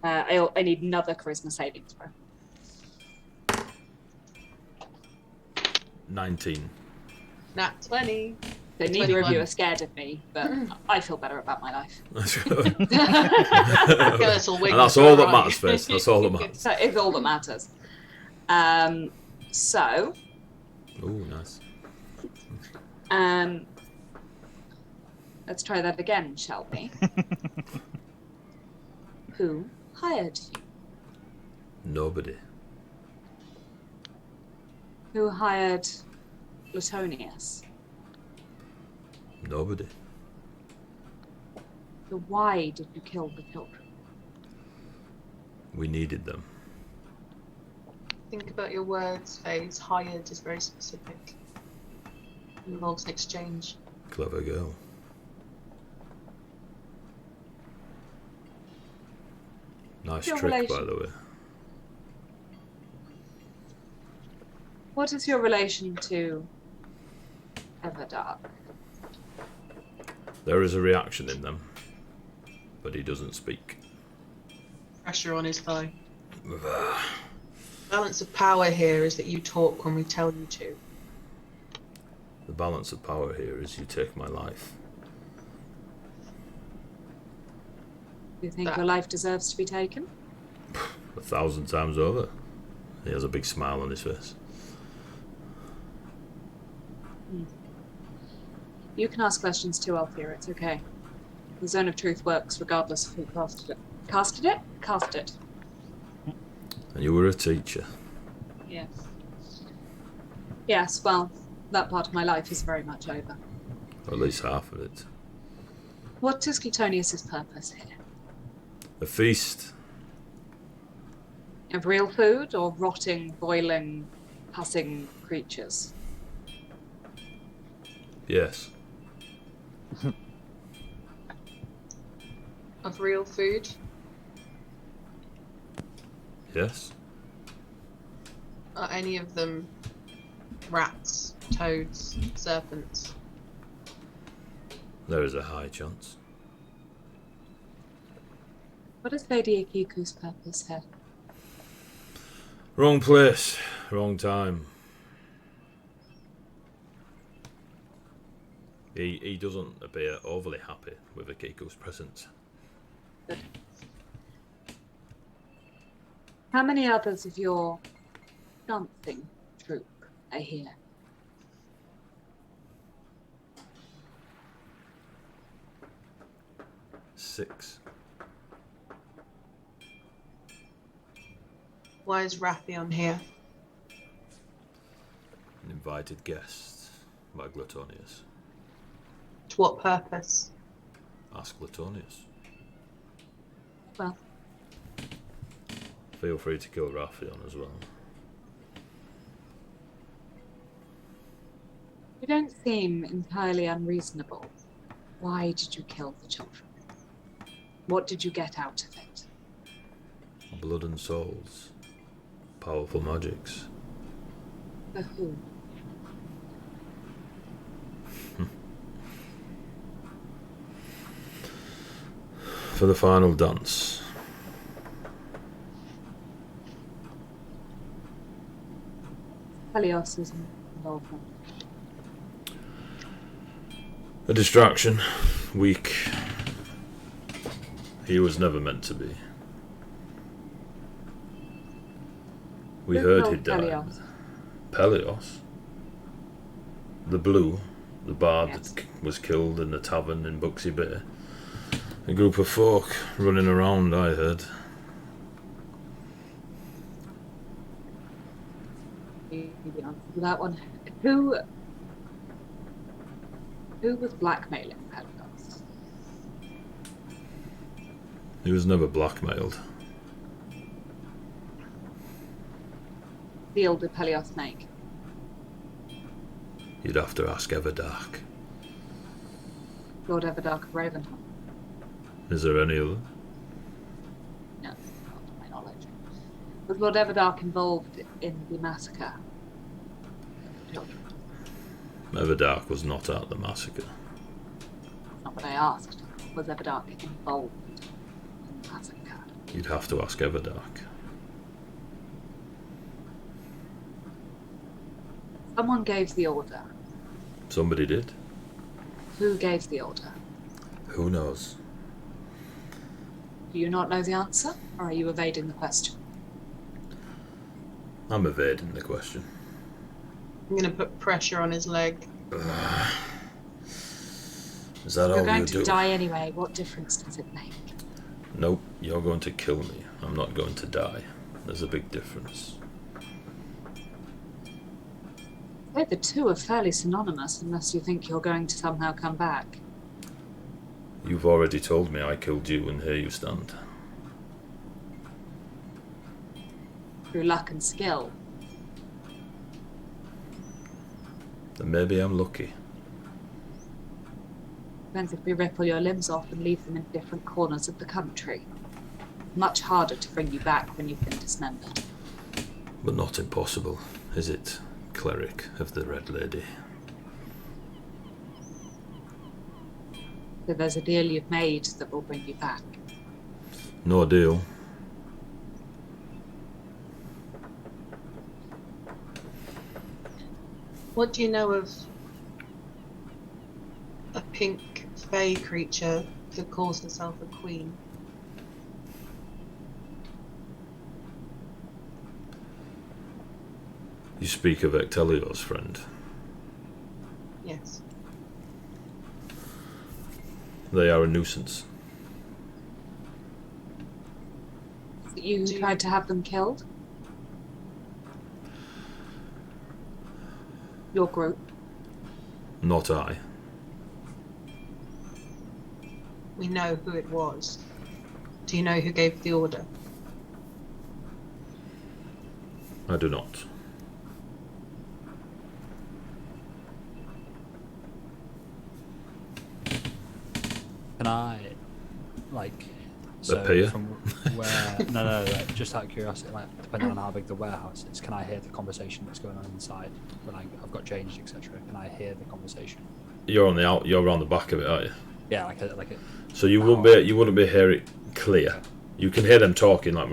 I need another charisma saving throw. 19. Nat 20. So neither of 21. you are scared of me, but I feel better about my life. That's good. And And that's all that matters, Faze. That's all that matters. So it's all that matters. So, Ooh, nice. let's try that again, shall we? Who hired you? Nobody. Who hired Latonius? Nobody. So why did you kill the children? We needed them. Think about your words, Faze. Hired is very specific. Involves an exchange. Clever girl. Nice Your trick, by relation. the way. What is your relation to Everdark? There is a reaction in them, but he doesn't speak. Pressure on his thigh. Balance of power here is that you talk when we tell you to. The balance of power here is you take my life. Do you think your life deserves to be taken? 1,000 times over. He has a big smile on his face. You can ask questions too, Althea. It's okay. The zone of truth works regardless of who casted it. Casted it? Cast it. And you were a teacher. Yes. Yes, well, that part of my life is very much over. Or at least half of it. What is Gluttonius's purpose here? A feast. Of real food or rotting, boiling, passing creatures? Yes. Of real food. Yes. Are any of them rats, toads, serpents? There is a high chance. What is Lady Akiku's purpose here? Wrong place, wrong time. He doesn't appear overly happy with Akiko's presence. Good. How many others of your dancing troupe are here? Six. Why is Raphion here? An invited guest by Gluttonius. To what purpose? Ask Latonius. Well, Feel free to kill Raphael as well. you don't seem entirely unreasonable. Why did you kill the children? What did you get out of it? Blood and souls. Powerful magics. For who? For the final dance. Helios' involvement. A distraction. Weak. He was never meant to be. We Who heard killed he died. Pelios? Pelios? The Blue, the bard Yes. that was killed in the tavern in Buxy Bay. A group of folk running around, I heard. The answer to that one. Who was blackmailing Pelios? He was never blackmailed. Deal did Pelios make? You'd have to ask Everdark. Lord Everdark of Ravenholm? Is there any other? No, not to my knowledge. Was Lord Everdark involved in the massacre? Children. Everdark was not at the massacre. That's not what I asked. Was Everdark involved in the massacre? You'd have to ask Everdark. Someone gave the order. Somebody did. Who gave the order? Who knows? Do you not know the answer, or are you evading the question? I'm evading the question. I'm going to put pressure on his leg. Is that all You're going you to do? die anyway. What difference does it make? Nope, you're going to kill me. I'm not going to die. There's a big difference. The two are fairly synonymous, unless you think you're going to somehow come back. You've already told me I killed you, and here you stand. Through luck and skill. Then maybe I'm lucky. Depends if we rip all your limbs off and leave them in different corners of the country. Much harder to bring you back when you've been dismembered. But not impossible, is it, cleric of the Red Lady? So there's a deal you've made that will bring you back. No deal. What do you know of a pink fey creature that calls herself a queen? You speak of Ectelios, friend. Yes. They are a nuisance. You tried to have them killed? Your group? Not I. We know who it was. Do you know who gave the order? I do not. Can I, so Appear? from where? no, like, just out of curiosity, like depending on how big the warehouse is, can I hear the conversation that's going on inside when I've got changed, etc.? Can I hear the conversation? You're on the you're around the back of it, aren't you? Yeah, like a. So you wouldn't be hearing it clear. You can hear them talking like.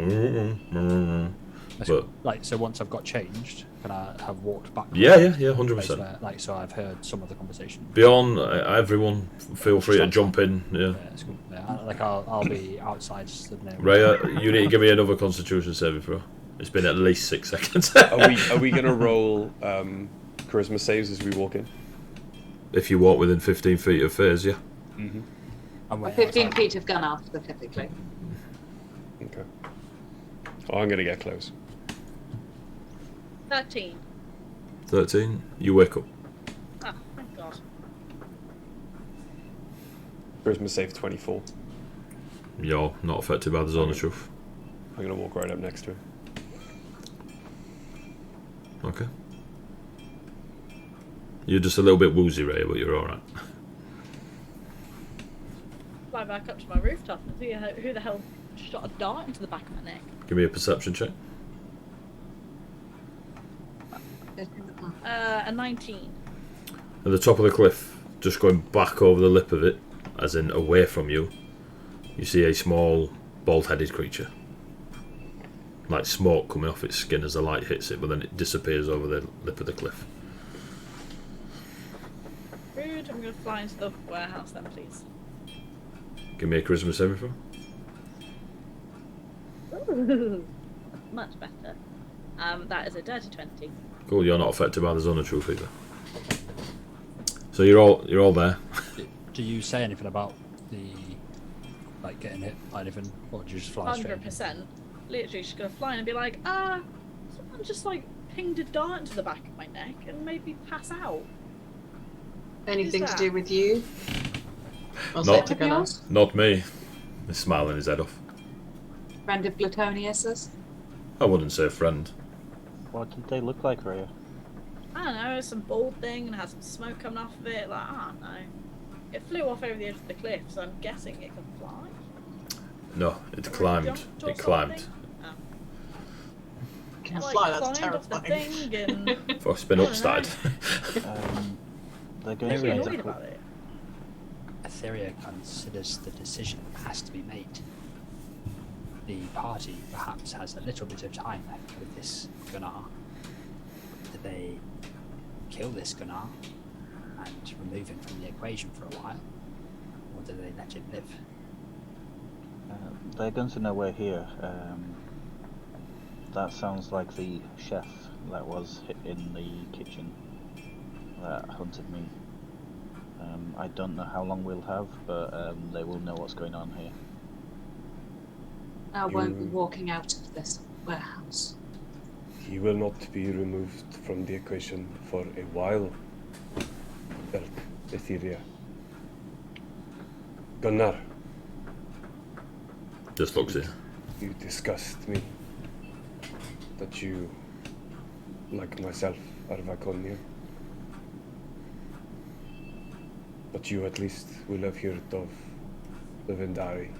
But Like, so once I've got changed, can I have walked back? yeah, 100%. Like, so I've heard some of the conversation. Beyond everyone, feel free to jump in. Yeah. Yeah, it's cool. Yeah, like I'll be outside just to know. Raya, you need to give me another Constitution saving throw. It's been at least 6 seconds. Are we gonna roll charisma saves as we walk in? If you walk within 15 feet of Faze, yeah. Mm-hmm. I'm way 15 outside. feet of Gunnar, specifically. Okay. Oh, I'm gonna get close. 13. 13, you wake up. Ah, thank God. Charisma save 24. You're not affected by the zone of truth. I'm gonna walk right up next to her. Okay. You're just a little bit woozy, Ray, but you're alright. Fly back up to my rooftop and see who the hell shot a dart into the back of my neck. Give me a perception check. A 19. At the top of the cliff, just going back over the lip of it, as in away from you, you see a small, bald-headed creature. Like smoke coming off its skin as the light hits it, but then it disappears over the lip of the cliff. Rude, I'm going to fly into the warehouse then, please. Give me a charisma saving throw. Ooh, much better. That is a dirty 20. Cool, you're not affected by the zone of truth either. So you're all there. Do you say anything about the like getting hit by anything, or do you just fly straight? 100%. Literally, she's gonna fly in and be like, someone just like pinged a dart into the back of my neck and made me pass out. Anything to do with you? Or Not- say to Gunnar? Not me. He's smiling his head off. Friend of Gluttonius's? I wouldn't say friend. What did they look like, Rhea? I don't know, some bald thing and had some smoke coming off of it. Like, I don't know. It flew off over the edge of the cliff, so I'm guessing it can fly. No, it climbed. Jumped or It climbed. something? Oh. Can Like, fly, that's climbed off the terrifying. thing and For spin I up don't started. They're going I'm to end annoyed up. about it. Etheria considers the decision has to be made. The party perhaps has a little bit of time left with this Gunnar. Do they kill this Gunnar and remove him from the equation for a while? Or do they let him live? They're going to know we're here. That sounds like the chef that was in the kitchen that hunted me. I don't know how long we'll have, but they will know what's going on here. I won't be walking out of this warehouse. He will not be removed from the equation for a while. Belt, Etheria. Gunnar, Just looks at you. you disgust me. That you, like myself, are Vaconia. But you at least will have heard of the Vendari.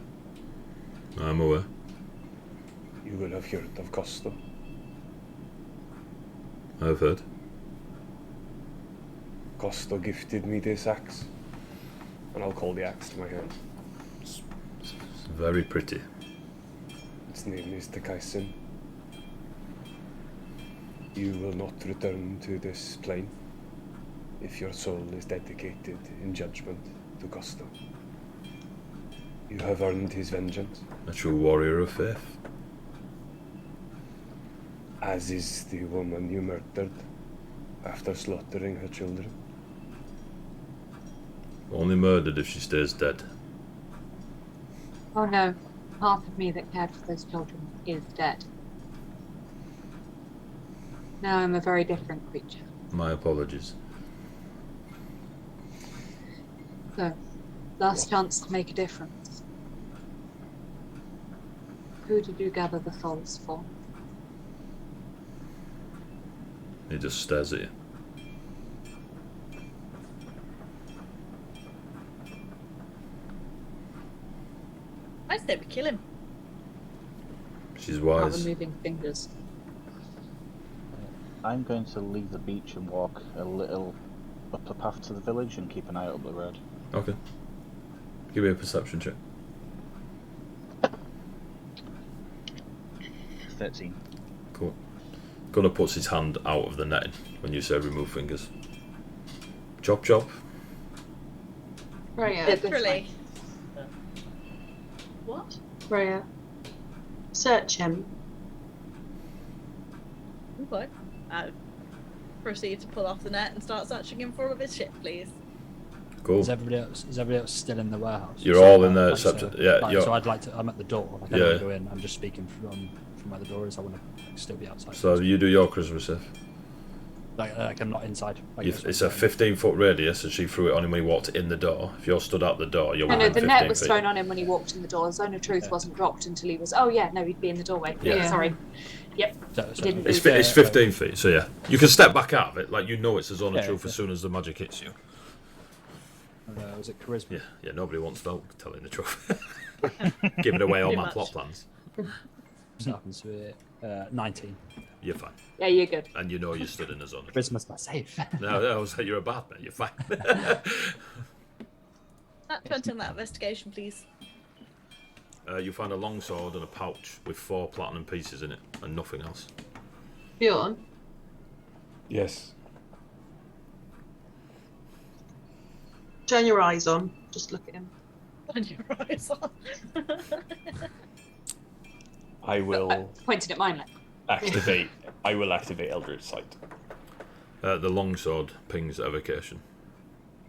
I'm aware. You will have heard of Costa. I've heard. Costa gifted me this axe. And I'll call the axe to my hand. It's very pretty. Its name is the Kaisen. You will not return to this plane if your soul is dedicated in judgment to Costa. You have earned his vengeance, A true warrior of faith. as is the woman you murdered after slaughtering her children. Only murdered if she stays dead. Oh no, part of me that cared for those children is dead. Now I'm a very different creature. My apologies. So, last chance to make a difference. Who did you gather the souls for? He just stares at you. I say we kill him. She's Not wise. removing fingers. I'm going to leave the beach and walk a little up the path to the village and keep an eye out up the road. Okay. Give me a perception check. 13. Cool. Gunnar puts his hand out of the netting when you say remove fingers. Chop chop. Rhea, This Literally. way. What? Rhea, search him. What? Proceed to pull off the net and start searching him for all of his shit, please. Cool. Is everybody else still in the warehouse? You're So, all in there like, except so- yeah. like, You're, so I'd like to. I'm at the door. Like, I don't Yeah. want to go in. I'm just speaking from where the door is. I want to still be outside. so you do your Christmas save. Like I'm not inside. Like, It's a 15-foot radius, and she threw it on him when he walked in the door. If you're stood at the door, you're No, within the 15 net was feet. thrown on him when he walked in the door. Zone of truth wasn't dropped until he was. Oh yeah, no, he'd be in the doorway. Yeah. Sorry. Yep. So It's 15 feet, so yeah. You can step back out of it, like you know it's a zone of truth as soon as the magic hits you. Was it charisma? Yeah, nobody wants Velk telling the truth. Giving away all Pretty my much. plot plans. So happens to it. 19. You're fine. Yeah, you're good. And you know you stood in a zone of truth. Charisma's my save. No, I was like, you're a bad man, you're fine. That 20 on that investigation, please. You find a longsword and a pouch with 4 platinum pieces in it, and nothing else. Bjorn, Yes. turn your eyes on. Just look at him. On your eyes on. I will Pointed at mine. Like, activate. I will activate Eldritch Sight. The longsword pings evocation.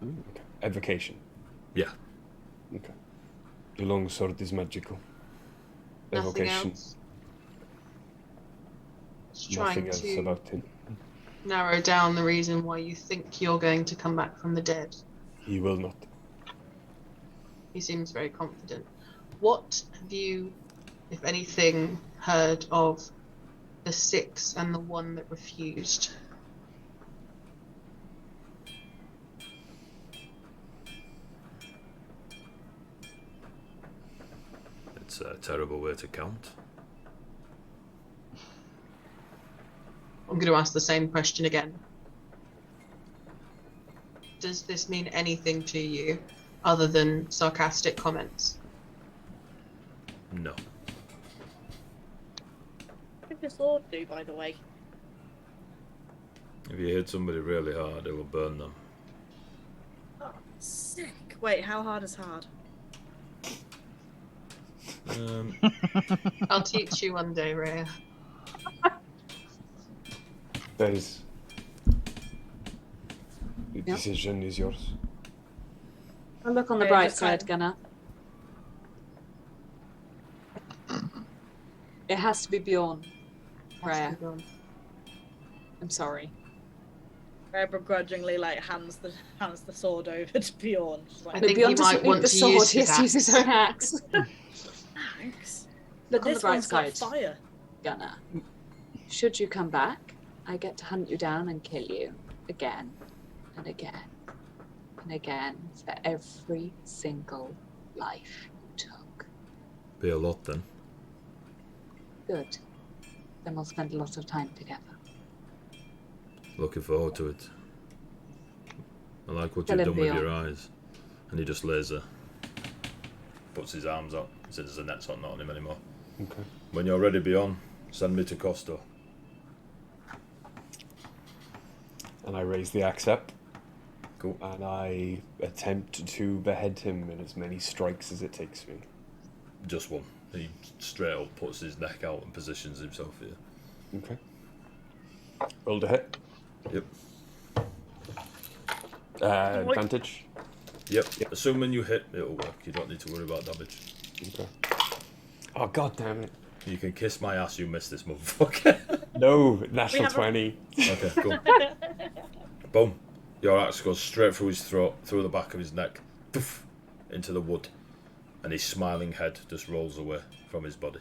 Okay. Evocation. Yeah. Okay. The longsword is magical. Nothing Evocation. else. Just trying Nothing else to about him. narrow down the reason why you think you're going to come back from the dead. He will not. He seems very confident. What have you, if anything, heard of the 6 and the 1 that refused? It's a terrible way to count. I'm going to ask the same question again. Does this mean anything to you other than sarcastic comments? No. What did this sword do, by the way? If you hit somebody really hard, it will burn them. Oh, sick. Wait, how hard is hard? I'll teach you one day, Rhea. That is. The decision is yours. I'll look on the Okay, bright just try- side, Gunnar. It has to be Bjorn. Rhea. I'm sorry. Rhea begrudgingly hands the sword over to Bjorn. She's like, I But think Bjorn he doesn't might need want the to sword, use he has his to use his own axe. thanks. Look But on the this bright one's got side, fire. Gunnar. Should you come back, I get to hunt you down and kill you again and again and again for every single life you took. Be a lot then. Good. Then we'll spend a lot of time together. Looking forward to it. I like what Tell you've him done with Bjorn. your eyes. And he just lays there. Puts his arms up, since the net's not on him anymore. Okay. When you're ready, Bjorn, send me to Costa. And I raise the axe up. Cool. And I attempt to behead him in as many strikes as it takes me. Just one. He straight up puts his neck out and positions himself here. Okay. Roll to hit. Yep. Advantage. Yep. Assuming you hit, it'll work. You don't need to worry about damage. Okay. Oh, god damn it. You can kiss my ass, you missed this motherfucker. No, natural have a- 20. Okay, cool. Boom. Your axe goes straight through his throat, through the back of his neck, poof, into the wood. And his smiling head just rolls away from his body.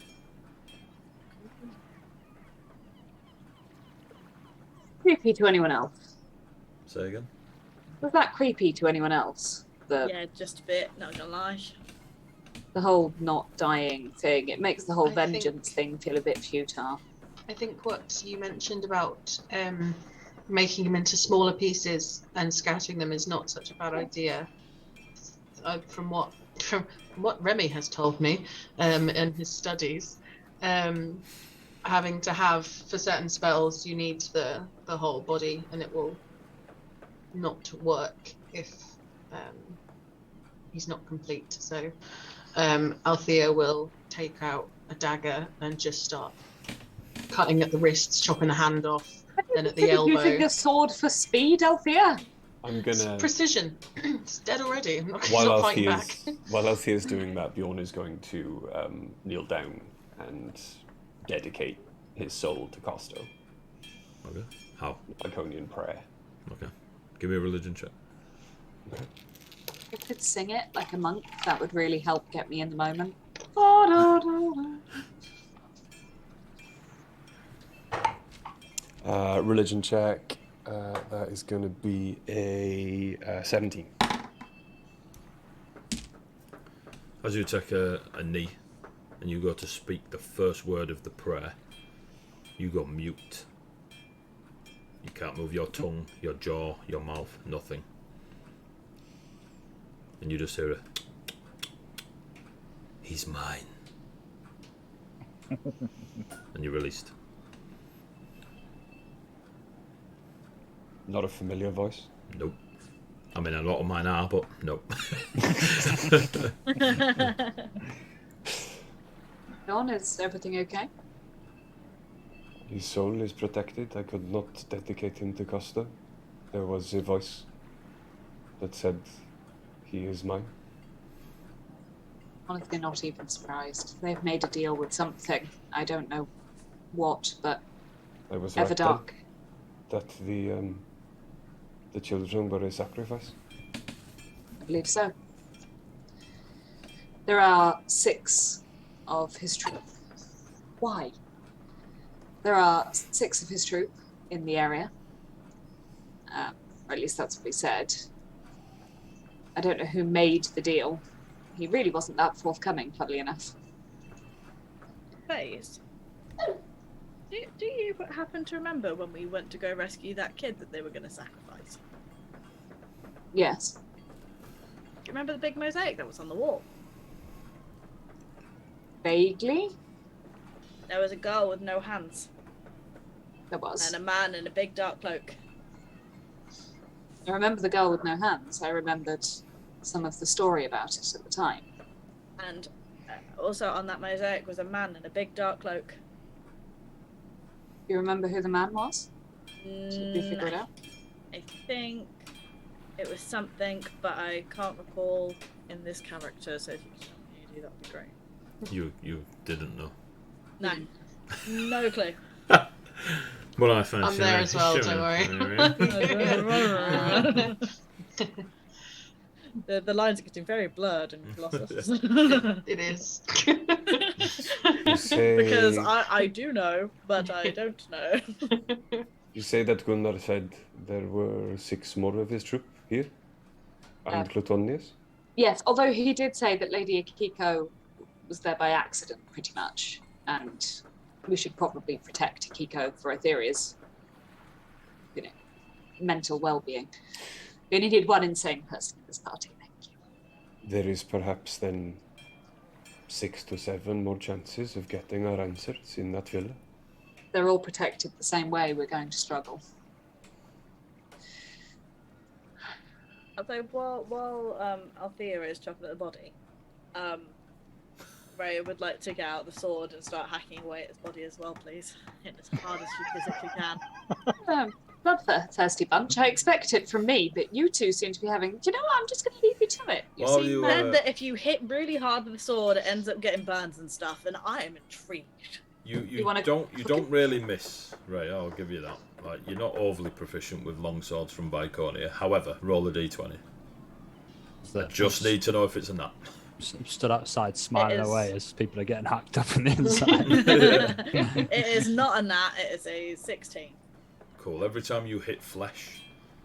Creepy to anyone else? Say again? Was that creepy to anyone else? Yeah, just a bit, not gonna lie. The whole not dying thing. It makes the whole I think- vengeance thing feel a bit futile. I think what you mentioned about making them into smaller pieces and scattering them is not such a bad idea. From what Remy has told me in his studies, having to have for certain spells you need the whole body, and it will not work if he's not complete. So Althea will take out a dagger and just start cutting at the wrists, chopping a hand off, then at the elbow. Using a sword for speed, Althea? I'm gonna. Precision. It's dead already. I'm not, While not fighting back. Althea's doing that, Bjorn is going to kneel down and dedicate his soul to Costo. Okay. How? Draconian prayer. Okay. Give me a religion check. Okay. If I could sing it like a monk, that would really help get me in the moment. Religion check. That is going to be a 17. As you take a knee and you go to speak the first word of the prayer, you go mute. You can't move your tongue, your jaw, your mouth, nothing. And you just hear a... He's mine. And you're released. Not a familiar voice. Nope. I mean, a lot of mine are, but nope. Dawn, is everything okay? His soul is protected. I could not dedicate him to Costa. There was a voice that said, he is mine. Honestly, not even surprised. They've made a deal with something. I don't know what, but I was right then, Everdark. that the children were a sacrifice. I believe so. There are 6 of his troop. Why? There are 6 of his troop in the area. Or at least that's what he said. I don't know who made the deal. He really wasn't that forthcoming, funnily enough. Phase. Do you happen to remember when we went to go rescue that kid that they were going to sacrifice? Yes. Do you remember the big mosaic that was on the wall? Vaguely? There was a girl with no hands. There was. And a man in a big dark cloak. I remember the girl with no hands. I remembered some of the story about it at the time. And also on that mosaic was a man in a big dark cloak. You remember who the man was? Did you figure it out? I think it was something, but I can't recall in this character, so if you could help me do that would be great. You didn't know. No. No clue. Well, I find I'm there as well, don't worry. The lines are getting very blurred in Colossus. It is. You say, Because I do know, but I don't know. you say that Gunnar said there were 6 more of his troop here? And Plutonius? Yes, although he did say that Lady Akiko was there by accident, pretty much. And we should probably protect Akiko for Aetheria's, mental well-being. We only need one insane person in this party, thank you. There is perhaps then 6 to 7 more chances of getting our answers in that villa. They're all protected the same way. We're going to struggle. Although while Althea is chopping at the body, Ray would like to get out the sword and start hacking away at his body as well, please. Hit as hard as you physically can. Bloodthirsty bunch. I expect it from me, but you two seem to be having... You know what? I'm just going to leave you to it. You Well, seem... you, Said that if you hit really hard with the sword, it ends up getting burns and stuff, and I am intrigued. You wanna don't really miss, Ray. I'll give you that. Like, you're not overly proficient with long swords from Bicornia. However, roll a d20. I just need to know if it's a nat. Stood outside smiling is. away as people are getting hacked up on the inside. It is not a nat, it is a 16. Cool. Every time you hit flesh,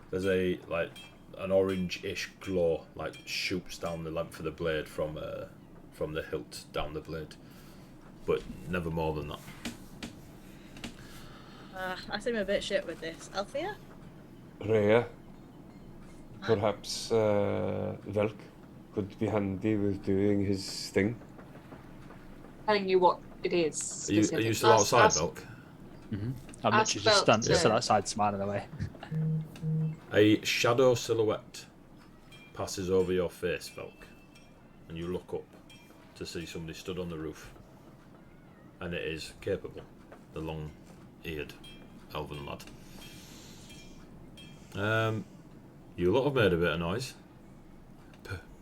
there's an orange-ish glow shoots down the length of the blade from the hilt down the blade, but never more than that. I seem a bit shit with this. Althea? Rhea, perhaps Velk could be handy with doing his thing. Telling you what it is. Are you still outside, Velk? Mm-hmm. I'm literally just stood outside smiling away. A shadow silhouette passes over your face, Velk, and you look up to see somebody stood on the roof, and it is Capable, the long-eared elven lad. You lot have made a bit of noise.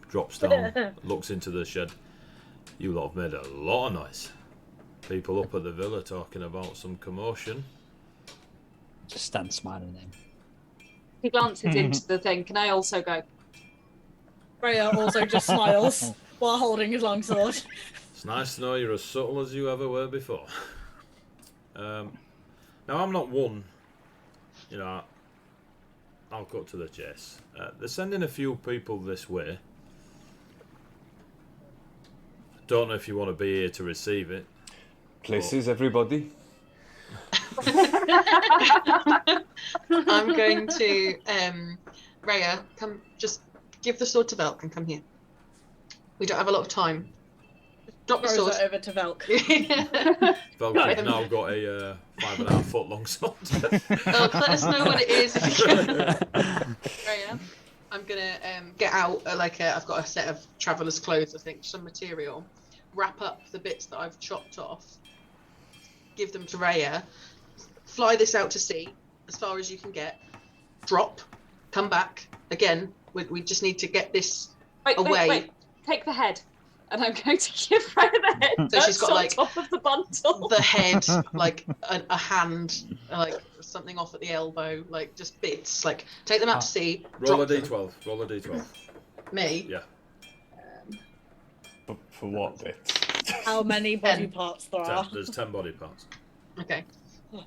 Drops down, looks into the shed. You lot have made a lot of noise. People up at the villa talking about some commotion. Just stand smiling at him. He glances into the thing. Can I also go? Freya also just smiles while holding his long sword. It's nice to know you're as subtle as you ever were before. Now, I'm not one, you know, I'll cut to the chase. They're sending a few people this way. Don't know if you want to be here to receive it. Places, everybody. I'm going to Rhea, come, just give the sword to Velk and come here. We don't have a lot of time. Drop the Throws sword. it over to Velk. Velk has now got a 5.5 foot long sword. Velk, let us know what it is if you can. Rhea, I'm gonna get out I've got a set of traveller's clothes, I think, some material, wrap up the bits that I've chopped off, give them to Rhea, fly this out to sea as far as you can get, drop, come back again. We just need to get this away. Wait. Take the head. And I'm going to give Rhea the head. So she's got on top of the bundle. the head, like a hand, like something off at the elbow, like just bits. Like take them out to sea. Roll a drop d12. Roll a d12. them. Me. Yeah. For what bit? How many body 10. parts there are? There's 10 body parts. Okay.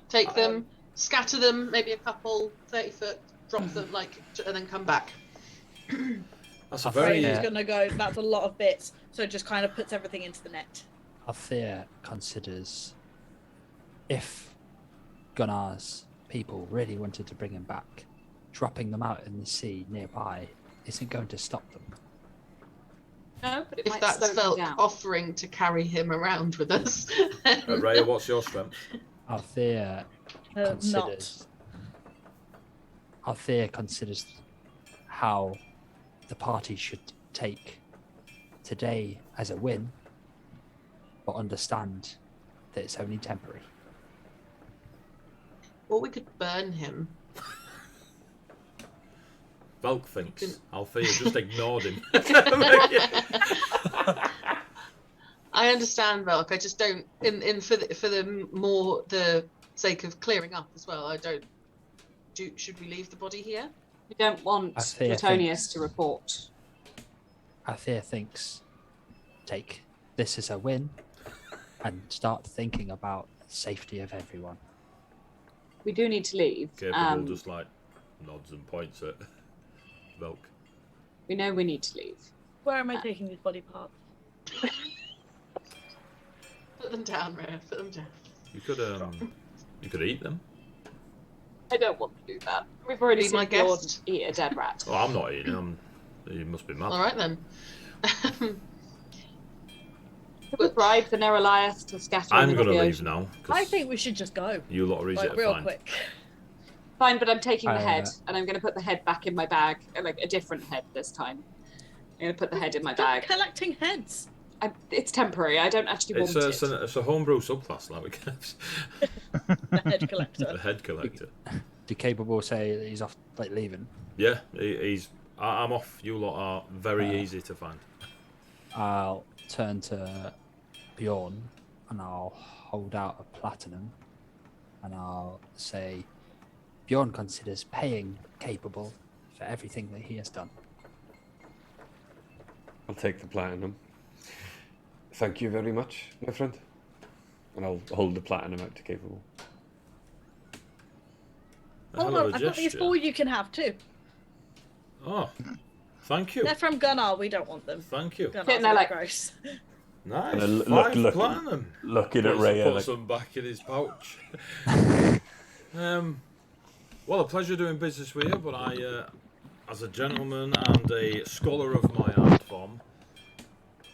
Take them, scatter them, maybe a couple, 30 foot, drop them, and then come back. That's a very... Freya's gonna go, that's a lot of bits, so just kind of puts everything into the net. Althea considers if Gunnar's people really wanted to bring him back, dropping them out in the sea nearby isn't going to stop them. No, but it If might that's slow them Velk down. offering to carry him around with us. Rhea, what's your strength? Althea considers how the party should take today as a win, but understand that it's only temporary. Or we could burn him. Velk thinks Althea just ignored him. I understand, Velk. I just don't. For the sake of clearing up as well. I don't. Should we leave the body here? We don't want Althea Platonius thinks- to report. Althea thinks, take this as a win, and start thinking about the safety of everyone. We do need to leave. Capable just like nods and points at Velk. We know we need to leave. Where am I taking these body parts? Put them down, Rhea. Put them down. You could eat them. I don't want to do that. We've already Be my seen Bjorn guest. eat a dead rat. Oh, I'm not eating them. You must be mad. All right then. Could we bribe the Neraliath to scatter I'm them going to in the leave ocean? now. 'Cause I think we should just go. you lot are easy Like, to real find. quick. Fine, but I'm taking the I, head, and I'm going to put the head back in my bag, like a different head this time. I'm going to put the head in my Stop bag. collecting heads. It's temporary. I don't actually It's want it. it's a homebrew subclass, like we get. The head collector. The head collector. Do Capable say that he's off, like leaving? Yeah, he's. I'm off. You lot are very easy to find. I'll turn to Bjorn and I'll hold out a platinum and I'll say, Bjorn considers paying Capable for everything that he has done. I'll take the platinum. Thank you very much, my friend. And I'll hold the platinum out to Capable. A hell Hold of on, a I've got these gesture. 4 you can have too. Oh, thank you. They're from Gunnar, we don't want them. Thank you. Gunnar's Sitting a there bit like- gross. Nice. And then Five platinum. looking at Puts- Rhea puts like, them back in his pouch. Well, a pleasure doing business with you, but I, as a gentleman and a scholar of my art form,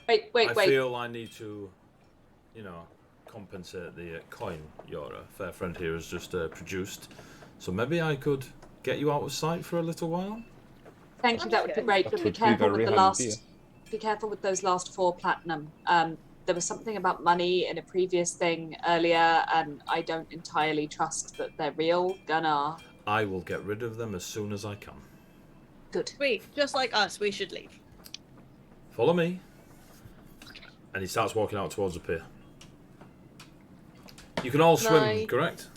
Wait. I feel I need to, compensate the coin your fair friend here has just produced. So maybe I could get you out of sight for a little while. Thank you. That would be great. That But be would be careful very with the handy. last. Be careful with those last 4 platinum. There was something about money in a previous thing earlier, and I don't entirely trust that they're real. Gunnar. I will get rid of them as soon as I can. Good. Sweet, just like us, we should leave. Follow me. And he starts walking out towards the pier. You can all swim, Nice. correct?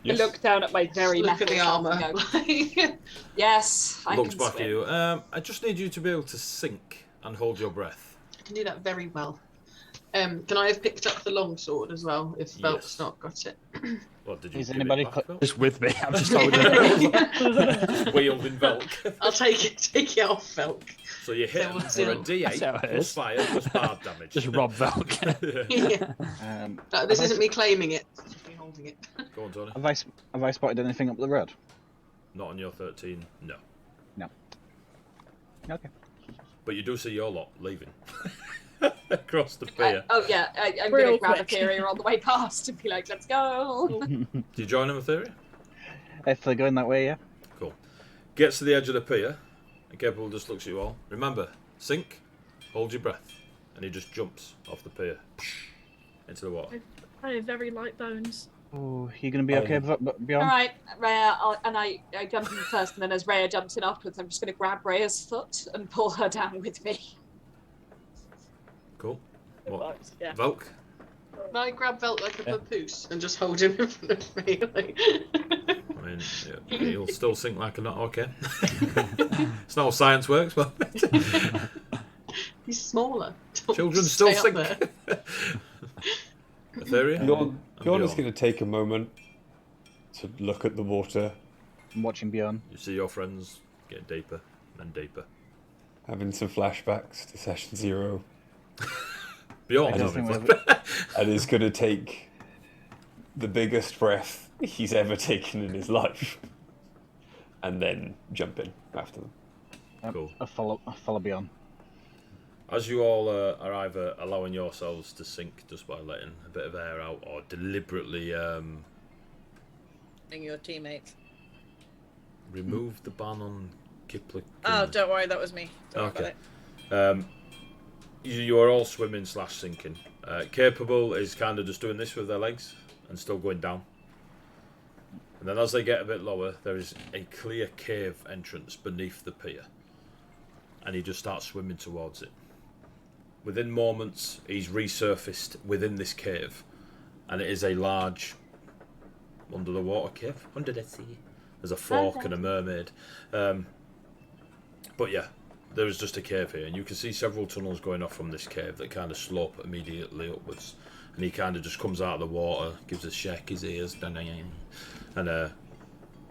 Yes. I look down at my very Look at the metal self armour. and go, yes, I Looks can back swim. at you. I just need you to be able to sink and hold your breath. I can do that very well. Can I have picked up the longsword as well, if Velk's Yes. not got it? What did you Is give anybody it back, Velk? Just with me. I'm just holding it. Just wielding Velk. I'll take it off, Velk. So you hit So him we'll for a do- That's how D8 it plus is. fire plus bard damage. Just rob Velk. Yeah. No, this have I isn't me claiming it. It's just me holding it. Go on, Tony. Have I spotted anything up the road? Not on your 13, no. No. Okay. But you do see your lot leaving. Across the pier. Oh yeah, I'm Real gonna grab quick. Etheria on the way past and be like, let's go. Do you join him, Etheria? If they're going that way, yeah. Cool. Gets to the edge of the pier, and Capable just looks at you all. Remember, sink, hold your breath. And he just jumps off the pier into the water. I have very light bones. Oh, you going to be okay, Bjorn? All right, Rhea, and I jump in first, and then as Rhea jumps in afterwards, I'm just gonna grab Rhea's foot and pull her down with me. Cool. What? Yeah. Velk? Can I grab Velk like a papoose and just hold him in front of me? Like... I mean, yeah, he'll still sink like a nut. Okay. It's not how science works, but He's smaller. children still Stay up sink. there. Etheria? Bjorn is going to take a moment to look at the water, I'm watching Bjorn. You see your friends get deeper and deeper. having some flashbacks to session 0, Beyond I don't having think fun. and is going to take the biggest breath he's ever taken in his life, and then jump in after them. Cool. I follow Bjorn. As you all are either allowing yourselves to sink just by letting a bit of air out, or deliberately And your teammates. remove the ban on Kipling. Oh, don't worry, that was me. Don't worry Okay. about it. You are all swimming / sinking. Capable is kind of just doing this with their legs and still going down. And then as they get a bit lower, there is a clear cave entrance beneath the pier. And he just starts swimming towards it. Within moments, he's resurfaced within this cave. And it is a large under the water cave. Under the sea. There's a fork and a mermaid. But yeah, there is just a cave here. And you can see several tunnels going off from this cave that kind of slope immediately upwards. And he kind of just comes out of the water, gives a shake his ears. And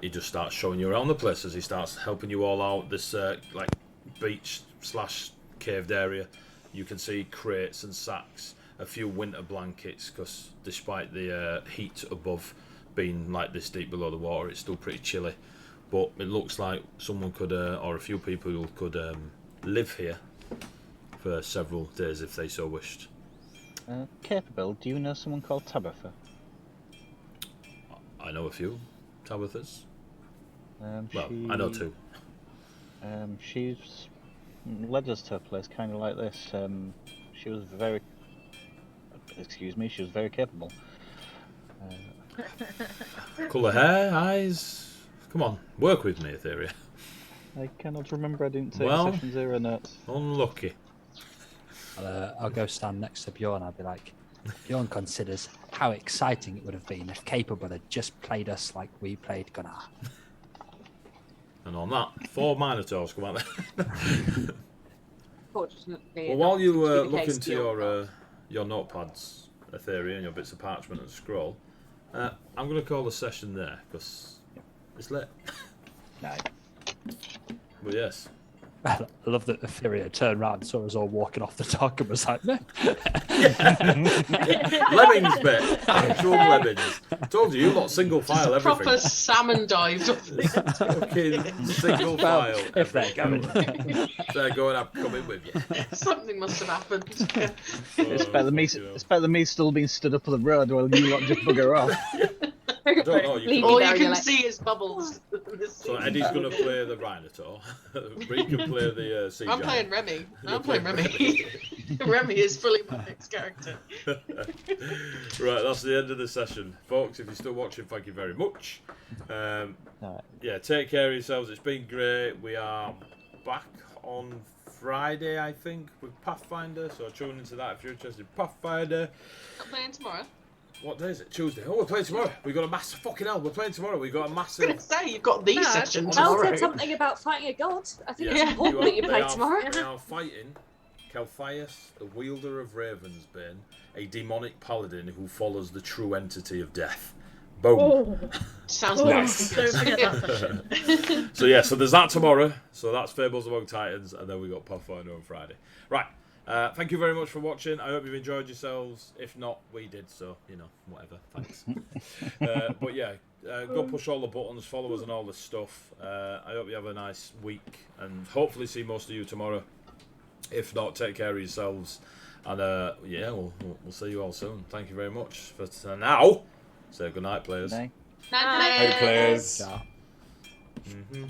he just starts showing you around the place as he starts helping you all out. This like beach / caved area. You can see crates and sacks, a few winter blankets, because despite the heat above being like this deep below the water, it's still pretty chilly. But it looks like someone could, or a few people could live here for several days if they so wished. Capable, do you know someone called Tabitha? I know a few Tabithas. Well, She- I know two. She's led us to a place kind of like this. She was very... Excuse me, she was very capable. Colour hair, eyes. Come on, work with me, Etheria. I cannot remember, I didn't take Well- session 0 notes. Unlucky. I'll go stand next to Bjorn. I'll be like, Bjorn considers how exciting it would have been if Capable had just played us like we played Gunnar. And on that, 4 Minotaurs come out there. Fortunately, Well, while you that seems to be the look case into beyond your notepads, Etheria, and your bits of parchment and scroll, I'm going to call the session there because it's late. No. But yes, I love that Etheria turned around and saw us all walking off the dock and was like, meh. lemmings bit, actual lemmings. I told you, you lot single Just file a everything. proper salmon dive. Fucking single file. If they're going. They're going up, coming with you. Something must have happened. It's better than me still being stood up on the road while you lot just bugger off. I don't know, you Leave can- me All there, you you're can like, see is bubbles. So Eddie's going to play the Rhinotaur. Bree can play the sea I'm giant. playing Remy. You're I'm playing playing Remy. Remy is fully my next character. Right, that's the end of the session. Folks, if you're still watching, thank you very much. Yeah, take care of yourselves. It's been great. We are back on Friday, I think, with Pathfinder. So tune into that if you're interested in Pathfinder. Not playing tomorrow. What day is it? Tuesday. Oh, we're playing tomorrow. We got a massive fucking hell. We're playing tomorrow. We got a I was massive. gonna say you've got the No, session Mel Mel tomorrow. said something about fighting a god. I think it's Yeah. important that you play They tomorrow. are fighting Kelthias, the wielder of Ravensbane, a demonic paladin who follows the true entity of death. Boom. Oh, Sounds Nice. don't forget that session. So yeah, so there's that tomorrow. So that's Fables Among Titans, and then we got Pathfinder on Friday. Right. Thank you very much for watching. I hope you've enjoyed yourselves. If not, we did. So whatever. Thanks. But yeah, go push all the buttons, follow us, and all this stuff. I hope you have a nice week, and hopefully see most of you tomorrow. If not, take care of yourselves, and yeah, we'll see you all soon. Thank you very much. But now, say good night, players. Nay. Night, Hey, players. Ciao. Mhm.